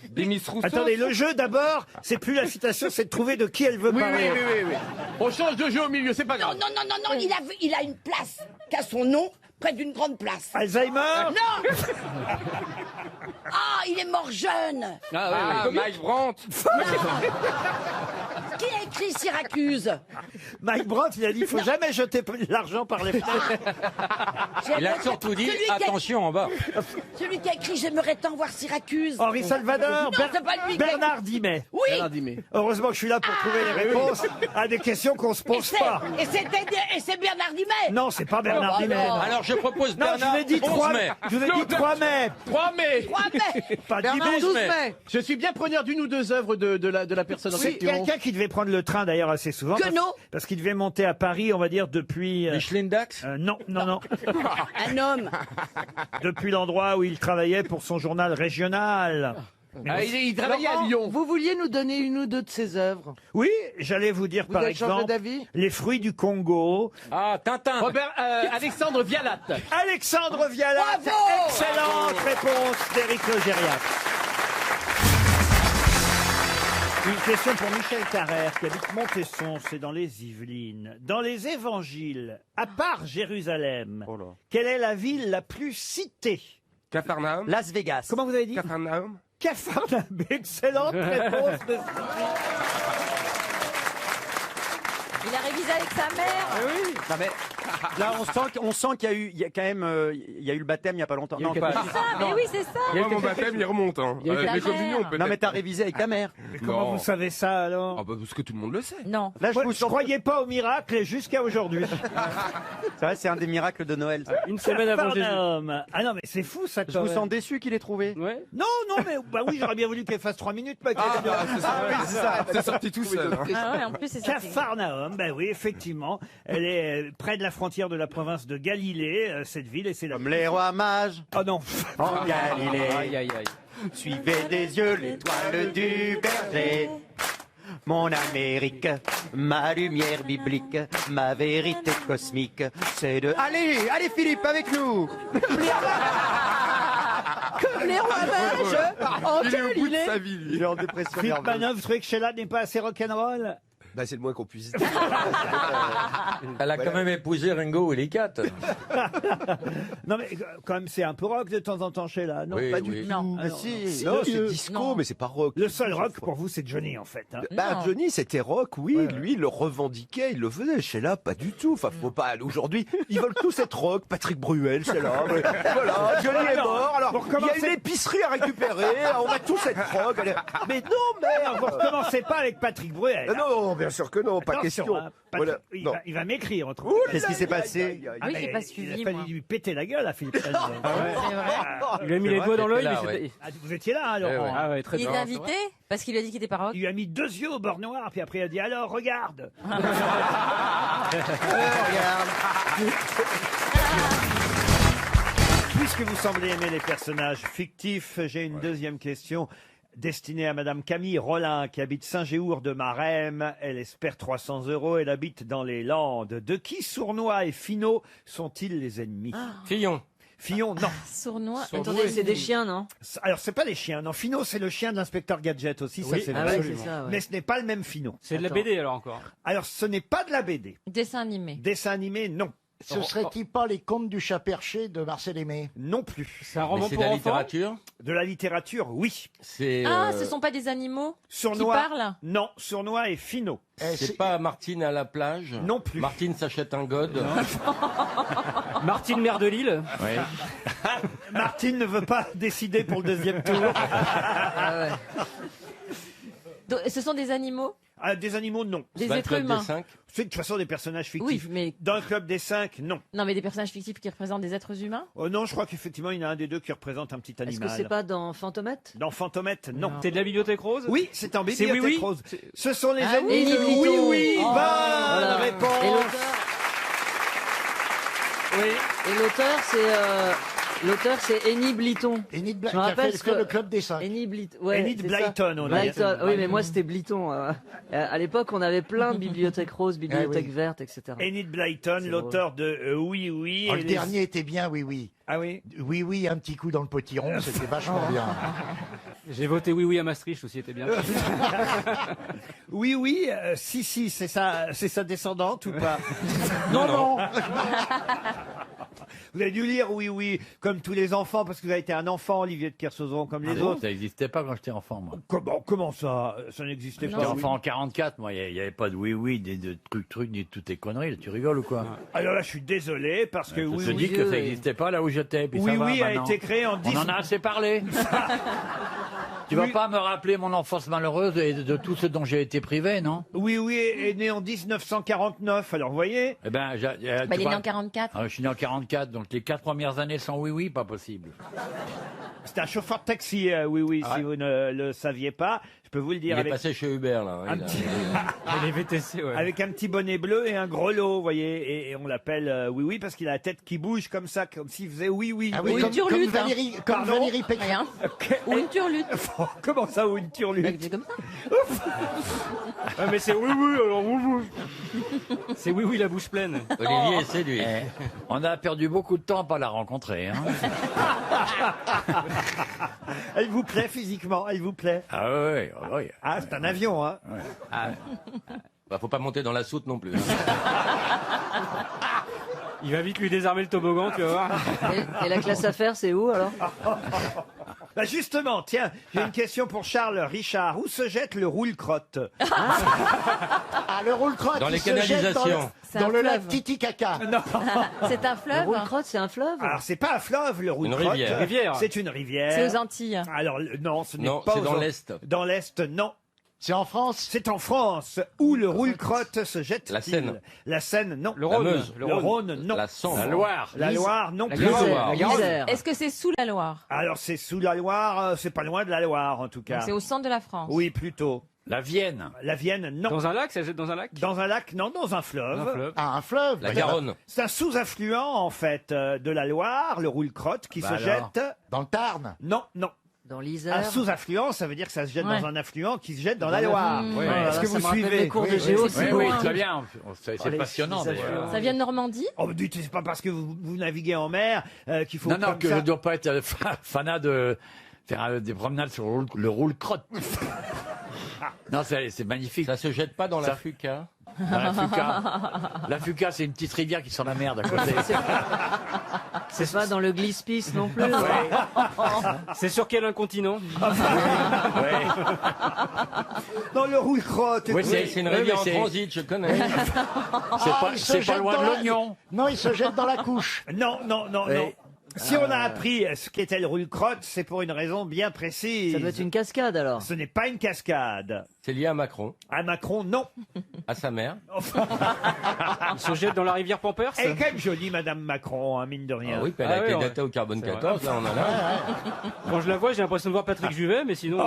Des Miss Rousseau. Attendez, le jeu d'abord, c'est plus la citation, c'est de trouver de qui elle veut Oui, parler. oui. On change de jeu au milieu, c'est pas Non, grave. non, il a une place qui a son nom près d'une grande place. Alzheimer? Non. Ah, il est mort jeune. Ah, Mike Brandt. Qui a écrit Syracuse? Mike Brandt, il a dit il faut jamais jeter l'argent par les fenêtres. Il a surtout dit attention en bas. Celui qui a écrit J'aimerais tant voir Syracuse. Henri Salvador, Non, c'est pas lui. Bernard Dimet. Oui. Bernard Dimet. Heureusement que je suis là pour trouver les réponses à des questions qu'on se pose pas. Et c'est Bernard Dimet. Non, c'est pas Bernard Dimet. non. Alors je propose Non, Bernard je vous ai dit 11 3 mai. mai. Je vous ai dit 3 mai. 3 mai. 3 mai. Pas Bernard, Dimet. 12 mai. Je suis bien preneur d'une ou deux œuvres de la personne en C'est question. quelqu'un qui devait prendre le train d'ailleurs assez souvent. Parce qu'il devait monter à Paris, on va dire, depuis... Micheline Dax Non. Un homme. Depuis l'endroit où il travaillait pour son journal régional. Ah, il travaillait à Lyon. Vous vouliez nous donner une ou deux de ses œuvres? Oui, j'allais vous dire par avez changé exemple d'avis Les fruits du Congo. Ah, Tintin. Alexandre Vialat. Alexandre Vialat. Bravo. Excellente réponse d'Éric Logérias. Une question pour Michel Carrère, qui habite Montesson, c'est dans les Yvelines. Dans les évangiles, à part Jérusalem, quelle est la ville la plus citée? Capharnaüm. Las Vegas. Comment vous avez dit? Capharnaüm. Capharnaüm. Excellente réponse de Il a révisé avec sa mère. Oui. Non, mais là, on sent qu'il y a eu, il y a quand même, il y a eu le baptême il y a pas longtemps. Non, pas. C'est ça, mais oui, c'est ça. Moi, mon baptême, il remonte. Hein. Il y a eu Les la communions, mère. peut-être. Non, mais t'as révisé avec ta mère. Mais comment vous savez ça alors? Ah bah, parce que tout le monde le sait. Non. Là, Moi, je ne croyais pas au miracle jusqu'à aujourd'hui. C'est vrai, c'est un des miracles de Noël. ça. Une semaine avant Jésus. Capharnaüm. Ah non, mais c'est fou ça. Je quand vous même. sens déçu qu'il ait trouvé. Ouais. Non, mais bah oui, j'aurais bien voulu qu'elle fasse 3 minutes. Mais C'est ça. oui, c'est ça. C'est sorti tout seul. hein. Ah ouais, en plus, c'est ça. Capharnaüm, ben oui, effectivement. Elle est près de la frontière de la province de Galilée, cette ville, et c'est la... Comme les rois mages Oh non. en Galilée. Aïe, aïe, aïe. Suivez des yeux l'étoile du berger. Mon Amérique, ma lumière biblique, ma vérité cosmique, c'est de... Allez Philippe, avec nous. Comme les rois mages. En Il est au bout de Galilée. sa vie, lui. Il est en dépression Philippe nerveuse. Manœuvre, vous trouvez que Sheila n'est pas assez rock'n'roll? Bah, c'est le moins qu'on puisse dire. Elle a quand même épousé Ringo et les quatre. Non mais quand même, c'est un peu rock de temps en temps, Sheila, non? Oui, Pas oui. du tout. Non. Ah, Si, si. non, c'est Le- disco, non. mais c'est pas rock. Le seul rock pour vous, c'est Johnny en fait. hein. Bah, Non. Johnny, c'était rock, oui. Ouais, Lui, il le revendiquait, il le faisait. Sheila, pas du tout. Enfin, faut pas. Aujourd'hui, ils veulent tous être rock. Patrick Bruel, Sheila. Mais voilà, Johnny est mort. Alors, Pour il y a commencer- une épicerie à récupérer. On va tous être rock. Allez. Mais non, merde. Vous recommencez pas avec Patrick Bruel. Non, bien sûr que non, pas Attention, question. hein, Patrick- Voilà, il non. va m'écrire. autrement. Ouh là Qu'est-ce qui s'est là, passé aïe, aïe, aïe. Ah oui, mais j'ai pas il suivi, a fallu moi. lui péter la gueule à Philippe Sandler. C'est vrai. Il lui a mis C'est les vrai doigts dans que l'œil, t'es mais là, c'était... ouais. Ah, vous étiez là, Laurent. ouais. Ah ouais, très Il bien. l'a invité parce qu'il lui a dit qu'il était pas rock. Il lui a mis 2 yeux au bord noir, puis après il a dit alors regarde. Puisque vous semblez aimer les personnages fictifs, j'ai une deuxième question destinée à Madame Camille Rollin qui habite Saint-Géour de Marème. Elle espère 300 €. Elle habite dans les Landes. De qui Sournois et Finot sont-ils les ennemis? Fillon. Fillon, non. Sournois. Sournois. Attendez, c'est des chiens, non? Alors c'est pas les chiens, non. Finot c'est le chien de l'inspecteur Gadget aussi, ça Oui, c'est Ah vrai. ouais, c'est ça, ouais. Mais ce n'est pas le même Finot. C'est de la Attends. BD alors encore. Alors ce n'est pas de la BD. Dessin animé. Dessin animé, non. Ce serait-il pas les contes du chat perché de Marcel Aimé? Non plus. C'est un Mais roman c'est de pour la enfants. littérature. De la littérature, oui. C'est. Ah, ce sont pas des animaux qui Sournois, parlent? non. Sournois et Finot, C'est pas Martine à la plage. non plus. Martine s'achète un god. Martine, maire de Lille. Ouais. Martine ne veut pas décider pour le deuxième tour. Ah ouais. Donc, ce sont des animaux? Ah, des animaux, non. Des C'est pas le êtres club des humains? cinq. C'est de toute façon des personnages Oui, fictifs. mais... Dans le club des 5, non. Non, mais des personnages fictifs qui représentent des êtres humains? Oh non, je crois qu'effectivement, il y en a un des deux qui représente un petit Est-ce animal. que c'est pas dans Fantomètre? Dans Fantomètre, non. C'est de la Bibliothèque Rose? Oui, c'est en C'est Bibliothèque Oui, oui. Rose. Ce sont les Ah ennemis oui, de Plutôt. Oui, oui. Oh, Bonne voilà. réponse. Et l'auteur Oui. Et l'auteur, c'est Enid Blyton. Enid Je me qui a rappelle fait ce que le club des 5. Enid Blyton. Ouais, Enid c'est Blyton, ça. on Blyton. dit. Oui, mais moi c'était Blyton. À l'époque, on avait plein de bibliothèques roses, bibliothèques oui. vertes, etc. Enid Blyton, C'est l'auteur de Oui, oui. Oh, et le les- dernier était bien, oui, oui. Ah oui. Oui, oui, un petit coup dans le potiron, c'était vachement bien. J'ai voté oui, oui à Maastricht aussi, c'était bien. Oui, oui, si, c'est sa descendante ou pas? Non, non. Vous avez dû lire oui, oui, comme tous les enfants, parce que vous avez été un enfant, Olivier de Kersauzon, comme les autres. Ça n'existait pas quand j'étais enfant, moi. Comment ça? Ça n'existait pas. J'étais enfant en 44, moi. Il n'y avait pas de oui, de trucs, ni de toutes tes conneries. Là, tu rigoles ou quoi? Alors là, je suis désolé, parce que oui, Je te dis que ça n'existait pas là où j'étais. puis Oui, ça va, oui a maintenant. été créé en 10... On en a assez parlé. Tu vas pas me rappeler mon enfance malheureuse et de tout ce dont j'ai été privé, non? Oui, oui, est né en 1949, alors vous voyez? Eh ben, Bah, il est né en 44. Je suis né en 44, donc les 4 premières années sans oui, pas possible. C'est un chauffeur de taxi, oui, oui, si vous ne le saviez pas. Je peux vous le dire. Il est passé chez Uber, là. Un petit- Les VTC, ouais. Avec un petit bonnet bleu et un grelot, vous voyez, et on l'appelle oui, oui, parce qu'il a la tête qui bouge comme ça, comme s'il faisait oui, oui. Ah oui, oui. comme Valérie, comme Pardon Valérie Pécresse. Rien. Ou une turlute. Comment ça, ou une turlute? C'est comme ça. Ouais, mais c'est oui, alors oui. C'est oui, la bouche pleine. Olivier est séduit. On a perdu beaucoup de temps à pas la rencontrer. Hein. Elle vous plaît physiquement? Elle vous plaît? Ah oui, oui. Ah, c'est un avion, hein? Bah, faut pas monter dans la soute non plus. Il va vite lui désarmer le toboggan, tu vas voir. Et la classe affaires, c'est où alors? Bah justement, tiens, j'ai une question pour Charles Richard. Où se jette le roule-crotte? Ah, le roule-crotte, Dans il les se jette canalisations. dans le lac fleuve. Titicaca. Non. C'est un Le fleuve. roule-crotte, c'est un fleuve? Alors, c'est pas un fleuve, le roule-crotte. rivière. C'est une rivière. C'est aux Antilles. Alors, non, ce n'est Non, pas c'est aux dans Antilles. l'Est. Dans l'Est, non. C'est en France? C'est en France. Où le roule-crotte se jette-t-il? La Seine. La Seine, non. Le Rhône. La Meuse. Le Rhône, non. La Sambre. La Loire. La Loire, non La plus. Garonne. La Isère. Est-ce que c'est sous la Loire? Alors, c'est sous la Loire, c'est pas loin de la Loire, en tout cas. C'est au centre de la France. Oui, plutôt. La Vienne. La Vienne, non. Dans un lac, ça jette dans un lac? Dans un lac, non, dans un fleuve. Ah, un fleuve. La Garonne. C'est un sous-affluent, en fait, de la Loire, le roule-crotte, qui Bah se alors. jette... Dans le Tarn. Non, non. Dans Un l'Isère. sous-affluent, ça veut dire que ça se jette Ouais. dans un affluent qui se jette dans la Loire. Oui. Est-ce que Ça vous me rappelle suivez? les cours de Oui, géo, oui. c'est Oui, loin. très bien. C'est les passionnant, affluents. d'ailleurs. Ça vient de Normandie? Oh, dites, c'est pas parce que vous naviguez en mer qu'il faut Non, non, comme que je ça. ne dois pas être fanat de faire des promenades sur le roule-crotte. Non, c'est magnifique. Ça se jette pas dans la Ça- Fuca. Dans la Fuca. La Fuca, c'est une petite rivière qui sent la merde à côté. C'est pas dans le glisse-pisse non plus. C'est sur quel incontinent? Dans le roule-crotte. Oui, écoutez. C'est une oui, rivière mais en c'est- transit, je connais. Il se C'est pas jette loin dans de la- l'oignon. Non, il se jette dans la couche. Non, non, non, Oui. non. Si on a appris ce qu'était le roule-crotte, c'est pour une raison bien précise. Ça doit être une cascade alors. Ce n'est pas une cascade. C'est lié à Macron, À Macron, non. à sa mère. Il se jette dans la rivière Pampers? Elle est quand même jolie, Madame Macron, hein, mine de rien. Ah oui, puis elle a Ah été ouais, datée au carbone C'est vrai. 14, là on en a. Quand je la vois, j'ai l'impression de voir Patrick Juvet, mais sinon.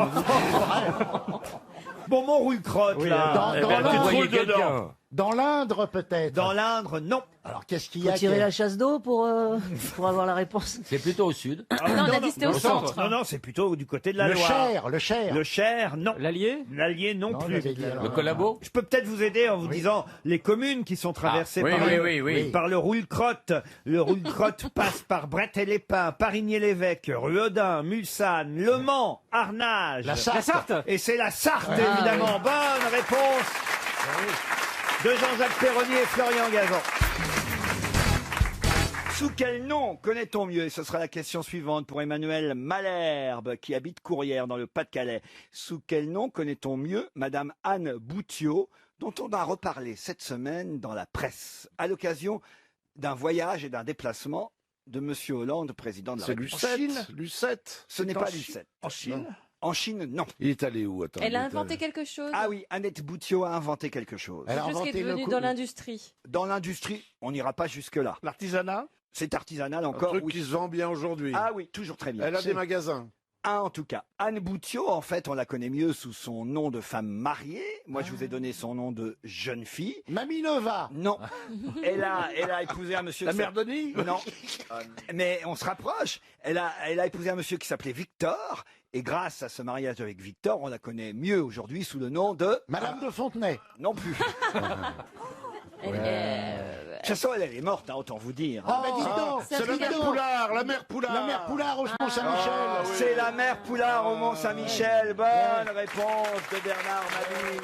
Bon, mon roule-crotte, là. Dans, Eh dans ben, tu l'Indre, voyais dedans. quelqu'un. dans l'Indre, peut-être. Dans l'Indre, non. Alors, qu'est-ce qu'il y Faut a tirer la chasse d'eau pour avoir la réponse. C'est plutôt au sud. Non, on a dit c'était au centre. Non, non, c'est plutôt du côté de la Le Loire. Cher, le Cher. Le Cher, non. L'Allier? L'Allier, non, Non, plus. j'avais dit alors. Le collabo. Je peux peut-être vous aider en vous disant les communes qui sont traversées oui, par, oui, oui. par le roule-crotte. Le roule-crotte passe par Brett-et-les-Pins, Parigny-l'Évêque, Ruodin, Mulsanne, Le Mans, Arnage. La Sarthe. La Sarthe? Et c'est la Sarthe, évidemment. Bonne réponse de Jean-Jacques Perroni et Florian Gazan. Sous quel nom connaît-on mieux? Et ce sera la question suivante pour Emmanuel Malherbe, qui habite Courrières, dans le Pas-de-Calais. Sous quel nom connaît-on mieux Madame Anne Boutiot, dont on a reparlé cette semaine dans la presse, à l'occasion d'un voyage et d'un déplacement de Monsieur Hollande, président de la C'est République. Lucette. Ce n'est C'est en pas Chine. Lucette. En Chine En Chine, non. Il est allé où? Attends. Elle a il est inventé allé- quelque chose? Ah oui, Annette Boutiot a inventé quelque chose. Elle a Quelque chose qui est inventé le devenu coup- dans l'industrie. Dans l'industrie, on n'ira pas jusque-là. L'artisanat. C'est artisanal Un encore, truc oui. qui se vend bien aujourd'hui. Ah oui, toujours très bien. Elle a C'est des magasins. un en tout cas. Anne Boutiot, en fait, on la connaît mieux sous son nom de femme mariée. Moi, je vous ai donné son nom de jeune fille. Mamie Nova. Non. Elle a épousé un monsieur... La qui mère s'appelle- Denis. Non. Mais on se rapproche. Elle a épousé un monsieur qui s'appelait Victor. Et grâce à ce mariage avec Victor, on la connaît mieux aujourd'hui sous le nom de... Madame de Fontenay. Non plus. De toute façon, elle est morte, hein, autant vous dire. Ah, mais dites donc, C'est la mère Poulard, la mère Poulard. La mère Poulard au Mont-Saint-Michel. Ah, oui. C'est la mère Poulard au Mont-Saint-Michel. Bonne réponse de Bernard Mabille.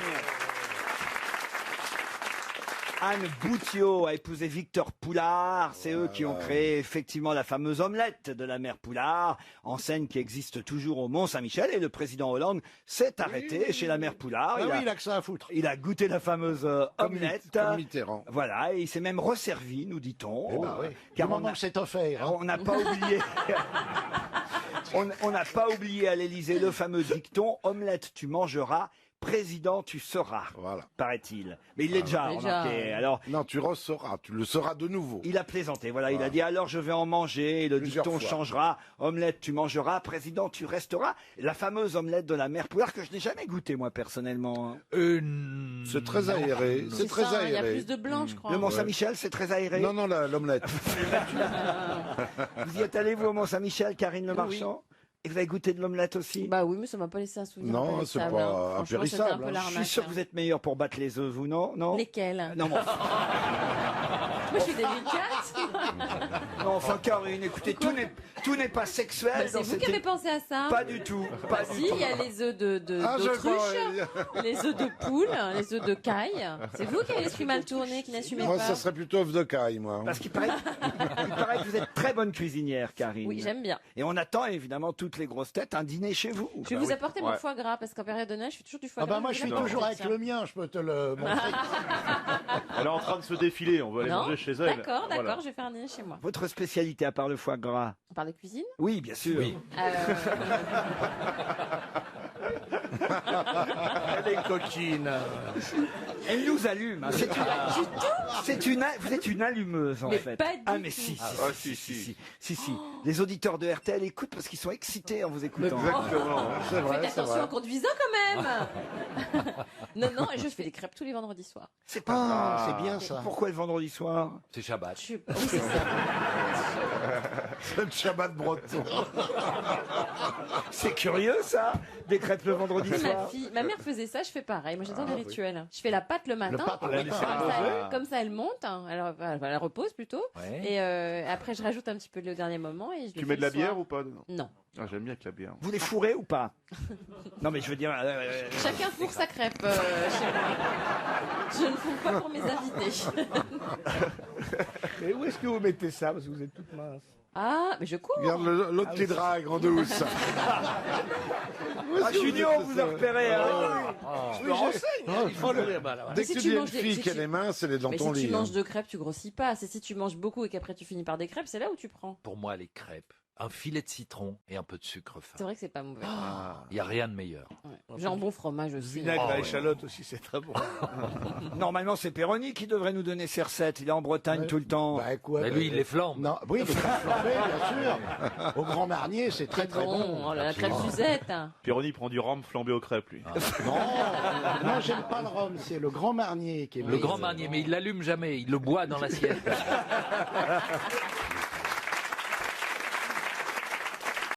Anne Boutiot a épousé Victor Poulard. C'est eux qui ont créé effectivement la fameuse omelette de la mère Poulard, enseigne qui existe toujours au Mont-Saint-Michel. Et le président Hollande s'est arrêté chez la mère Poulard. Ah oui, il a que ça à foutre. Il a goûté la fameuse omelette. Comme Mitterrand. Voilà, et il s'est même resservi, nous dit-on. Eh ben oui. Car Du moment que c'est offert. Hein. on n'a pas oublié. On n'a pas oublié à l'Élysée le fameux dicton omelette tu mangeras, président tu seras. Voilà. Paraît-il. Mais il l'est déjà remarqué. Alors, non, tu resseras, tu le seras de nouveau. il a plaisanté. Voilà, il a dit alors je vais en manger. Et le Plusieurs dicton fois. changera. Omelette tu mangeras, président tu resteras. La fameuse omelette de la mère Poulard que je n'ai jamais goûtée moi personnellement. C'est très aéré. C'est très ça, il y a aéré. plus de blanc, je crois. Le Mont-Saint-Michel, c'est très aéré. Non, non, l'omelette. Vous y êtes allé vous au Mont-Saint-Michel, Karine Le Marchand? Et vous avez goûté de l'omelette aussi? Bah oui, mais ça m'a pas laissé un souvenir. Non, impérissable, c'est pas hein. Franchement, c'était impérissable, un peu hein. l'arnaque, Je suis sûr que vous êtes meilleur pour battre les œufs, vous, non? Lesquels? Non, mais Moi, je suis délicate. non, enfin, Karine, écoutez, tout n'est pas sexuel Bah, dans c'est vous cette qui avez pensé à ça. Pas du tout. Pas Si, du tout. il y a les œufs Ah, je d'autruche, les œufs de poule, les œufs de caille. C'est vous qui avez l'esprit mal tourné, qui n'assumez Moi, pas. ça serait plutôt œuf de caille, moi. Parce qu'il paraît, il paraît que vous êtes très bonne cuisinière, Karine. Oui, j'aime bien. Et on attend évidemment toutes les grosses têtes un dîner chez vous. Je vais vous apporter mon foie gras, parce qu'en période de neige, je fais toujours du foie Ah gras. bah moi je suis toujours avec le mien, je peux te le montrer. Elle est en train de se défiler, on va aller Non, manger chez elle. d'accord, Voilà. je vais faire un dîner chez moi. Votre spécialité à part le foie gras? On parle de cuisine? Oui, bien sûr. Elle est coquine. Elle nous allume. Hein. Vous êtes une allumeuse en Mais fait. pas du Ah mais tout. si. Les auditeurs de RTL écoutent parce qu'ils sont excités en vous écoutant. Exactement. C'est vrai, Faites c'est attention vrai. en conduisant quand même. Non, je fais des crêpes tous les vendredis soirs. C'est pas grave. c'est bien ça. Pourquoi le vendredi soir? C'est Shabbat. Oui, c'est ça. C'est le Shabbat breton. C'est curieux ça, des crêpes le vendredi soir. Ma mère faisait ça, je fais pareil. Moi j'adore les rituels. Je fais la pâte le matin. pâte le matin. Comme ça, elle monte. Hein. Alors, elle repose plutôt. Ouais. Et après, je rajoute un petit peu de lait au dernier moment. Et je Tu le mets fais de la le soir. bière ou pas dedans? Non. Ah, j'aime bien avec la bière. Vous les fourrez ou pas? Non mais je veux dire. Chacun fourre sa crêpe chez moi. Je ne fourre pas pour mes invités. Et où est-ce que vous mettez ça? Parce que vous êtes toute mince. Ah, mais je cours. Regarde l'autre qui drague en douce. Ah, Junior, vous a repéré. Hein. Je me renseigne. Il faut le... Dès si que tu tu dis une manges des- fille si qui a tu- les mains, c'est dans Mais ton si lit. tu manges hein. deux crêpes, tu grossis pas. C'est si tu manges beaucoup et qu'après tu finis par des crêpes, c'est là où tu prends. Pour moi, les crêpes, un filet de citron et un peu de sucre fin. C'est vrai que c'est pas mauvais. Il n'y a rien de meilleur. Ouais. Jambon, fromage aussi. Vinaigre à ouais. échalote aussi, c'est très bon. Normalement c'est Perroni qui devrait nous donner ses recettes. Il est en Bretagne tout le temps. Bah, quoi, Mais lui, il les flambe. Non, oui, les crêpes flambées, bien sûr. Au Grand Marnier, c'est très très bon. Oh, la crêpe Suzette. Pironi prend du rhum flambé aux crêpes, lui. Non, j'aime pas le rhum, c'est le Grand Marnier qui est Le grand marnier, mais il l'allume jamais, il le boit dans l'assiette.